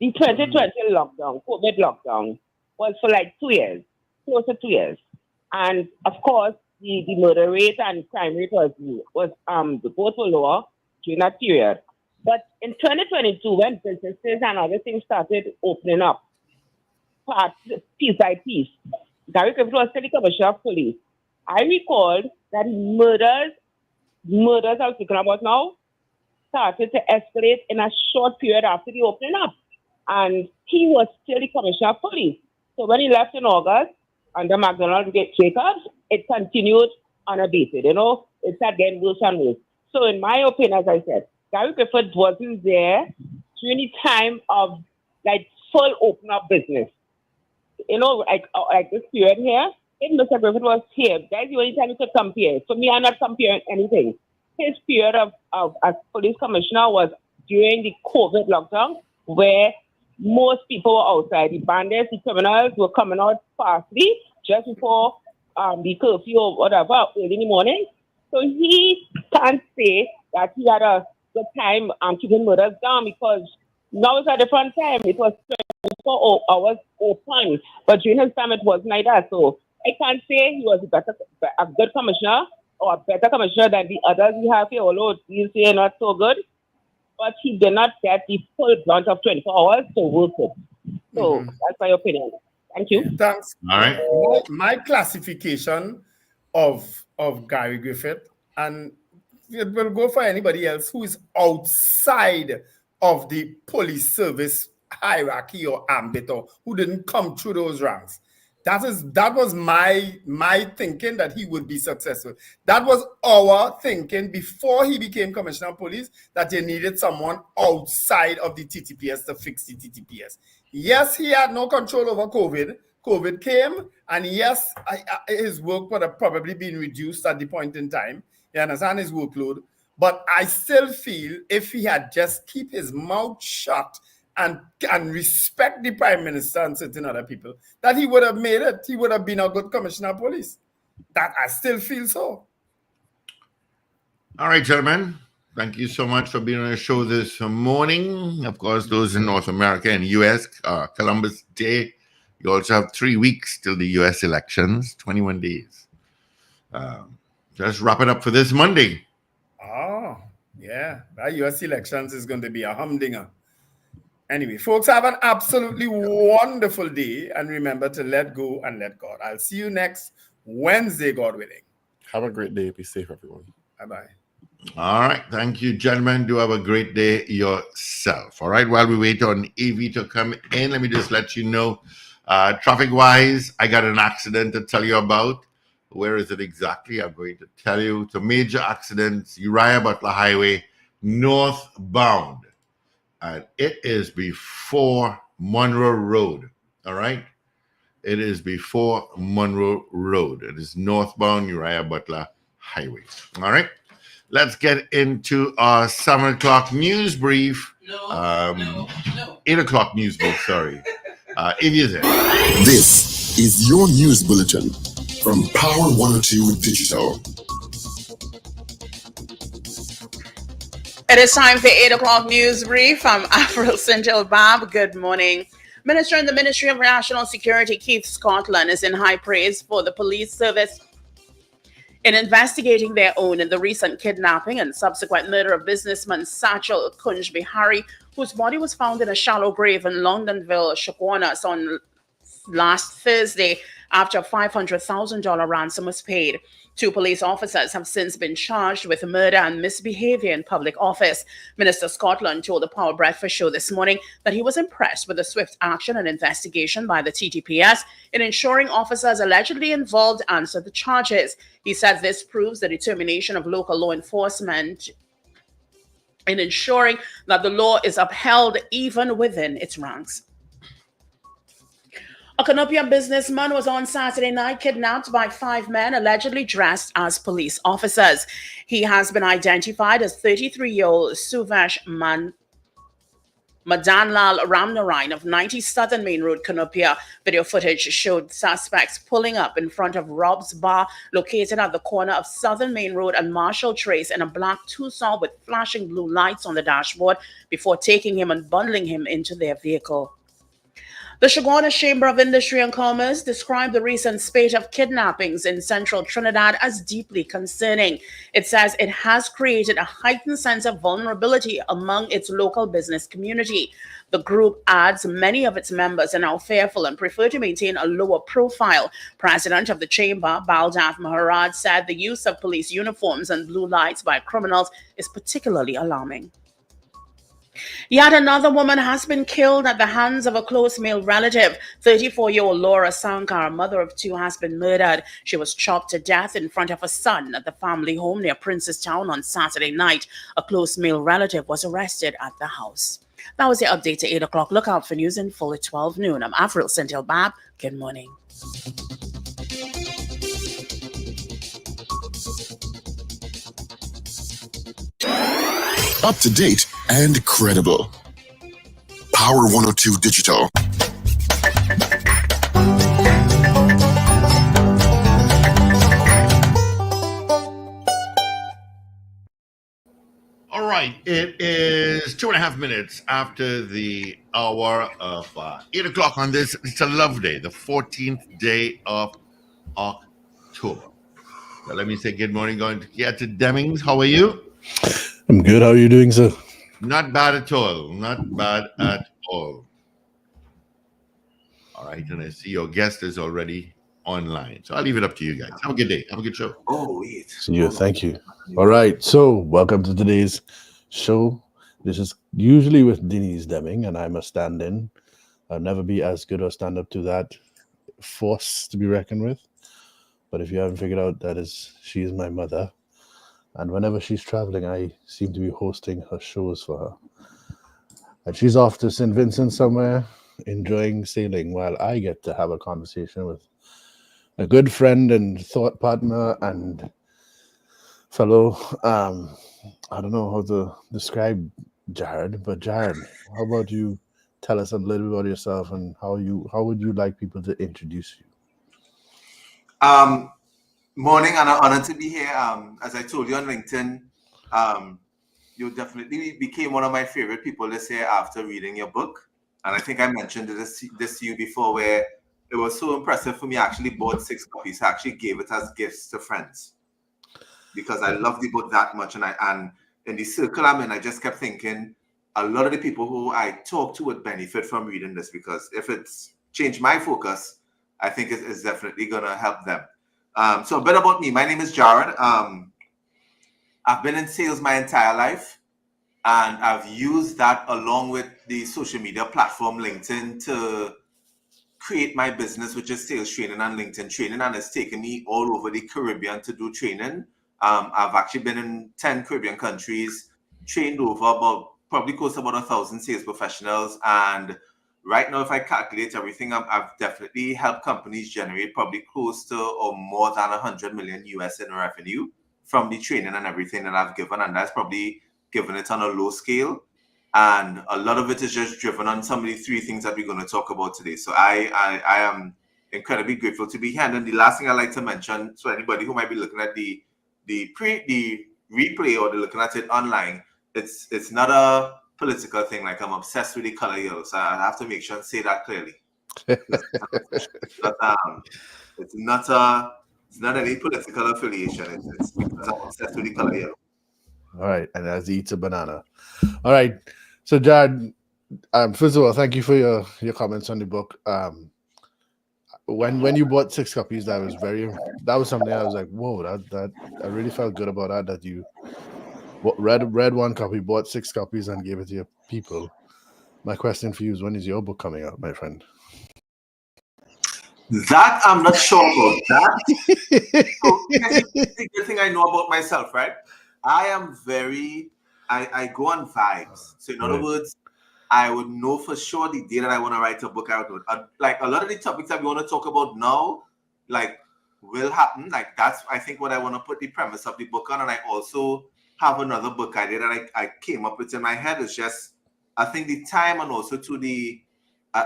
the 2020 lockdown, COVID lockdown, was for like 2 years, close to 2 years. And of course, the murder rate and crime rate was both were lower during that period. But in 2022, when businesses and other things started opening up, piece by piece, Gary Griffith was still the commissioner of police. I recalled that murders I was speaking about now started to escalate in a short period after the opening up. And he was still the commissioner of police. So when he left in August under McDonald Jacobs, it continued unabated. You know, it started getting worse and worse. So in my opinion, as I said, Gary Griffith wasn't there during the time of like full open up business. You know, like this period here, if Mr. Griffith was here, that's the only time you could compare. For me, I'm not comparing anything. His period of as police commissioner was during the COVID lockdown, where most people were outside. The bandits, the criminals were coming out fastly just before the curfew or whatever, early in the morning. So he can't say that he had a good time keeping murders down, because now it's a different time. It was 24 hours open, but during his time it wasn't like that. So I can't say he was a good commissioner or a better commissioner than the others we have here, although you say not so good. But he did not get the full brunt of 24 hours to work with. So that's my opinion. Thank you. Thanks. All right. My classification of Gary Griffith, and it will go for anybody else who is outside of the police service hierarchy or ambit, or who didn't come through those ranks. That was my thinking that he would be successful. That was our thinking before he became commissioner of police, that you needed someone outside of the TTPS to fix the TTPS. Yes, he had no control over COVID. COVID came, and yes, his work would have probably been reduced at the point in time. You understand his workload. But I still feel if he had just keep his mouth shut and respect the prime minister and certain other people, that he would have made it. He would have been a good commissioner of police. That I still feel so. All right, gentlemen. Thank you so much for being on the show this morning. Of course, those in North America and U.S., Columbus Day. You also have 3 weeks till the U.S. elections, 21 days. Just wrap it up for this Monday. Oh, yeah. That U.S. elections is going to be a humdinger. Anyway, folks, have an absolutely wonderful day. And remember to let go and let God. I'll see you next Wednesday, God willing. Have a great day. Be safe, everyone. Bye-bye. All right. Thank you, gentlemen. Do have a great day yourself. All right. While we wait on AV to come in, let me just let you know, traffic-wise, I got an accident to tell you about. Where is it exactly? I'm going to tell you. It's a major accident, Uriah Butler Highway, northbound. And it is before Monroe Road. All right? It is before Monroe Road. It is northbound Uriah Butler Highway. All right? Let's get into our 7 o'clock news brief. 8 o'clock news brief, sorry. If you're there. This is your news bulletin from Power 102 Digital. It is time for 8 o'clock news brief. I'm Avril Sinjil-Bab. Good morning. Minister in the Ministry of National Security, Keith Scotland, is in high praise for the police service in investigating their own in the recent kidnapping and subsequent murder of businessman Sachal Kunj Bihari, whose body was found in a shallow grave in Londonville, Shakwanas on last Thursday after a $500,000 ransom was paid. 2 police officers have since been charged with murder and misbehavior in public office. Minister Scotland told the Power Breakfast Show this morning that he was impressed with the swift action and investigation by the TTPS in ensuring officers allegedly involved answer the charges. He said this proves the determination of local law enforcement in ensuring that the law is upheld even within its ranks. A Canopia businessman was on Saturday night kidnapped by 5 men allegedly dressed as police officers. He has been identified as 33-year-old Suvesh Madanlal Ramnarayan of 90 Southern Main Road, Canopia. Video footage showed suspects pulling up in front of Rob's Bar, located at the corner of Southern Main Road and Marshall Trace, in a black Tucson with flashing blue lights on the dashboard before taking him and bundling him into their vehicle. The Chaguanas Chamber of Industry and Commerce described the recent spate of kidnappings in central Trinidad as deeply concerning. It says it has created a heightened sense of vulnerability among its local business community. The group adds many of its members are now fearful and prefer to maintain a lower profile. President of the chamber, Baldav Maharaj, said the use of police uniforms and blue lights by criminals is particularly alarming. Yet another woman has been killed at the hands of a close male relative. 34-year-old Laura Sankar, mother of 2, has been murdered. She was chopped to death in front of her son at the family home near Princestown on Saturday night. A close male relative was arrested at the house. That was the update to 8 o'clock. Look out for news in full at 12 noon. I'm Avril Centil Bab. Good morning. Up to date and credible. Power 102 Digital. All right, it is 2.5 minutes after the hour of 8 o'clock on this. It's a love day, the 14th day of October. So let me say good morning, going to Dennise. How are you? I'm good. How are you doing, sir? Not bad at all. Not bad at all. All right, and I see your guest is already online. So I'll leave it up to you guys. Have a good day. Have a good show. Oh, wait. See you. Thank you. All right. So welcome to today's show. This is usually with Dennise Demming, and I'm a stand-in. I'll never be as good or stand up to that force to be reckoned with. But if you haven't figured out, she is my mother. And whenever she's traveling, I seem to be hosting her shows for her. And she's off to St. Vincent somewhere, enjoying sailing, while I get to have a conversation with a good friend and thought partner and fellow, I don't know how to describe Jared, but Jared, how about you tell us a little bit about yourself and how would you like people to introduce you? Morning, and I'm honored to be here. As I told you on LinkedIn, you definitely became one of my favorite people this year after reading your book. And I think I mentioned this to you before, where it was so impressive for me. I actually bought 6 copies. I actually gave it as gifts to friends because I love the book that much. And in the circle I'm in, I just kept thinking a lot of the people who I talk to would benefit from reading this, because if it's changed my focus, I think it's definitely going to help them. So a bit about me. My name is Jared. I've been in sales my entire life, and I've used that along with the social media platform LinkedIn to create my business, which is sales training and LinkedIn training, and it's taken me all over the Caribbean to do training. I've actually been in 10 Caribbean countries, trained over probably close to about 1,000 sales professionals, and right now, if I calculate everything, I've definitely helped companies generate probably close to or more than 100 million US in revenue from the training and everything that I've given. And that's probably given it on a low scale. And a lot of it is just driven on some of the 3 things that we're going to talk about today. So I am incredibly grateful to be here. And then the last thing I'd like to mention, so anybody who might be looking at the replay or they're looking at it online, it's not a political thing. Like, I'm obsessed with the color yellow, so I have to make sure and say that clearly. It's not any political affiliation. It's because I'm obsessed with the color yellow. All right, and as he eats a banana. All right, so Jared, first of all, thank you for your comments on the book. when you bought 6 copies, that was something I was like, whoa, that I really felt good about that you read 1 copy, bought 6 copies, and gave it to your people. My question for you is, when is your book coming out, my friend? That I'm not sure about that. So here's the good thing I know about myself, right? I am I go on vibes. So in other words, I would know for sure the day that I want to write a book out. Like a lot of the topics that we want to talk about now, like will happen. Like that's I think what I want to put the premise of the book on. And I also have another book idea that I came up with in my head. Is just I think the time and also to the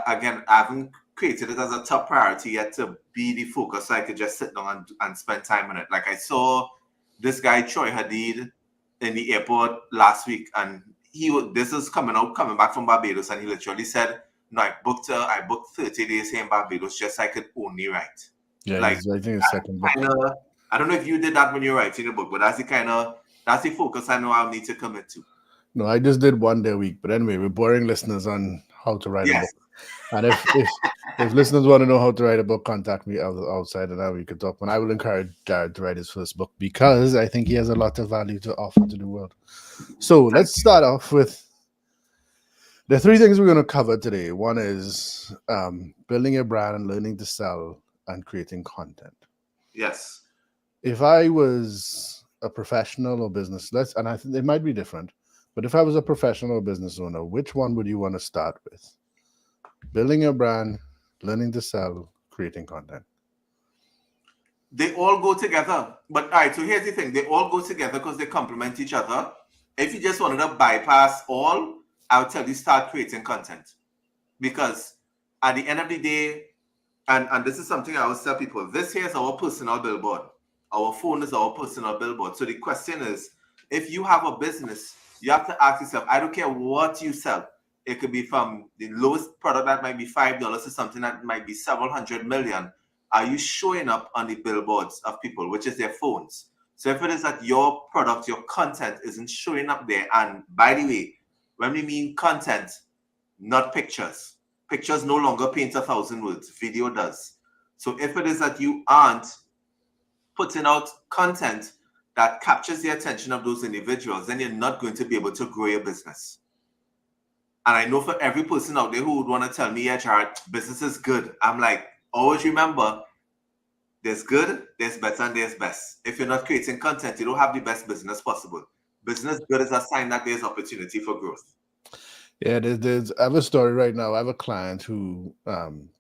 again I haven't created it as a top priority yet to be the focus so I could just sit down and spend time on it. Like I saw this guy Troy Hadid in the airport last week, and this is coming back from Barbados, and he literally said, "No, I booked 30 days here in Barbados just so I could only write." Yeah, like he's writing his second book. I don't know if you did that when you're writing a book, but that's the focus I know I'll need to commit to. No, I just did 1 day a week. But anyway, we're boring listeners on how to write a book. And if listeners want to know how to write a book, contact me outside, and now we could talk. And I will encourage Jared to write his first book because I think he has a lot of value to offer to the world. So let's start off with the 3 things we're going to cover today. One is building a brand and learning to sell and creating content. Yes. If I was a professional or business, and I think it might be different, but if I was a professional or business owner, which one would you want to start with? Building a brand, learning to sell, creating content. They all go together. But all right, so here's the thing. They all go together because they complement each other. If you just wanted to bypass all, I would tell you start creating content. Because at the end of the day, and this is something I always tell people, this here is our personal billboard. Our phone is our personal billboard. So the question is, if you have a business, you have to ask yourself, I don't care what you sell. It could be from the lowest product that might be $5 to something that might be several hundred million. Are you showing up on the billboards of people, which is their phones? So if it is that your product, your content isn't showing up there, and by the way, when we mean content, not pictures. Pictures no longer paint 1,000 words. Video does. So if it is that you aren't putting out content that captures the attention of those individuals, then you're not going to be able to grow your business. And I know for every person out there who would want to tell me, yeah, Jared, business is good. I'm like, always remember, there's good, there's better, and there's best. If you're not creating content, you don't have the best business possible. Business good is a sign that there's opportunity for growth. Yeah, I have a story right now. I have a client who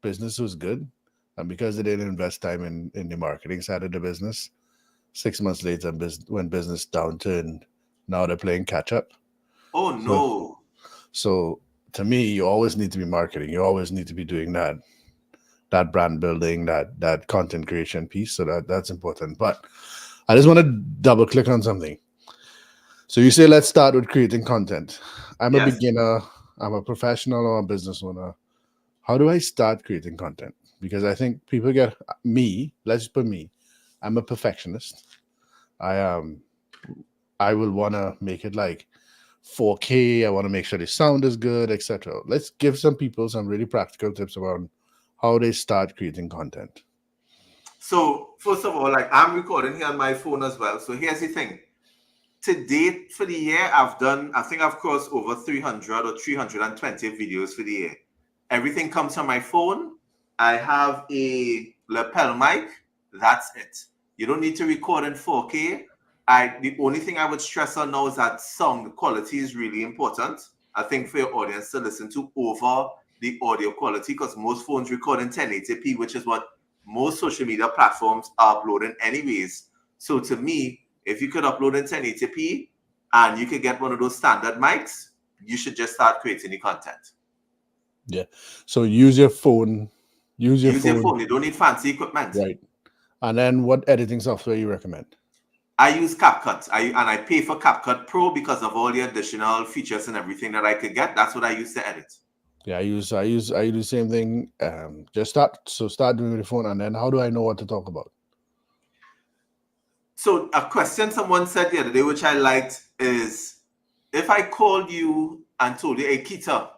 business was good, and because they didn't invest time in the marketing side of the business, 6 months later, when business downturned, now they're playing catch up. Oh no! So to me, you always need to be marketing. You always need to be doing that brand building, that content creation piece. So that's important. But I just want to double click on something. So you say, let's start with creating content. I'm a beginner. I'm a professional or a business owner. How do I start creating content? Because I think people get me. Let's put me. I'm a perfectionist. I will want to make it like 4K. I want to make sure the sound is good, etc. Let's give some people some really practical tips about how they start creating content. So first of all, like I'm recording here on my phone as well. So here's the thing. To date for the year, I think I've crossed over 300 or 320 videos for the year. Everything comes from my phone. I have a lapel mic. That's it. You don't need to record in 4K. The only thing I would stress on now is that sound quality is really important. I think for your audience to listen to over the audio quality, because most phones record in 1080p, which is what most social media platforms are uploading anyways. So to me, if you could upload in 1080p and you could get one of those standard mics, you should just start creating the content. Yeah. So use your phone. Use your phone. You don't need fancy equipment. Right. And then what editing software you recommend? I use CapCut. I pay for CapCut Pro because of all the additional features and everything that I could get. That's what I use to edit. Yeah, I do the same thing. Start doing it with the phone, and then how do I know what to talk about? So a question someone said the other day, which I liked, is if I called you and told you, hey, Keita,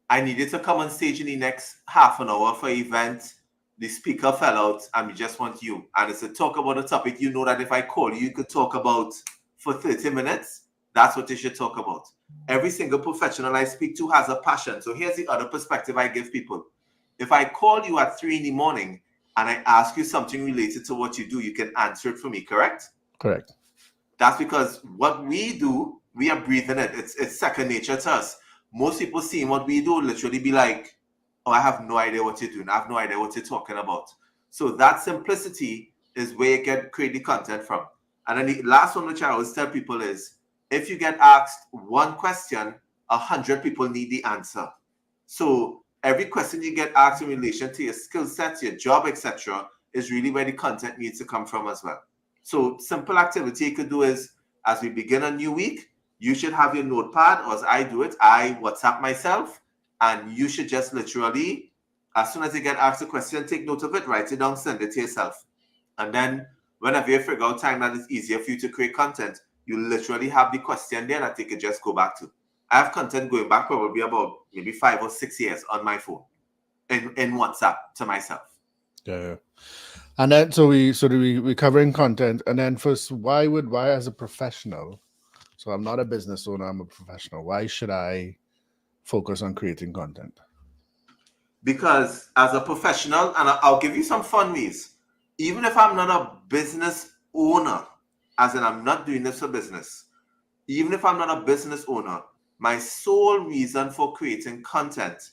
I needed to come on stage in the next half an hour for an event, the speaker fell out and we just want you, and it's to talk about a topic you know that if I call you, you could talk about for 30 minutes, that's what you should talk about. Every single professional I speak to has a passion. So here's the other perspective I give people. If I call you at 3 in the morning and I ask you something related to what you do, you can answer it for me, correct? Correct. That's because what we do, we are breathing it. It's second nature to us. Most people seeing what we do literally be like, oh, I have no idea what you're doing. I have no idea what you're talking about. So that simplicity is where you get create the content from. And then the last one, which I always tell people is, if you get asked one question, 100 people need the answer. So every question you get asked in relation to your skill sets, your job, etc., is really where the content needs to come from as well. So simple activity you could do is, as we begin a new week, you should have your notepad, or as I do it, I WhatsApp myself, and you should just literally, as soon as you get asked a question, take note of it, write it down, send it to yourself. And then whenever you figure out time that is easier for you to create content, you literally have the question there that you could just go back to. I have content going back probably about maybe 5 or 6 years on my phone in WhatsApp to myself. Yeah. And then we're covering content, and then first, why as a professional? So I'm not a business owner, I'm a professional. Why should I focus on creating content? Because as a professional, and I'll give you some fun ways, even if I'm not a business owner, as in I'm not doing this for business, even if I'm not a business owner, my sole reason for creating content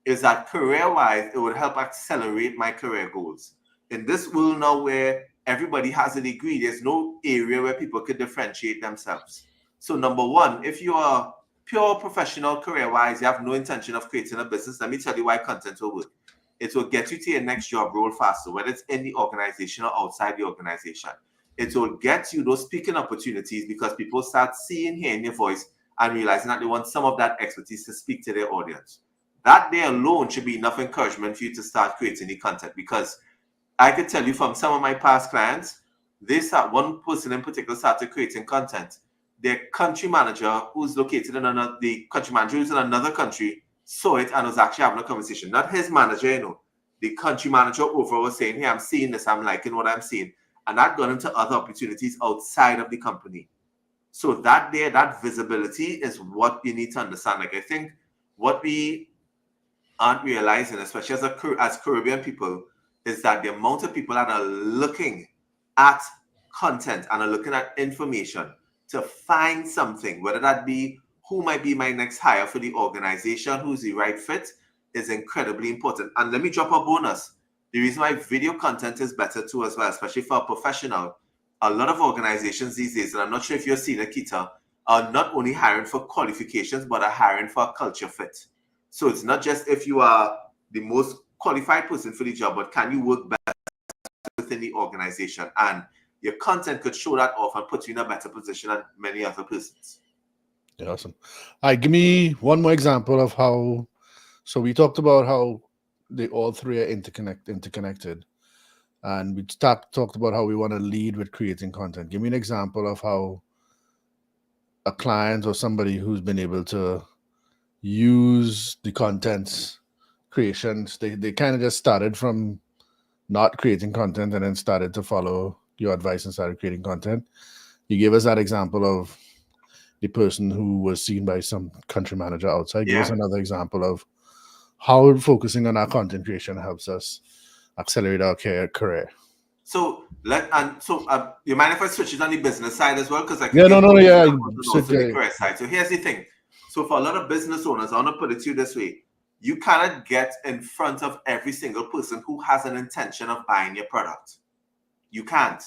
is that career-wise, it would help accelerate my career goals. In this world now where everybody has a degree, there's no area where people could differentiate themselves. So number one, if you are pure professional career-wise, you have no intention of creating a business, let me tell you why content will work. It will get you to your next job role faster, whether it's in the organization or outside the organization. It will get you those speaking opportunities because people start seeing, hearing your voice and realizing that they want some of that expertise to speak to their audience. That there alone should be enough encouragement for you to start creating the content, because I could tell you from some of my past clients, one person in particular started creating content. Their country manager, who's located in the country manager who's in another country, saw it and was actually having a conversation. Not his manager, the country manager over was saying, hey, I'm seeing this, I'm liking what I'm seeing. And that got into other opportunities outside of the company. So that visibility is what you need to understand. Like, I think what we aren't realizing, especially as Caribbean people, is that the amount of people that are looking at content and are looking at information to find something, whether that be who might be my next hire for the organization, who's the right fit, is incredibly important. And let me drop a bonus. The reason why video content is better too as well, especially for a professional, a lot of organizations these days, and I'm not sure if you're seeing it, Kita, are not only hiring for qualifications, but are hiring for a culture fit. So it's not just if you are the most qualified person for the job, but can you work better within the organization? And your content could show that off and put you in a better position than many other persons. Yeah, awesome. All right, give me one more example of how. So we talked about how they all three are interconnected, and we talked about how we want to lead with creating content. Give me an example of how a client or somebody who's been able to use the content's creations. They kind of just started from not creating content and then started to follow your advice and started creating content. You gave us that example of the person who was seen by some country manager outside. Give us another example of how focusing on our content creation helps us accelerate our career. So you mind if I switch it on the business side as well? Because the career side. So here's the thing. So for a lot of business owners, I want to put it to you this way. You cannot get in front of every single person who has an intention of buying your product. You can't.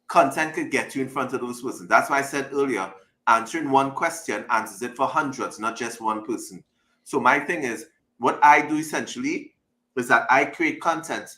Content could get you in front of those persons. That's why I said earlier, answering one question answers it for hundreds, not just one person. So my thing is, what I do essentially is that I create content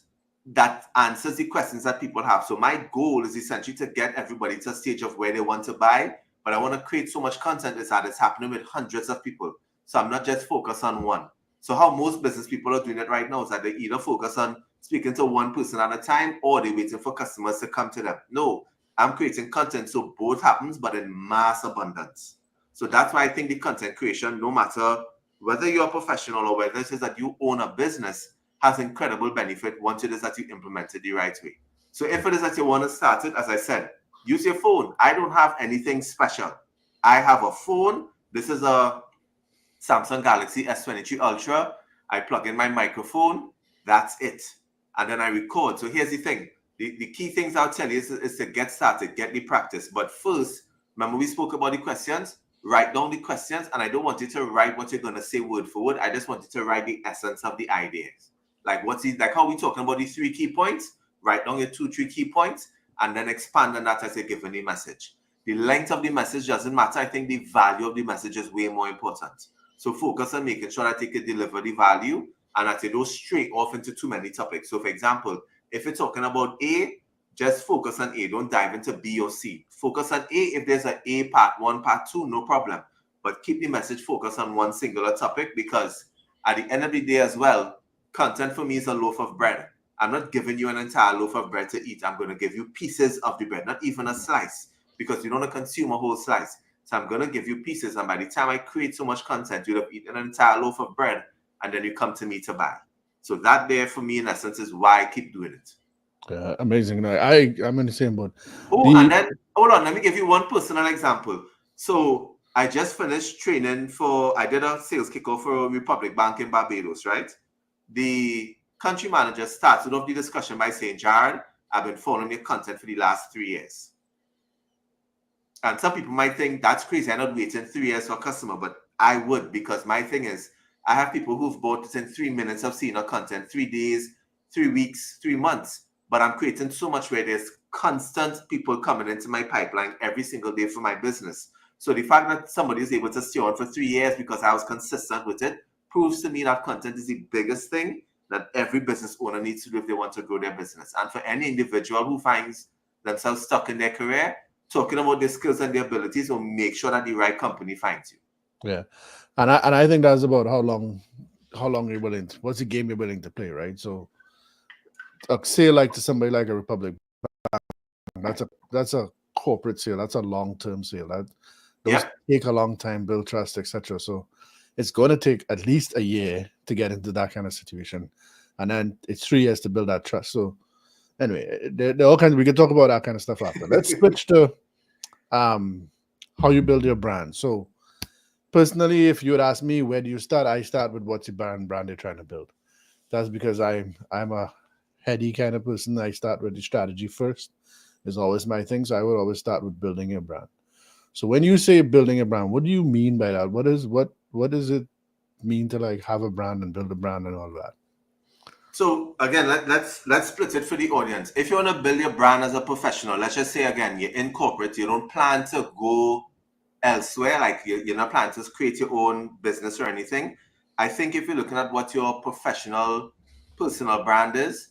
that answers the questions that people have. So my goal is essentially to get everybody to a stage of where they want to buy, but I want to create so much content that it's happening with hundreds of people. So I'm not just focused on one. So how most business people are doing it right now is that they either focus on speaking to one person at a time, or they're waiting for customers to come to them. No, I'm creating content so both happens, but in mass abundance. So that's why I think the content creation, no matter whether you're a professional or whether it is that you own a business, has incredible benefit once it is that you implement it the right way. So if it is that you want to start it, as I said, use your phone. I don't have anything special. I have a phone. This is a Samsung Galaxy S23 Ultra. I plug in my microphone. That's it. And then I record. So here's the thing. The key things I'll tell you is to get started, get the practice. But first, remember we spoke about the questions? Write down the questions. And I don't want you to write what you're going to say word for word. I just want you to write the essence of the ideas. Like how we talking about these 3 key points? Write down your 2-3 key points and then expand on that as you're giving the message. The length of the message doesn't matter. I think the value of the message is way more important. So focus on making sure that you can deliver the value and that you don't stray off into too many topics. So for example, if you're talking about A, just focus on A. Don't dive into B or C. Focus on A. If there's an A part 1, part 2, no problem. But keep the message focused on one singular topic, because at the end of the day as well, content for me is a loaf of bread. I'm not giving you an entire loaf of bread to eat. I'm going to give you pieces of the bread, not even a slice, because you don't want to consume a whole slice. So I'm going to give you pieces. And by the time I create so much content, you'll have eaten an entire loaf of bread, and then you come to me to buy. So that there for me, in essence, is why I keep doing it. Yeah, amazing. I'm in the same boat. And then, hold on, let me give you one personal example. So I just finished training I did a sales kickoff for Republic Bank in Barbados, right? The country manager started off the discussion by saying, Jared, I've been following your content for the last 3 years. And some people might think that's crazy. I'm not waiting 3 years for a customer, but I would, because my thing is, I have people who've bought it in 3 minutes of seeing our content, 3 days, 3 weeks, 3 months. But I'm creating so much where there's constant people coming into my pipeline every single day for my business. So the fact that somebody is able to stay on for 3 years because I was consistent with it proves to me that content is the biggest thing that every business owner needs to do if they want to grow their business. And for any individual who finds themselves stuck in their career, talking about their skills and their abilities will make sure that the right company finds you. Yeah. And I think that's about how long you're willing to, what's the game you're willing to play, right? So a sale like to somebody like a Republic, that's a corporate sale, that's a long-term sale. Those take a long time, build trust, etc. So it's going to take at least a year to get into that kind of situation, and then it's 3 years to build that trust. So anyway, there are all kinds. We can talk about that kind of stuff after. Let's switch to how you build your brand. So personally, if you would ask me, where do you start? I start with what's your brand you're trying to build. That's because I'm a heady kind of person. I start with the strategy first. It's always my thing. So I would always start with building a brand. So when you say building a brand, what do you mean by that? What does it mean to like have a brand and build a brand and all that? So again, let's split it for the audience. If you want to build your brand as a professional, let's just say again, you're in corporate, you don't plan to go elsewhere, like you're not planning to create your own business or anything. I think if you're looking at what your professional personal brand is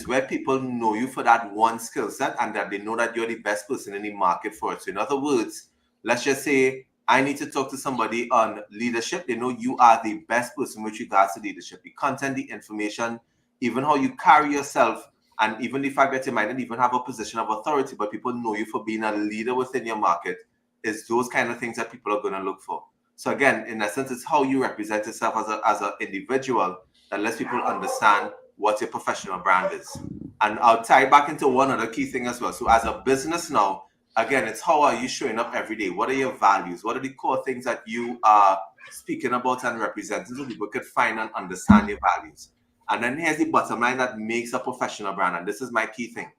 where people know you for that one skill set and that they know that you're the best person in the market for it. So in other words, let's just say I need to talk to somebody on leadership. They know you are the best person with regards to leadership. The content, the information, even how you carry yourself, and even the fact that you might not even have a position of authority, but people know you for being a leader within your market, is those kind of things that people are going to look for. So again, in essence, it's how you represent yourself as an individual that lets people understand what your professional brand is. And I'll tie back into one other key thing as well. So as a business now, again, it's how are you showing up every day? What are your values? What are the core things that you are speaking about and representing so people could find and understand your values? And then here's the bottom line that makes a professional brand. And this is my key thing.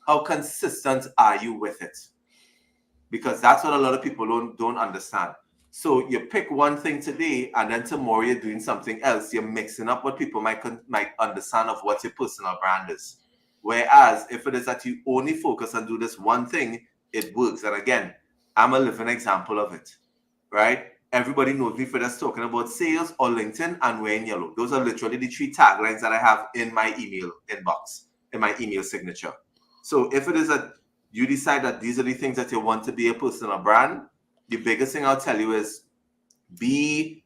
How consistent are you with it? Because that's what a lot of people don't understand. So you pick one thing today and then tomorrow you're doing something else. You're mixing up what people might understand of what your personal brand is. Whereas if it is that you only focus and do this one thing, it works. And again, I'm a living example of it, right? Everybody knows me for just talking about sales or LinkedIn and wearing yellow. Those are literally the 3 taglines that I have in my email inbox, in my email signature. So if it is that you decide that these are the things that you want to be a personal brand, the biggest thing I'll tell you is be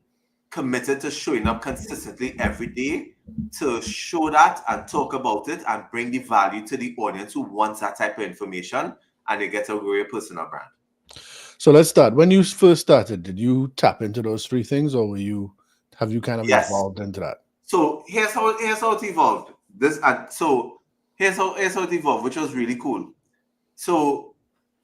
committed to showing up consistently every day to show that and talk about it and bring the value to the audience who wants that type of information, and they get to grow your personal brand. So let's start. When you first started, did you tap into those 3 things, or have you kind of evolved into that? So here's how it evolved. Here's how it evolved, which was really cool. So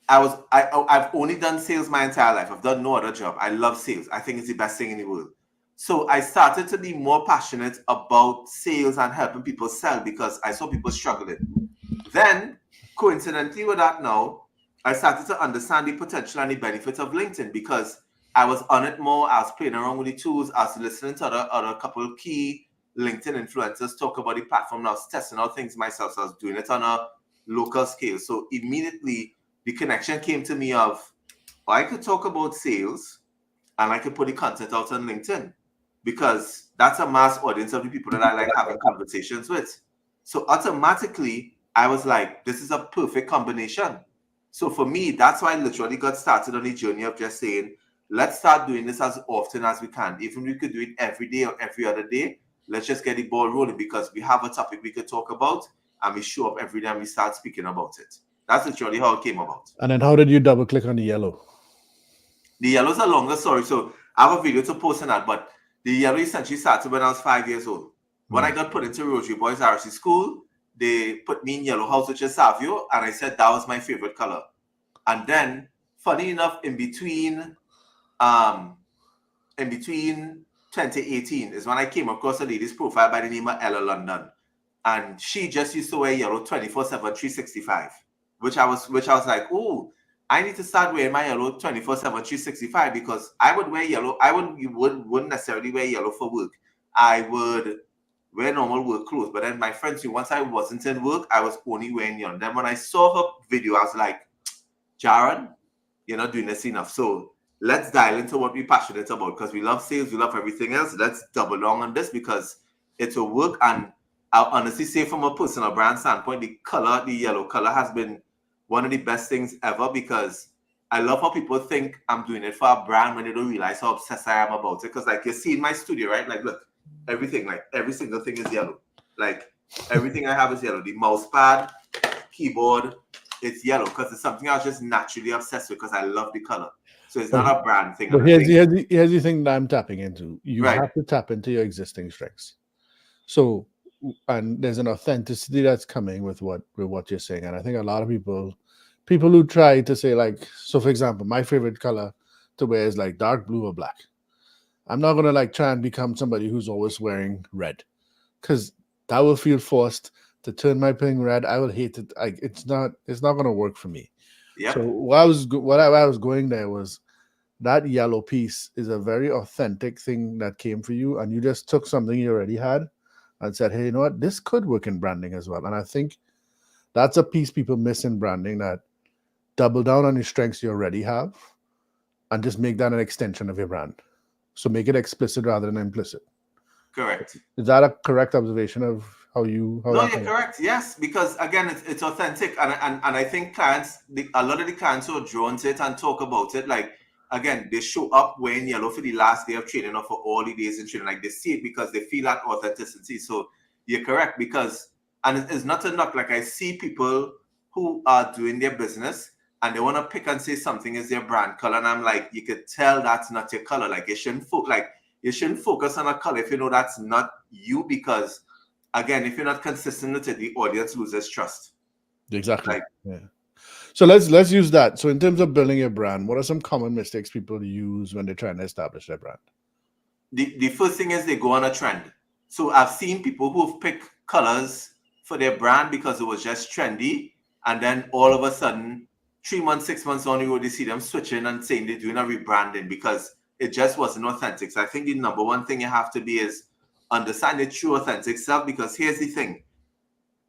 I've only done sales my entire life. I've done no other job. I love sales. I think it's the best thing in the world. So I started to be more passionate about sales and helping people sell because I saw people struggling. Then, coincidentally with that now, I started to understand the potential and the benefits of LinkedIn because I was on it more. I was playing around with the tools. I was listening to other couple of key LinkedIn influencers talk about the platform. I was testing out things myself. So I was doing it on a local scale. So immediately the connection came to me of, I could talk about sales and I could put the content out on LinkedIn because that's a mass audience of the people that I like having conversations with. So automatically, I was like, this is a perfect combination. So for me, that's why I literally got started on the journey of just saying, let's start doing this as often as we can. Even if we could do it every day or every other day, let's just get the ball rolling because we have a topic we could talk about and we show up every day and we start speaking about it. That's literally how it came about. And then how did you double click on the yellow? The yellow's a longer story. So I have a video to post on that, but the yellow essentially started when I was 5 years old. When I got put into Rotary Boys RC school, they put me in Yellow House, which is Savio, and I said that was my favorite color. And then, funny enough, in between 2018 is when I came across a lady's profile by the name of Ella London, and she just used to wear yellow 24/7, 365, which I was like, oh, I need to start wearing my yellow 24/7, 365 because I would wear yellow. I wouldn't necessarily wear yellow for work. I would wear normal work clothes. But then my friends knew once I wasn't in work, I was only wearing yellow. Then when I saw her video, I was like, Jaron, you're not doing this enough. So let's dial into what we're passionate about because we love sales, we love everything else. Let's double down on this because it will work. And I'll honestly say from a personal brand standpoint, the yellow color has been one of the best things ever because I love how people think I'm doing it for a brand when they don't realize how obsessed I am about it. Because like you see in my studio, right? Like look, everything, like every single thing is yellow. Like everything I have is yellow. The mouse pad, keyboard, it's yellow because it's something I was just naturally obsessed with because I love the color. So it's not a brand thing. But here's the thing that I'm tapping into. You have to tap into your existing strengths. So, and there's an authenticity that's coming with what you're saying. And I think a lot of people who try to say like, so for example, my favorite color to wear is like dark blue or black. I'm not going to like try and become somebody who's always wearing red because that will feel forced to turn my thing red. I will hate it. It's not going to work for me. Yep. So what I was going there was that yellow piece is a very authentic thing that came for you. And you just took something you already had and said, hey, you know what? This could work in branding as well. And I think that's a piece people miss in branding, that double down on the strengths you already have and just make that an extension of your brand. So make it explicit rather than implicit. Correct. Is that a correct observation of how you're correct. Yes, because again, it's authentic, and I think clients, a lot of the clients who are drawn to it and talk about it, like again, they show up wearing yellow for the last day of training or for all the days in training. Like they see it because they feel that authenticity. So you're correct because, and it's not a knock. Like I see people who are doing their business and they want to pick and say something is their brand color, and I'm like, you could tell that's not your color. Like you shouldn't focus on a color if you know that's not you, because again, if you're not consistent with it, the audience loses trust. Exactly. Yeah. So let's use that. So in terms of building your brand, what are some common mistakes people use when they're trying to establish their brand? The first thing is they go on a trend. So I've seen people who've picked colors for their brand because it was just trendy, and then all of a sudden, 3 months, 6 months on the road, you see them switching and saying they're doing a rebranding because it just wasn't authentic. So I think the number one thing you have to be is understand your true authentic self, because here's the thing.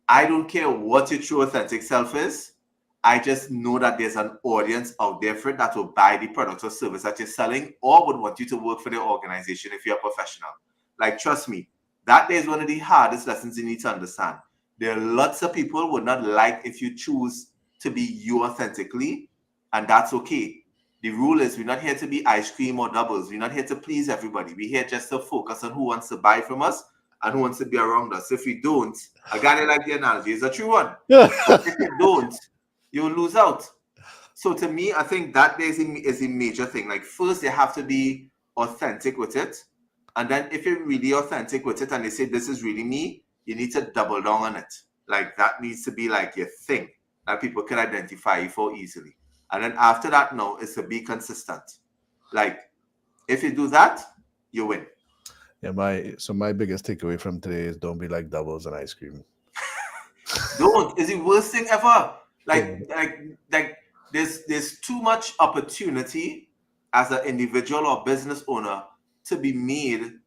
I don't care what your true authentic self is. I just know that there's an audience out there for it that will buy the product or service that you're selling or would want you to work for the organization if you're a professional. Like, trust me, that is one of the hardest lessons you need to understand. There are lots of people who would not like if you choose to be you authentically, and that's okay. The rule is we're not here to be ice cream or doubles. We're not here to please everybody. We're here just to focus on who wants to buy from us and who wants to be around us. If we don't, I got it like the analogy. It's a true one. But if you don't, you'll lose out. So to me, I think that is a major thing. Like first, you have to be authentic with it. And then if you're really authentic with it and they say, this is really me, you need to double down on it. Like that needs to be like your thing that people can identify you for easily. And then after that, no, it's to be consistent. Like if you do that, you win. Yeah, my biggest takeaway from today is don't be like doubles and ice cream. Don't. It's the worst thing ever. Like there's too much opportunity as an individual or business owner to be made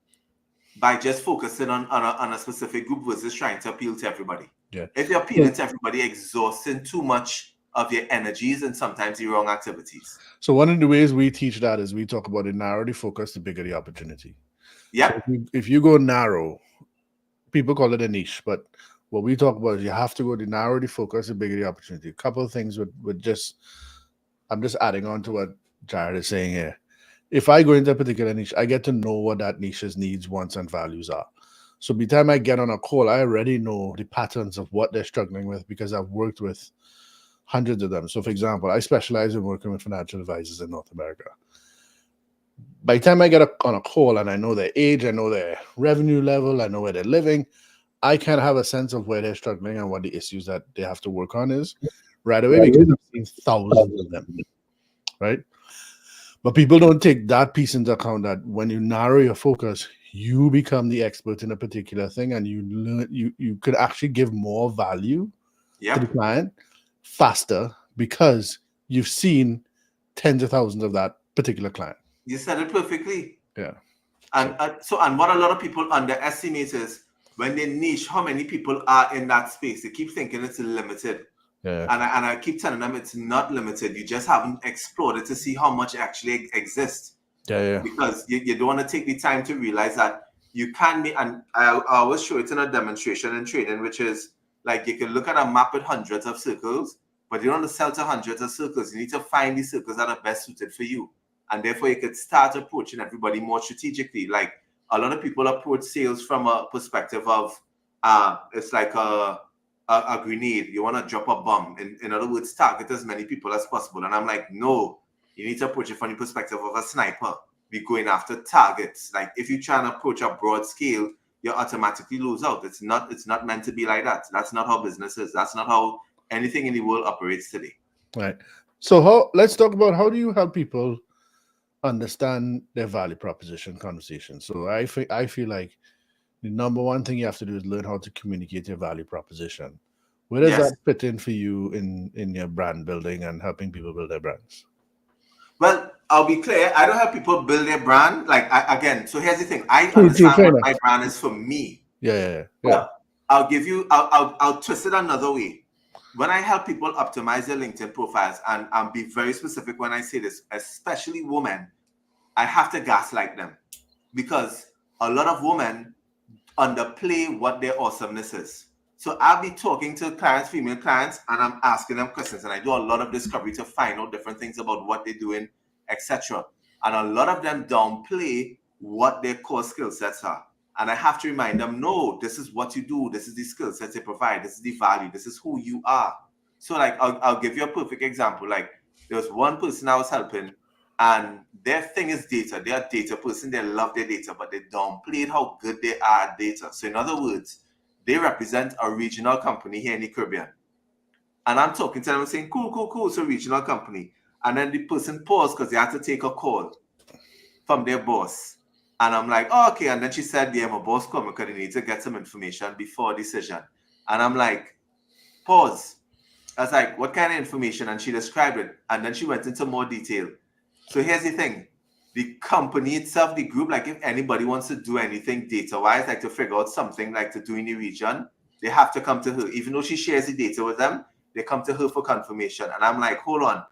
by just focusing on a specific group versus trying to appeal to everybody. Yeah. If you're appealing to everybody, exhausting too much of your energies and sometimes the wrong activities. So one of the ways we teach that is we talk about the narrow the focus, the bigger the opportunity. Yeah. So if you go narrow, people call it a niche, but what we talk about is you have to go the narrow the focus, the bigger the opportunity. A couple of things with just, I'm just adding on to what Jared is saying here. If I go into a particular niche, I get to know what that niche's needs, wants, and values are. So by the time I get on a call, I already know the patterns of what they're struggling with because I've worked with hundreds of them. So for example, I specialize in working with financial advisors in North America. By the time I get on a call and I know their age, I know their revenue level, I know where they're living, I can have a sense of where they're struggling and what the issues that they have to work on is right away because I've seen thousands of them, right? But people don't take that piece into account that when you narrow your focus, you become the expert in a particular thing and you learn, you could actually give more value to the client faster because you've seen tens of thousands of that particular client. You said it perfectly. Yeah. And what a lot of people underestimate is when they niche, how many people are in that space. They keep thinking it's limited. Yeah. And I keep telling them it's not limited. You just haven't explored it to see how much actually exists. Yeah. Because you don't want to take the time to realize that you can be, and I always show it in a demonstration and training, which is like you can look at a map with hundreds of circles, but you don't want to sell to hundreds of circles. You need to find the circles that are best suited for you. And therefore you could start approaching everybody more strategically. Like a lot of people approach sales from a perspective of it's like a grenade. You want to drop a bomb. In other words, target as many people as possible. And I'm like, no, you need to approach it from the perspective of a sniper. Be going after targets. Like if you try and approach a broad scale, you automatically lose out. It's not meant to be like that. That's not how business is. That's not how anything in the world operates today. Right. So let's talk about how do you help people understand their value proposition conversation. So I feel like the number one thing you have to do is learn how to communicate your value proposition. Where does that fit in for you in your brand building and helping people build their brands? Well, I'll be clear. I don't help people build their brand. Like again, so here's the thing. I understand what my brand is for me. Yeah. Well, I'll twist it another way. When I help people optimize their LinkedIn profiles, and I'll be very specific when I say this, especially women, I have to gaslight them because a lot of women underplay what their awesomeness is. So I'll be talking to clients, female clients, and I'm asking them questions, and I do a lot of discovery to find out different things about what they're doing, etc. And a lot of them downplay what their core skill sets are. And I have to remind them, no, this is what you do. This is the skill sets they provide. This is the value. This is who you are. So like, I'll give you a perfect example. Like there was one person I was helping and their thing is data. They're a data person. They love their data, but they downplayed how good they are at data. So in other words, they represent a regional company here in the Caribbean. And I'm talking to them and saying, cool. So regional company. And then the person paused because they had to take a call from their boss. And I'm like, oh, okay. And then she said, yeah, my boss coming because they need to get some information before decision. And I'm like, pause. I was like, what kind of information? And she described it. And then she went into more detail. So here's the thing. The company itself, the group, like if anybody wants to do anything data-wise, like to figure out something like to do in the region, they have to come to her. Even though she shares the data with them, they come to her for confirmation. And I'm like, hold on.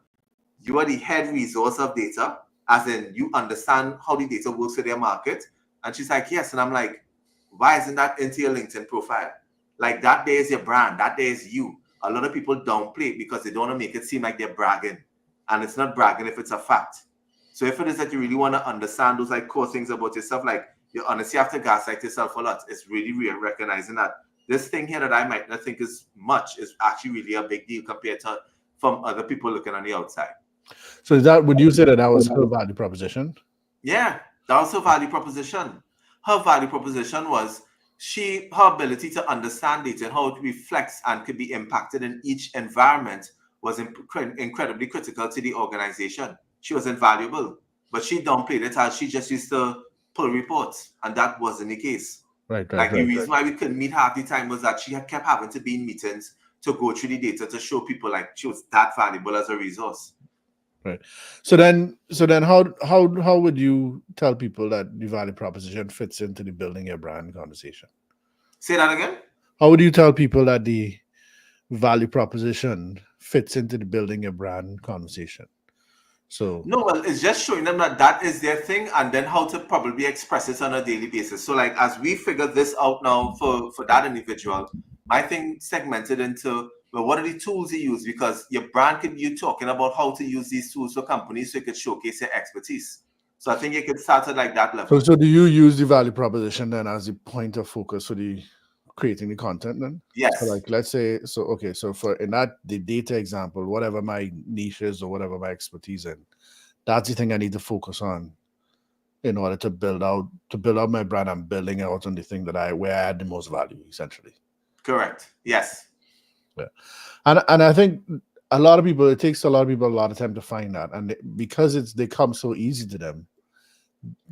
You are the head resource of data, as in you understand how the data works for their market. And she's like, yes. And I'm like, why isn't that into your LinkedIn profile? Like that there is your brand. That there is you. A lot of people downplay it because they don't want to make it seem like they're bragging. And it's not bragging if it's a fact. So if it is that you really want to understand those like core things about yourself, like you honestly have to gaslight yourself a lot. It's really recognizing that this thing here that I might not think is much is actually really a big deal compared to from other people looking on the outside. So would you say that was her value proposition? Yeah, that was her value proposition. her value proposition was her ability to understand data and how it reflects and could be impacted in each environment was incredibly critical to the organization. She was invaluable, but she downplayed it as she just used to pull reports, and that wasn't the case. Right. The reason why we couldn't meet half the time was that she kept having to be in meetings to go through the data to show people like she was that valuable as a resource. Right. So then how would you tell people that the value proposition fits into the building your brand conversation? Say that again? How would you tell people that the value proposition fits into the building your brand conversation? So no, well, it's just showing them that is their thing, and then how to probably express it on a daily basis. So like as we figure this out now for that individual, my thing segmented into, well, what are the tools you use? Because your brand could be you talking about how to use these tools for companies so you could showcase your expertise. So I think you could start at like that level. So do you use the value proposition then as the point of focus for the creating the content then? Yes. So like let's say so for in that the data example, whatever my niche is or whatever my expertise in, that's the thing I need to focus on in order to build out my brand. I'm building out on the thing that where I add the most value, essentially. Correct. Yes. Yeah. And I think it takes a lot of people a lot of time to find that. And because they come so easy to them,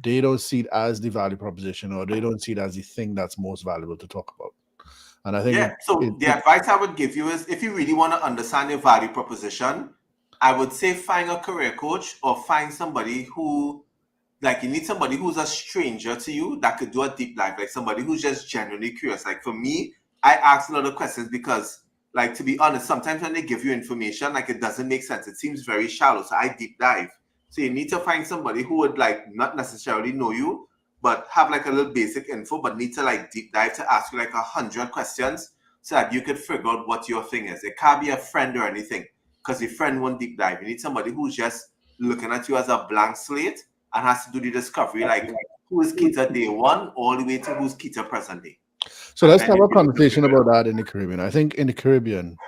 they don't see it as the value proposition, or they don't see it as the thing that's most valuable to talk about. And I think the advice I would give you is, if you really want to understand your value proposition, I would say find a career coach or find somebody who, like, you need somebody who's a stranger to you that could do a deep dive, like somebody who's just genuinely curious. Like for me, I ask a lot of questions because, like, to be honest, sometimes when they give you information, like, it doesn't make sense. It seems very shallow. So I deep dive. So you need to find somebody who would like not necessarily know you, but have like a little basic info, but need to like deep dive to ask you like 100 questions so that you could figure out what your thing is. It can't be a friend or anything, because your friend won't deep dive. You need somebody who's just looking at you as a blank slate and has to do the discovery, like who is Kita day one all the way to who's Kita present day. So let's have a conversation about that in the Caribbean. I think in the Caribbean,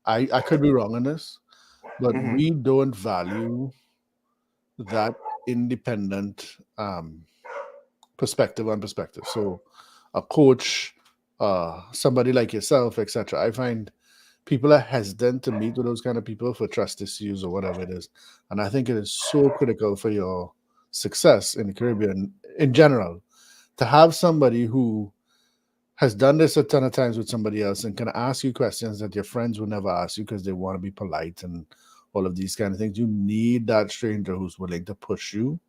I could be wrong on this, but we don't value that independent perspective. So a coach, somebody like yourself, etc. I find people are hesitant to meet with those kind of people for trust issues or whatever it is. And I think it is so critical for your success in the Caribbean in general to have somebody who has done this a ton of times with somebody else and can ask you questions that your friends would never ask you because they want to be polite and all of these kind of things. You need that stranger who's willing to push you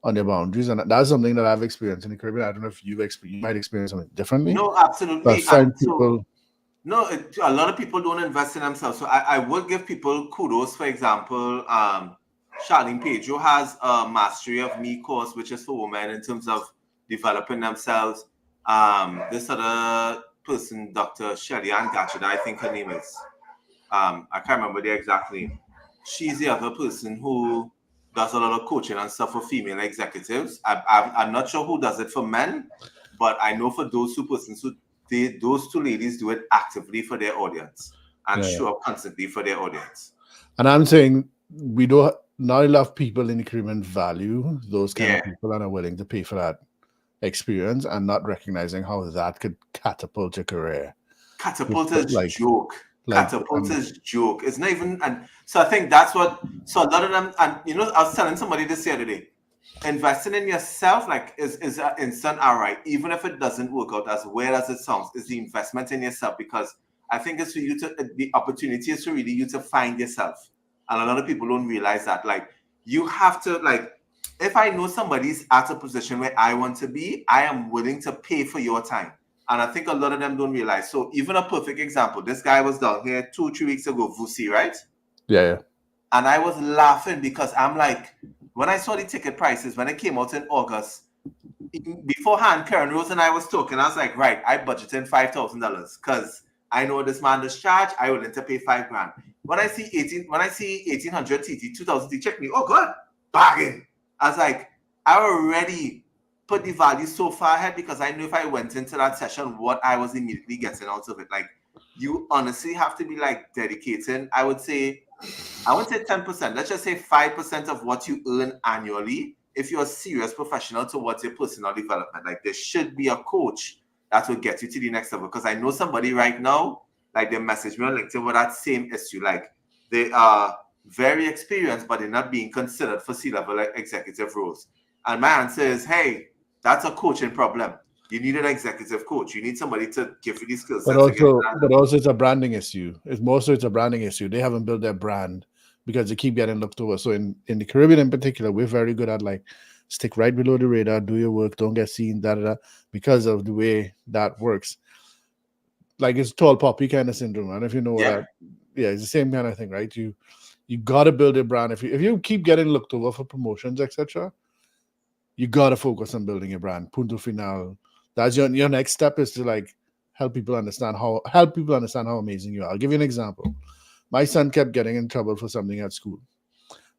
on your boundaries. And that's something that I've experienced in the Caribbean. I don't know if you might experience something differently. No, absolutely. But a lot of people don't invest in themselves. So I would give people kudos. For example, Charlene Pedro has a Mastery of Me course, which is for women in terms of developing themselves. This other person, Dr. Shelly Ann Gatchard, I think her name is. I can't remember the exact name. She's the other person who does a lot of coaching and stuff for female executives. I'm not sure who does it for men, but I know for those two persons, those two ladies do it actively for their audience and show up constantly for their audience. And I'm saying we don't not enough people in the Caribbean value those kind of people and are willing to pay for that experience and not recognizing how that could catapult your career. Catapult is joke. Catapult is joke. It's not even, and so I think that's what. So a lot of them, and you know, I was telling somebody this the other day, investing in yourself is an instant ROI, even if it doesn't work out as well as it sounds. Is the investment in yourself, because I think it's for you to, the opportunity is for really you to find yourself, and a lot of people don't realize that. Like, you have to, like, if I know somebody's at a position where I want to be, I am willing to pay for your time. And I think a lot of them don't realize. So even a perfect example, this guy was down here 2-3 weeks ago, Vusi, right? Yeah. And I was laughing because I'm like, when I saw the ticket prices, when it came out in August, beforehand, Karen Rose and I was talking, I was like, right, I budgeted $5,000 because I know this man does charge, I willing to pay $5,000. When I see 1800 TT, 2000 TT, check me, oh good, bargain. I was like, I already put the value so far ahead because I knew if I went into that session, what I was immediately getting out of it. Like, you honestly have to be like dedicating. I would say 10%. Let's just say 5% of what you earn annually if you're a serious professional towards your personal development, like there should be a coach that will get you to the next level. Because I know somebody right now, like they message me on LinkedIn with that same issue. Like they are very experienced, but they're not being considered for C-level executive roles. And my answer is, hey, that's a coaching problem. You need an executive coach. You need somebody to give you these skills. But also it's a branding issue. It's a branding issue. They haven't built their brand because they keep getting looked over. So in the Caribbean in particular, we're very good at like stick right below the radar, do your work, don't get seen, because of the way that works. Like it's tall poppy kind of syndrome. And if you know what it's the same kind of thing, right? You gotta build a brand. If you keep getting looked over for promotions, etc., you gotta focus on building a brand. Punto final. That's your next step is to like help people understand how amazing you are. I'll give you an example. My son kept getting in trouble for something at school.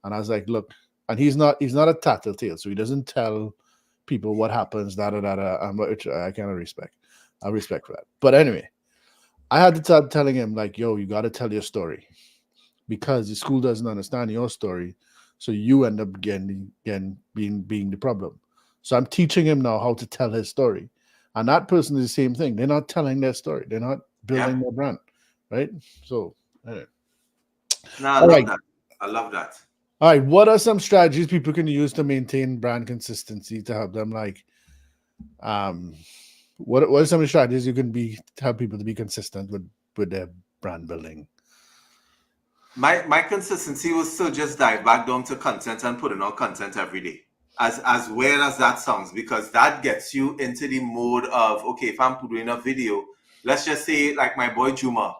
And I was like, look, and he's not a tattletale, so he doesn't tell people what happens, which I kind of respect. I respect for that. But anyway, I had to start telling him, like, yo, you got to tell your story because the school doesn't understand your story. So you end up being the problem. So I'm teaching him now how to tell his story. And that person is the same thing. They're not telling their story. They're not building their brand. Right? So, anyway. No, I love that. All right. What are some strategies people can use to maintain brand consistency to help them what are some of the strategies you can help people to be consistent with their brand building? My consistency was still just dive back down to content and putting out content every day. As weird as that sounds, because that gets you into the mode of, okay, if I'm doing a video, let's just say like my boy Juma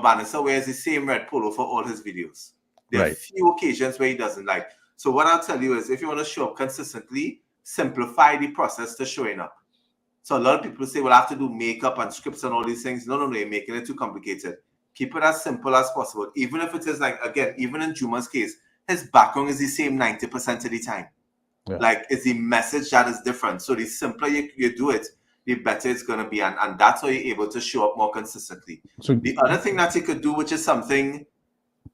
Bannister wears the same red polo for all his videos. There are few occasions where he doesn't like. So what I'll tell you is if you want to show up consistently, simplify the process to showing up. So a lot of people say, well, I have to do makeup and scripts and all these things. No, you're making it too complicated. Keep it as simple as possible. Even if it is like, again, even in Juma's case, his background is the same 90% of the time. Yeah. Like it's the message that is different. So the simpler you do it, the better it's going to be. And that's how you're able to show up more consistently. So the other thing that you could do, which is something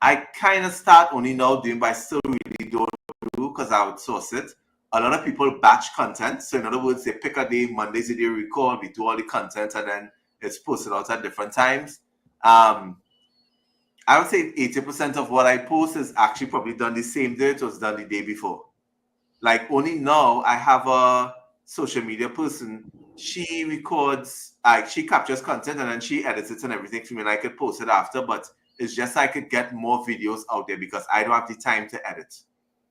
I kind of start only now doing, but I still really don't do because I outsource it. A lot of people batch content. So in other words, they pick a day, Monday's the day we record, we do all the content, and then it's posted out at different times. I would say 80% of what I post is actually probably done the same day it was done the day before. Like only now I have a social media person. She records, she captures content and then she edits it and everything for me, and I could post it after. But it's just I could get more videos out there because I don't have the time to edit.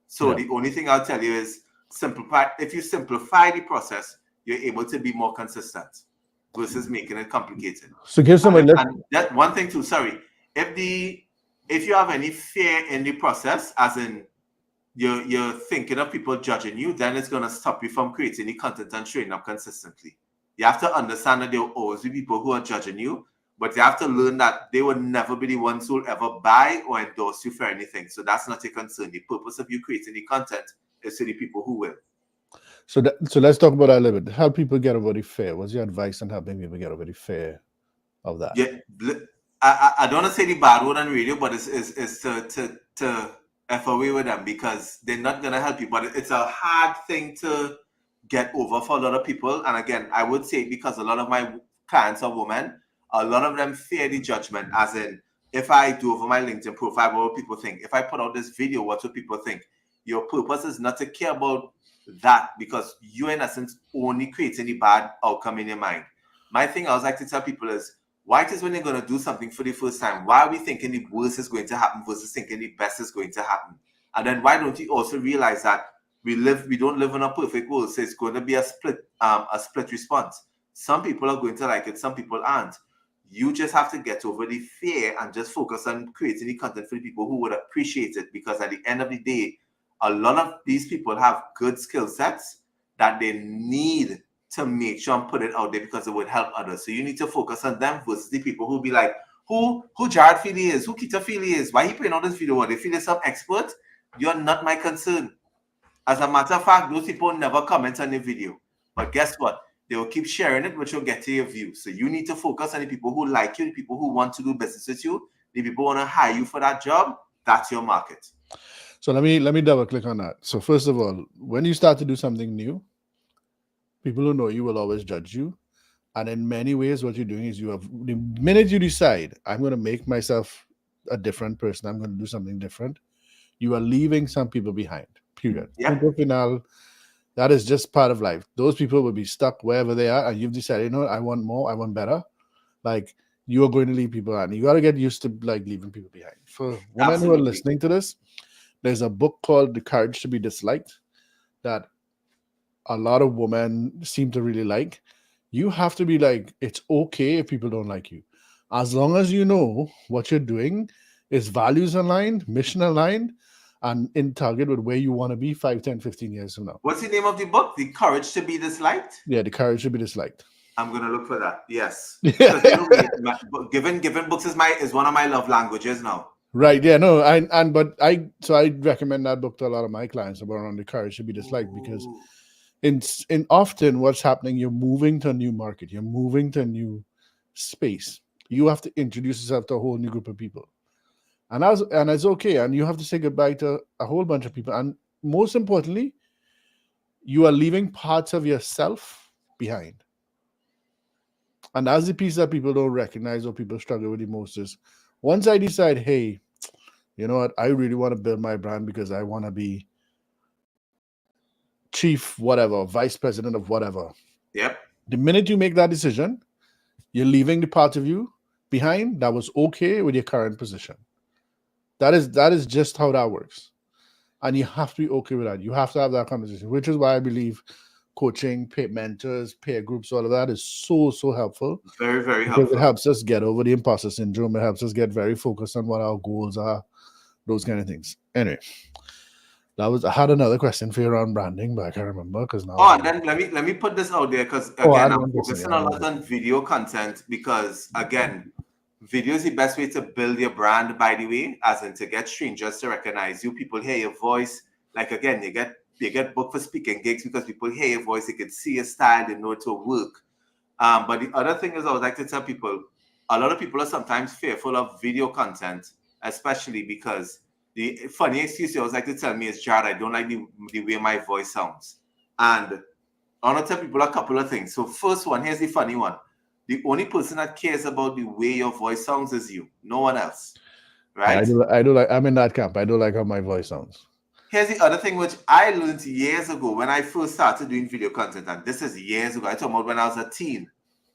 So the only thing I'll tell you is simplify. If you simplify the process, you're able to be more consistent versus making it complicated. So give somebody and that one thing too. Sorry, if you have any fear in the process, as in you're thinking of people judging you, then it's gonna stop you from creating the content and showing up consistently. You have to understand that there will always be people who are judging you, but you have to learn that they will never be the ones who will ever buy or endorse you for anything. So that's not your concern. The purpose of you creating the content is to the people who will. So let's talk about that a little bit. Help people get over the fear. What's your advice on helping people get over the fear of that? Yeah, I don't want to say the bad word on radio, but it's to F away with them because they're not gonna help you. But it's a hard thing to get over for a lot of people. And again, I would say because a lot of my clients are women, a lot of them fear the judgment. As in, if I do over my LinkedIn profile, what will people think? If I put out this video, what will people think? Your purpose is not to care about that because you, in essence, only creating the bad outcome in your mind. My thing I always like to tell people is, why it is when you're going to do something for the first time, why are we thinking the worst is going to happen versus thinking the best is going to happen? And then why don't you also realize that we don't live in a perfect world, so it's going to be a split response. Some people are going to like it, some people aren't. You just have to get over the fear and just focus on creating the content for the people who would appreciate it, because at the end of the day, a lot of these people have good skill sets that they need to make sure and put it out there because it would help others. So you need to focus on them versus the people who be like, who Jared Feely is, who Kita Feely is, why he putting out this video? What they feel is some expert? You're not my concern. As a matter of fact, those people never comment on the video. But guess what? They will keep sharing it, which will get to your view. So you need to focus on the people who like you, the people who want to do business with you, the people who want to hire you for that job. That's your market. So let me double click on that. So first of all, when you start to do something new, people who know you will always judge you. And in many ways, what you're doing is the minute you decide, I'm going to make myself a different person, I'm going to do something different, you are leaving some people behind. Period. Yeah. Punto final. That is just part of life. Those people will be stuck wherever they are, and you've decided, I want more, I want better. Like, you are going to leave people behind. You got to get used to like leaving people behind. For women who are listening to this, there's a book called The Courage to be Disliked that a lot of women seem to really like. You have to be like, it's okay if people don't like you. As long as you know what you're doing is values aligned, mission aligned, and in target with where you want to be 5, 10, 15 years from now. What's the name of the book? The Courage to be Disliked? Yeah, The Courage to be Disliked. I'm gonna look for that. Yes. Because you know, giving books is one of my love languages now. Right. Yeah. No. I recommend that book to a lot of my clients around The Courage to be Disliked because in often what's happening, you're moving to a new market, you're moving to a new space. You have to introduce yourself to a whole new group of people, and it's okay. And you have to say goodbye to a whole bunch of people. And most importantly, you are leaving parts of yourself behind. And that's the piece that people don't recognize or people struggle with the most is once I decide, hey, you know what, I really want to build my brand because I want to be chief whatever, vice president of whatever. Yep. The minute you make that decision, you're leaving the part of you behind that was okay with your current position. That is just how that works. And you have to be okay with that. You have to have that conversation, which is why I believe coaching, mentors, peer groups, all of that is so helpful. Very, very because helpful. It helps us get over the imposter syndrome. It helps us get very focused on what our goals are, those kind of things. Anyway, I had another question for you around branding, but I can't remember because now. Oh, then let me put this out there because again, I'm focusing a lot on video content because again, video is the best way to build your brand. By the way, as in to get strangers to recognize you, people hear your voice. Like again, you get booked for speaking gigs because people hear your voice, they can see your style, they know it will work. But the other thing is, I would like to tell people, a lot of people are sometimes fearful of video content, especially because the funny excuse you always like to tell me is, Jared, I don't like the way my voice sounds. And I want to tell people a couple of things. So first one, here's the funny one. The only person that cares about the way your voice sounds is you, no one else. Right? I do like, I'm in that camp. I do like how my voice sounds. Here's the other thing which I learned years ago when I first started doing video content, and this is years ago. I talk about when I was a teen,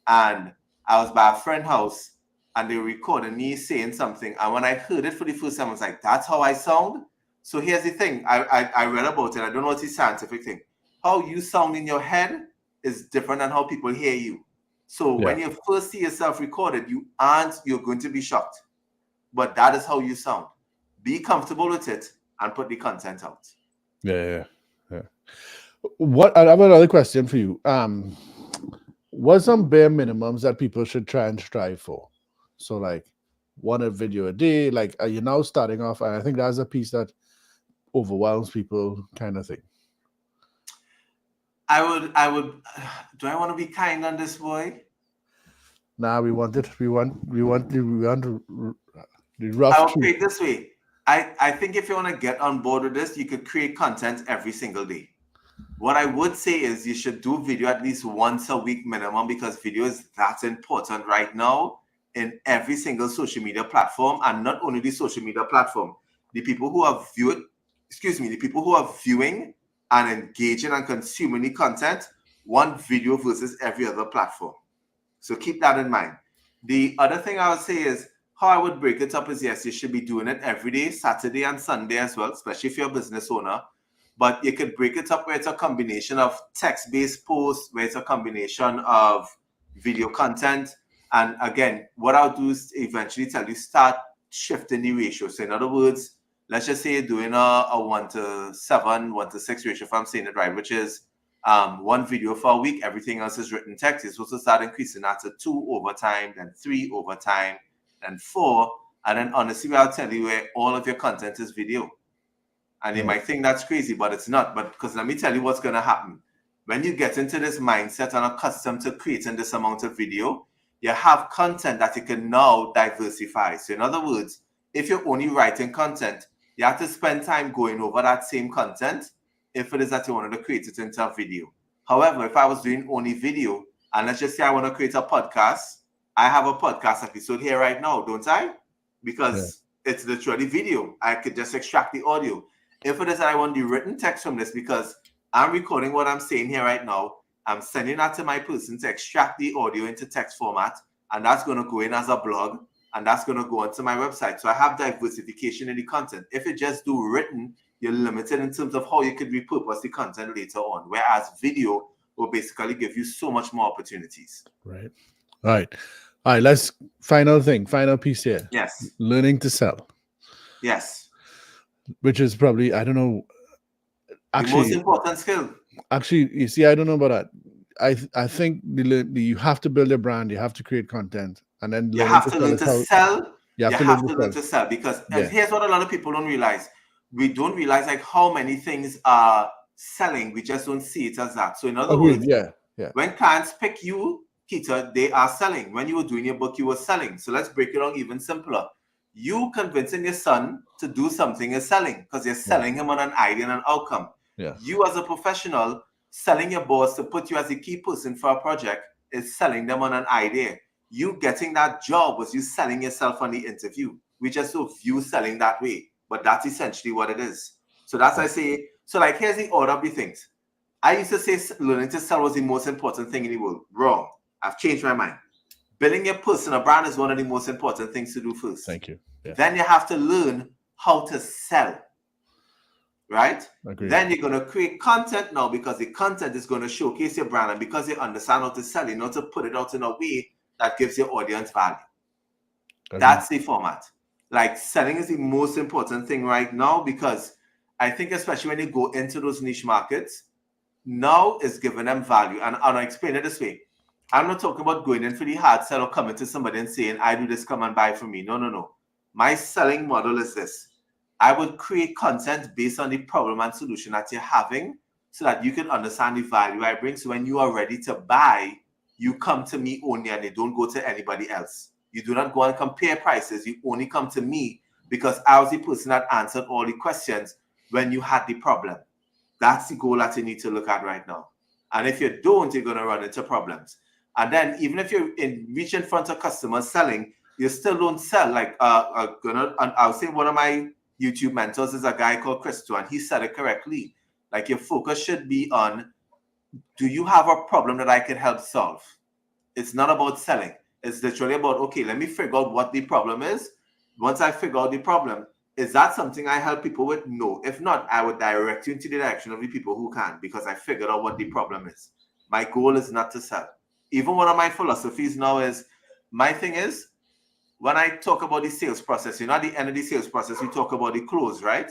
and I was by a friend's house, and they recorded me saying something, and when I heard it for the first time, I was like, "That's how I sound." So here's the thing: I read about it. I don't know what's the scientific thing. How you sound in your head is different than how people hear you. So when you first see yourself recorded, you're going to be shocked, but that is how you sound. Be comfortable with it. And put the content out. Yeah. What I have another question for you. What some bare minimums that people should try and strive for? So like one video a day, like you're now starting off, and I think that's a piece that overwhelms people kind of thing. I would do I want to be kind on this boy? Nah, we want the rough. I will put it this way. I think if you want to get on board with this, you could create content every single day. What I would say is you should do video at least once a week minimum because video is that important right now in every single social media platform, and not only the social media platform. The people who are viewing and engaging and consuming the content want video versus every other platform. So keep that in mind. The other thing I would say is how I would break it up is, yes, you should be doing it every day, Saturday and Sunday as well, especially if you're a business owner. But you could break it up where it's a combination of text-based posts, where it's a combination of video content. And again, what I'll do is eventually tell you, start shifting the ratio. So in other words, let's just say you're doing a 1:7, 1:6 ratio, if I'm saying it right, which is one video for a week, everything else is written text. You're supposed to start increasing that to 2 over time, then 3 over time, and 4, and then honestly, I'll tell you where all of your content is video. And you might think that's crazy, but it's not. But because let me tell you what's going to happen. When you get into this mindset and accustomed to creating this amount of video, you have content that you can now diversify. So in other words, if you're only writing content, You have to spend time going over that same content if it is that you wanted to create it into a video. However, if I was doing only video, and let's just say I want to create a podcast, I have a podcast episode here right now, don't I? Because it's literally video. I could just extract the audio. If it is that I want the written text from this, because I'm recording what I'm saying here right now, I'm sending that to my person to extract the audio into text format, and that's going to go in as a blog, and that's going to go onto my website. So I have diversification in the content. If you just do written, you're limited in terms of how you could repurpose the content later on, whereas video will basically give you so much more opportunities. Right. All right. Let's final piece here. Yes. Learning to sell. Yes. Which is probably, I don't know. Actually, the most important skill. Actually, you see, I don't know about that. I think you have to build a brand, you have to create content, and then you have to learn to sell. You have to learn to sell, because here's what a lot of people don't realize. We don't realize like how many things are selling. We just don't see it as that. So in other words, when clients pick you, Peter, they are selling. When you were doing your book, you were selling. So let's break it down even simpler. You convincing your son to do something is selling, because you're selling him on an idea and an outcome. Yeah. You as a professional selling your boss to put you as a key person for a project is selling them on an idea. You getting that job was you selling yourself on the interview. We just don't view selling that way, but that's essentially what it is. So that's why I say, so like here's the order of the things. I used to say learning to sell was the most important thing in the world. Wrong. I've changed my mind. Building your personal brand is one of the most important things to do first. Thank you. Yeah. Then you have to learn how to sell. Right? Agreed. Then you're going to create content now, because the content is going to showcase your brand, and because you understand how to sell, you know to put it out in a way that gives your audience value. Agreed. That's the format. Like selling is the most important thing right now, because I think especially when you go into those niche markets, now is giving them value. And I'll explain it this way. I'm not talking about going in for the hard sell or coming to somebody and saying, I do this, come and buy from me. No. My selling model is this. I would create content based on the problem and solution that you're having, so that you can understand the value I bring. So when you are ready to buy, you come to me only, and you don't go to anybody else. You do not go and compare prices. You only come to me because I was the person that answered all the questions when you had the problem. That's the goal that you need to look at right now. And if you don't, you're going to run into problems. And then even if you're reach in front of customers selling, you still don't sell. Like I'll say one of my YouTube mentors is a guy called Christo, and he said it correctly. Like your focus should be on, do you have a problem that I can help solve? It's not about selling. It's literally about, okay, let me figure out what the problem is. Once I figure out the problem, is that something I help people with? No. If not, I would direct you into the direction of the people who can, because I figured out what the problem is. My goal is not to sell. Even one of my philosophies now is, my thing is, when I talk about the sales process, at the end of the sales process, we talk about the close, right?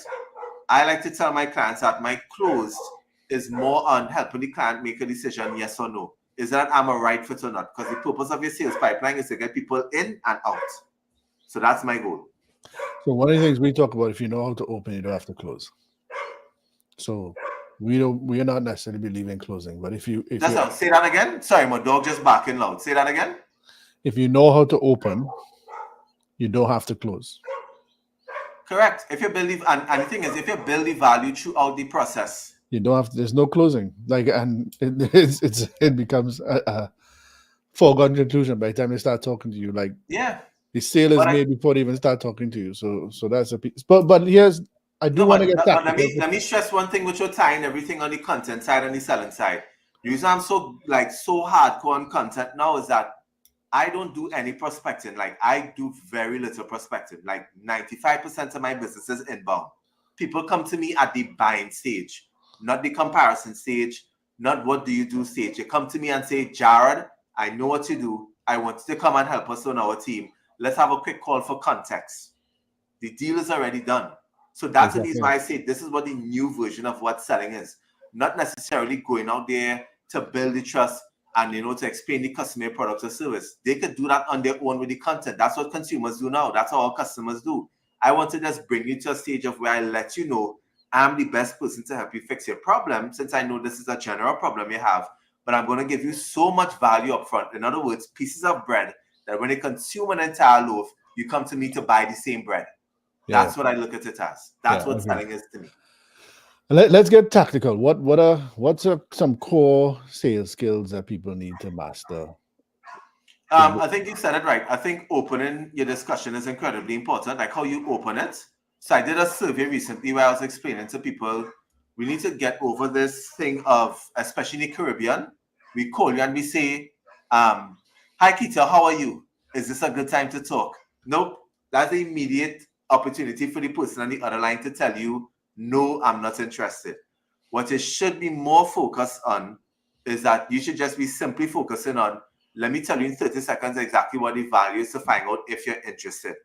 I like to tell my clients that my close is more on helping the client make a decision, yes or no. Is that I'm a right fit or not? Because the purpose of your sales pipeline is to get people in and out. So that's my goal. So one of the things we talk about, if you know how to open, you don't have to close. So we are not necessarily believing in closing, but if you say that again. Sorry, my dog just barking loud. Say that again. If you know how to open, you don't have to close. Correct. If you believe, and the thing is, if you build the value throughout the process, you don't have to, there's no closing. And it becomes a foregone conclusion by the time they start talking to you. Like, the sale is made before they even start talking to you. So that's a piece. But here's, I do want to get that. Let me stress one thing, which you're tying everything on the content side and the selling side. The reason I'm so hardcore on content now is that I don't do any prospecting. Like, I do very little prospecting. Like 95% of my business is inbound. People come to me at the buying stage, not the comparison stage, not what do you do stage. They come to me and say, Jared, I know what you do. I want you to come and help us on our team. Let's have a quick call for context. The deal is already done. So that's the reason why I say this is what the new version of what selling is. Not necessarily going out there to build the trust and, to explain the customer product or service. They could do that on their own with the content. That's what consumers do now. That's how our customers do. I want to just bring you to a stage of where I let you know I'm the best person to help you fix your problem, since I know this is a general problem you have. But I'm going to give you so much value up front. In other words, pieces of bread that when you consume an entire loaf, you come to me to buy the same bread. That's what I look at it as. That's what okay. selling is to me. Let's get tactical. What's some core sales skills that people need to master? I think you said it right. I think opening your discussion is incredibly important, like how you open it. So I did a survey recently where I was explaining to people, we need to get over this thing of, especially in the Caribbean, we call you and we say, hi Keita, how are you? Is this a good time to talk? Nope. That's the immediate opportunity for the person on the other line to tell you, no, I'm not interested. What you should be more focused on is that you should just be simply focusing on, let me tell you in 30 seconds exactly what the value is to find out if you're interested.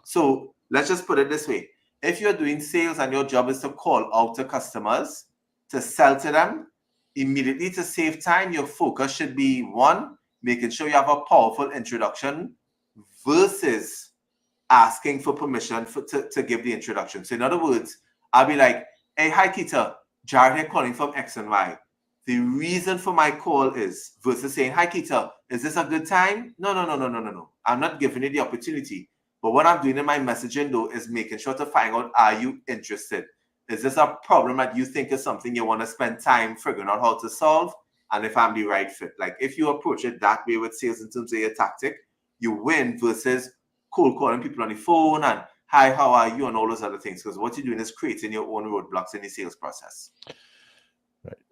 So let's just put it this way. If you're doing sales and your job is to call out to customers, to sell to them, immediately to save time, your focus should be, one, making sure you have a powerful introduction versus asking for permission to give the introduction. So in other words, I'll be like, hey, hi, Keita, Jared here calling from X and Y. The reason for my call is, versus saying, hi, Keita, is this a good time? No. I'm not giving you the opportunity. But what I'm doing in my messaging, though, is making sure to find out, are you interested? Is this a problem that you think is something you want to spend time figuring out how to solve? And if I'm the right fit. Like, if you approach it that way with sales in terms of your tactic, you win versus cold calling people on the phone and, hi, how are you? And all those other things. Because what you're doing is creating your own roadblocks in the sales process.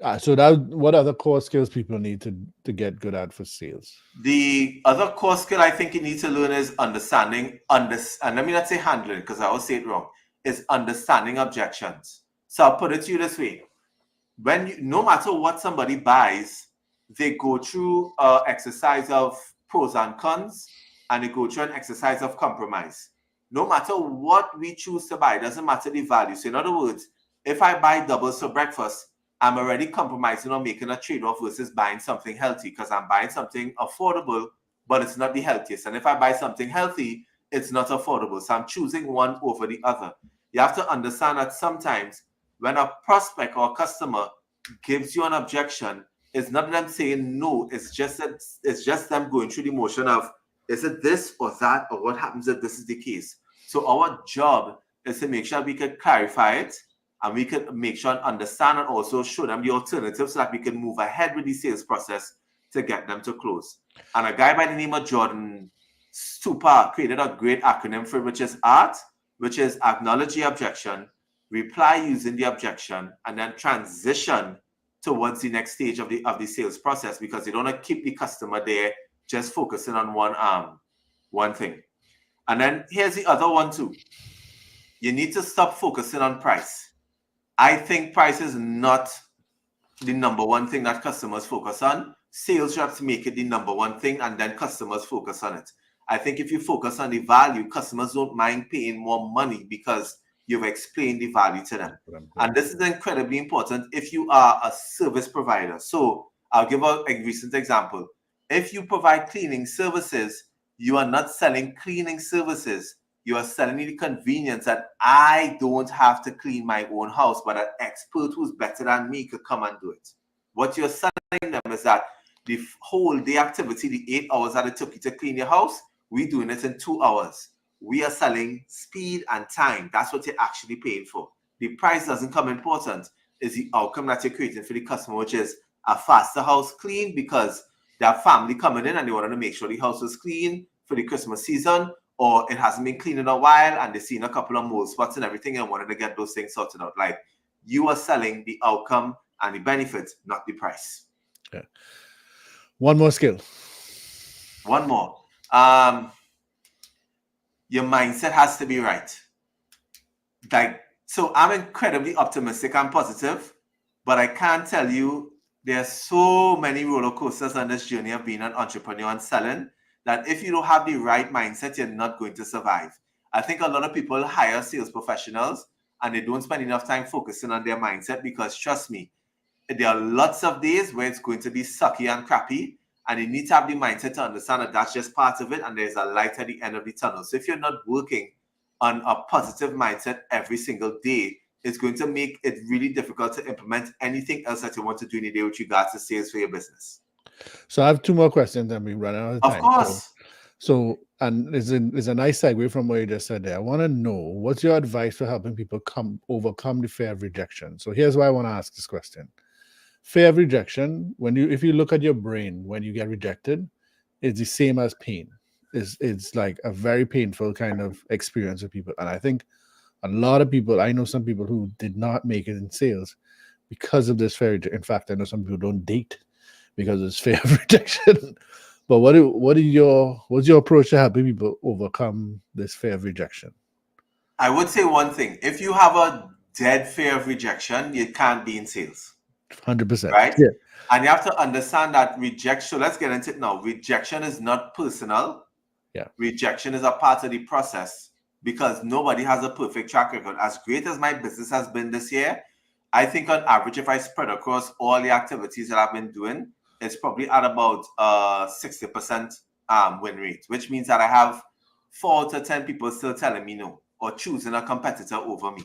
Right. So what other core skills people need to get good at for sales? The other core skill I think you need to learn is understanding, and let me not say handling, because I always say it wrong, is understanding objections. So I'll put it to you this way. No matter what somebody buys, they go through an exercise of pros and cons, and they go through an exercise of compromise. No matter what we choose to buy, it doesn't matter the value. So in other words, if I buy doubles for breakfast, I'm already compromising on making a trade-off versus buying something healthy, because I'm buying something affordable, but it's not the healthiest. And if I buy something healthy, it's not affordable. So I'm choosing one over the other. You have to understand that sometimes when a prospect or a customer gives you an objection, it's not them saying no, it's just them going through the motion of, is it this or that, or what happens if this is the case? So our job is to make sure we can clarify it, and we can make sure and understand and also show them the alternatives so that we can move ahead with the sales process to get them to close. And a guy by the name of Jordan Stupa created a great acronym for it, which is ART, which is acknowledge the objection, reply using the objection, and then transition towards the next stage of the sales process, because you don't want to keep the customer there just focusing on one thing. And then here's the other one too. You need to stop focusing on price. I think price is not the number one thing that customers focus on. Sales reps make it the number one thing, and then customers focus on it. I think if you focus on the value, customers don't mind paying more money because you've explained the value to them. And this is incredibly important if you are a service provider. So I'll give a recent example. If you provide cleaning services, you are not selling cleaning services. You are selling me the convenience that I don't have to clean my own house, but an expert who's better than me could come and do it. What you're selling them is that the whole day activity, the 8 hours that it took you to clean your house, we're doing it in 2 hours. We are selling speed and time. That's what you're actually paying for. The price doesn't come important. It's the outcome that you're creating for the customer, which is a faster house clean because they have family coming in and they wanted to make sure the house was clean for the Christmas season, or it hasn't been cleaned in a while and they've seen a couple of mold spots and everything and wanted to get those things sorted out. Like, you are selling the outcome and the benefits, not the price. Okay. One more skill. One more. Your mindset has to be right. So I'm incredibly optimistic and positive, but I can't tell you there's so many roller coasters on this journey of being an entrepreneur and selling that if you don't have the right mindset, you're not going to survive. I think a lot of people hire sales professionals and they don't spend enough time focusing on their mindset, because trust me, there are lots of days where it's going to be sucky and crappy, and you need to have the mindset to understand that that's just part of it and there's a light at the end of the tunnel. So if you're not working on a positive mindset every single day, it's going to make it really difficult to implement anything else that you want to do in a day with regards to sales for your business. So I have two more questions and we run out of time. Of course. So and it's a nice segue from what you just said there. I want to know, what's your advice for helping people overcome the fear of rejection? So here's why I want to ask this question. Fear of rejection, if you look at your brain when you get rejected, it's the same as pain. It's like a very painful kind of experience for people. And I think a lot of people, I know some people who did not make it in sales because of this fear. In fact, I know some people don't date because it's fear of rejection. But what's your approach to helping people overcome this fear of rejection? I would say one thing: if you have a dead fear of rejection, you can't be in sales. 100%. Right? Yeah. And you have to understand that rejection. So let's get into it now. Rejection is not personal. Yeah. Rejection is a part of the process because nobody has a perfect track record. As great as my business has been this year, I think on average, if I spread across all the activities that I've been doing, it's probably at about 60% win rate, which means that I have 4 to 10 people still telling me no or choosing a competitor over me.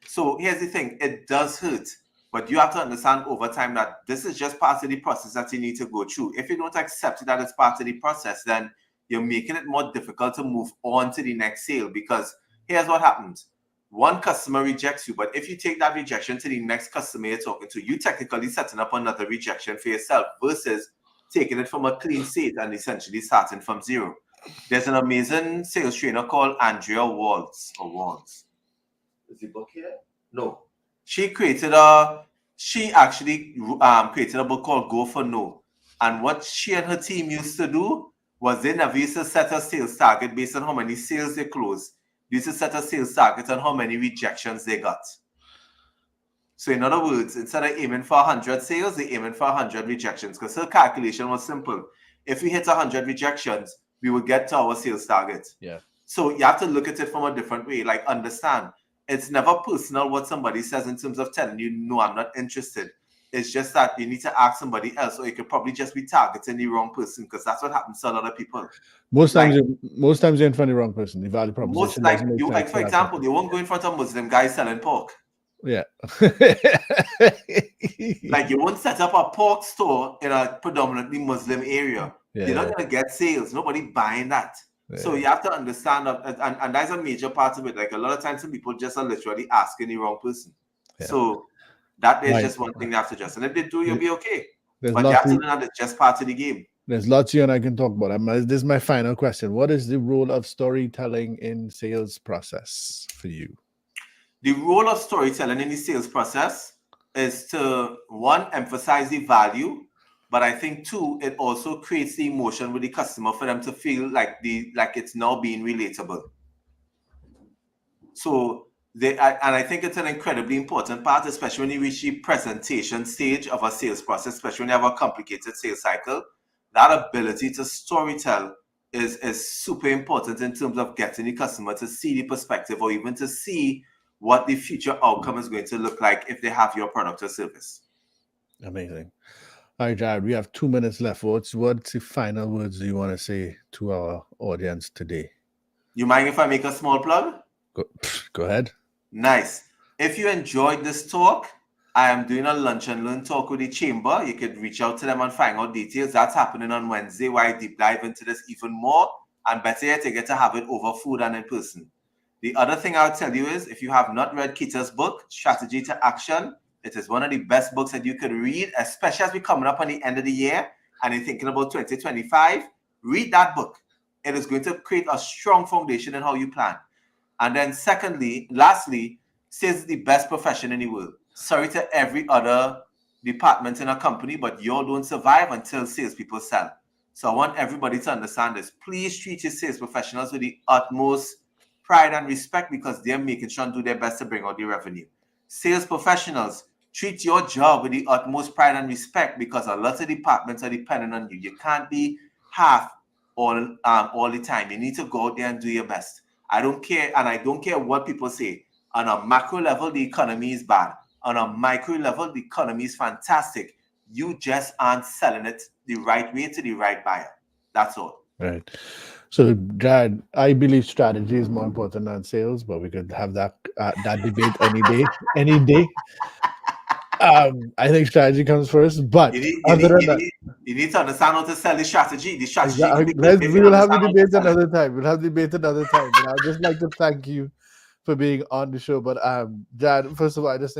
So here's the thing, it does hurt, but you have to understand over time that this is just part of the process that you need to go through. If you don't accept it that it's part of the process, then you're making it more difficult to move on to the next sale, because here's what happens. One customer rejects you, but if you take that rejection to the next customer you're talking to, you technically setting up another rejection for yourself versus taking it from a clean state and essentially starting from zero. There's an amazing sales trainer called Andrea Walls. Is the book here? No. She actually created a book called Go for No. And what she and her team used to do was they never used to set a sales target based on how many sales they closed. They used to set a sales target on how many rejections they got. So in other words, instead of aiming for 100 sales, they aiming for 100 rejections, because her calculation was simple. If we hit 100 rejections, we would get to our sales target. Yeah. So you have to look at it from a different way. Like, understand, it's never personal what somebody says in terms of telling you, no, I'm not interested. It's just that you need to ask somebody else, or you could probably just be targeting the wrong person, because that's what happens to a lot of people. Most times you're in front of the wrong person. The value proposition. Like for example, you won't go in front of a Muslim guy selling pork. Yeah. Like, you won't set up a pork store in a predominantly Muslim area. Yeah. You're not going to get sales. Nobody buying that. Yeah. So you have to understand that, and that's a major part of it. Like, a lot of times some people just are literally asking the wrong person. Yeah. So that is just one thing they have to adjust. And if they do, you'll be okay. But you have to learn that it's just part of the game. There's lots you and I can talk about. This is my final question. What is the role of storytelling in sales process for you? The role of storytelling in the sales process is to, one, emphasize the value, but I think, two, it also creates the emotion with the customer for them to feel like it's now being relatable. So and I think it's an incredibly important part, especially when you reach the presentation stage of a sales process, especially when you have a complicated sales cycle. That ability to storytell is super important in terms of getting the customer to see the perspective, or even to see what the future outcome is going to look like if they have your product or service. Amazing. All right, Jared, we have 2 minutes left. What's the final words you want to say to our audience today? You mind if I make a small plug? Go ahead. Nice. If you enjoyed this talk, I am doing a lunch and learn talk with the chamber. You could reach out to them and find out details. That's happening on Wednesday, where I deep dive into this even more. And better yet, you get to have it over food and in person. The other thing I'll tell you is, if you have not read Keita's book, Strategy to Action, it is one of the best books that you could read, especially as we're coming up on the end of the year and you're thinking about 2025. Read that book. It is going to create a strong foundation in how you plan. And then lastly, sales is the best profession in the world. Sorry to every other department in a company, but you all don't survive until salespeople sell. So I want everybody to understand this. Please treat your sales professionals with the utmost pride and respect, because they're making sure and do their best to bring out the revenue. Sales professionals, treat your job with the utmost pride and respect, because a lot of departments are dependent on you. You can't be half all the time. You need to go out there and do your best. I don't care, and I don't care what people say. On a macro level, the economy is bad. On a micro level, the economy is fantastic. You just aren't selling it the right way to the right buyer. That's all. Right. So, Jared, I believe strategy is more important than sales, but we could have that debate any day. I think strategy comes first, but you You need to understand how to sell the strategy. The strategy can be good if We you will have the understand how to debate sell it. another time. We'll have the debate another time. But I'd just like to thank you for being on the show. But Jan, first of all, I just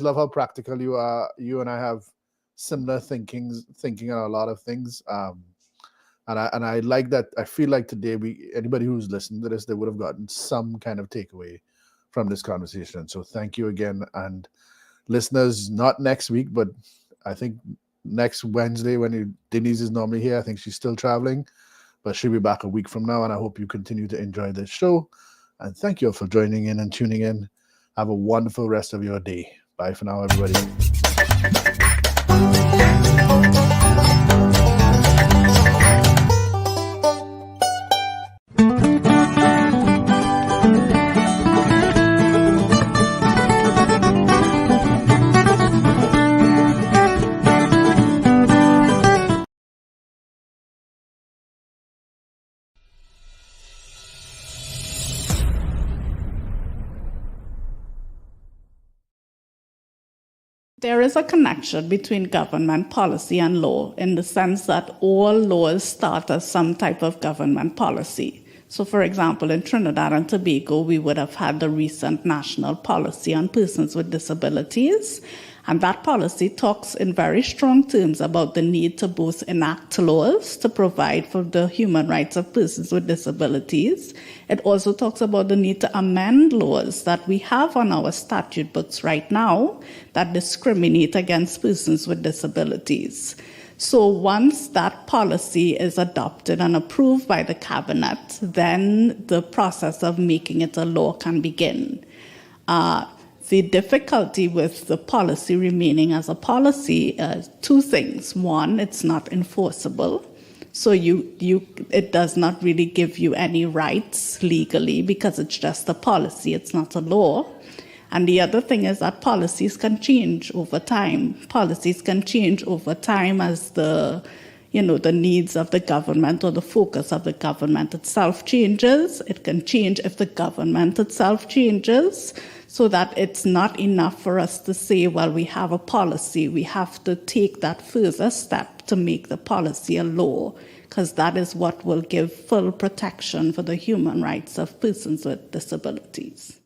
love how practical you are. You and I have similar thinking on a lot of things. And I like that. I feel like today anybody who's listened to this, they would have gotten some kind of takeaway from this conversation. So thank you again. And listeners, not next week, but I think next Wednesday when Dennise is normally here. I think she's still traveling, but she'll be back a week from now. And I hope you continue to enjoy this show. And thank you all for joining in and tuning in. Have a wonderful rest of your day. Bye for now, everybody. There is a connection between government policy and law in the sense that all laws start as some type of government policy. So, for example, in Trinidad and Tobago, we would have had the recent national policy on persons with disabilities. And that policy talks in very strong terms about the need to both enact laws to provide for the human rights of persons with disabilities. It also talks about the need to amend laws that we have on our statute books right now that discriminate against persons with disabilities. So once that policy is adopted and approved by the cabinet, then the process of making it a law can begin. The difficulty with the policy remaining as a policy, two things. One, it's not enforceable. So it does not really give you any rights legally because it's just a policy, it's not a law. And the other thing is that policies can change over time. Policies can change over time as the needs of the government or the focus of the government itself changes. It can change if the government itself changes, so that it's not enough for us to say, well, we have a policy. We have to take that further step to make the policy a law, because that is what will give full protection for the human rights of persons with disabilities.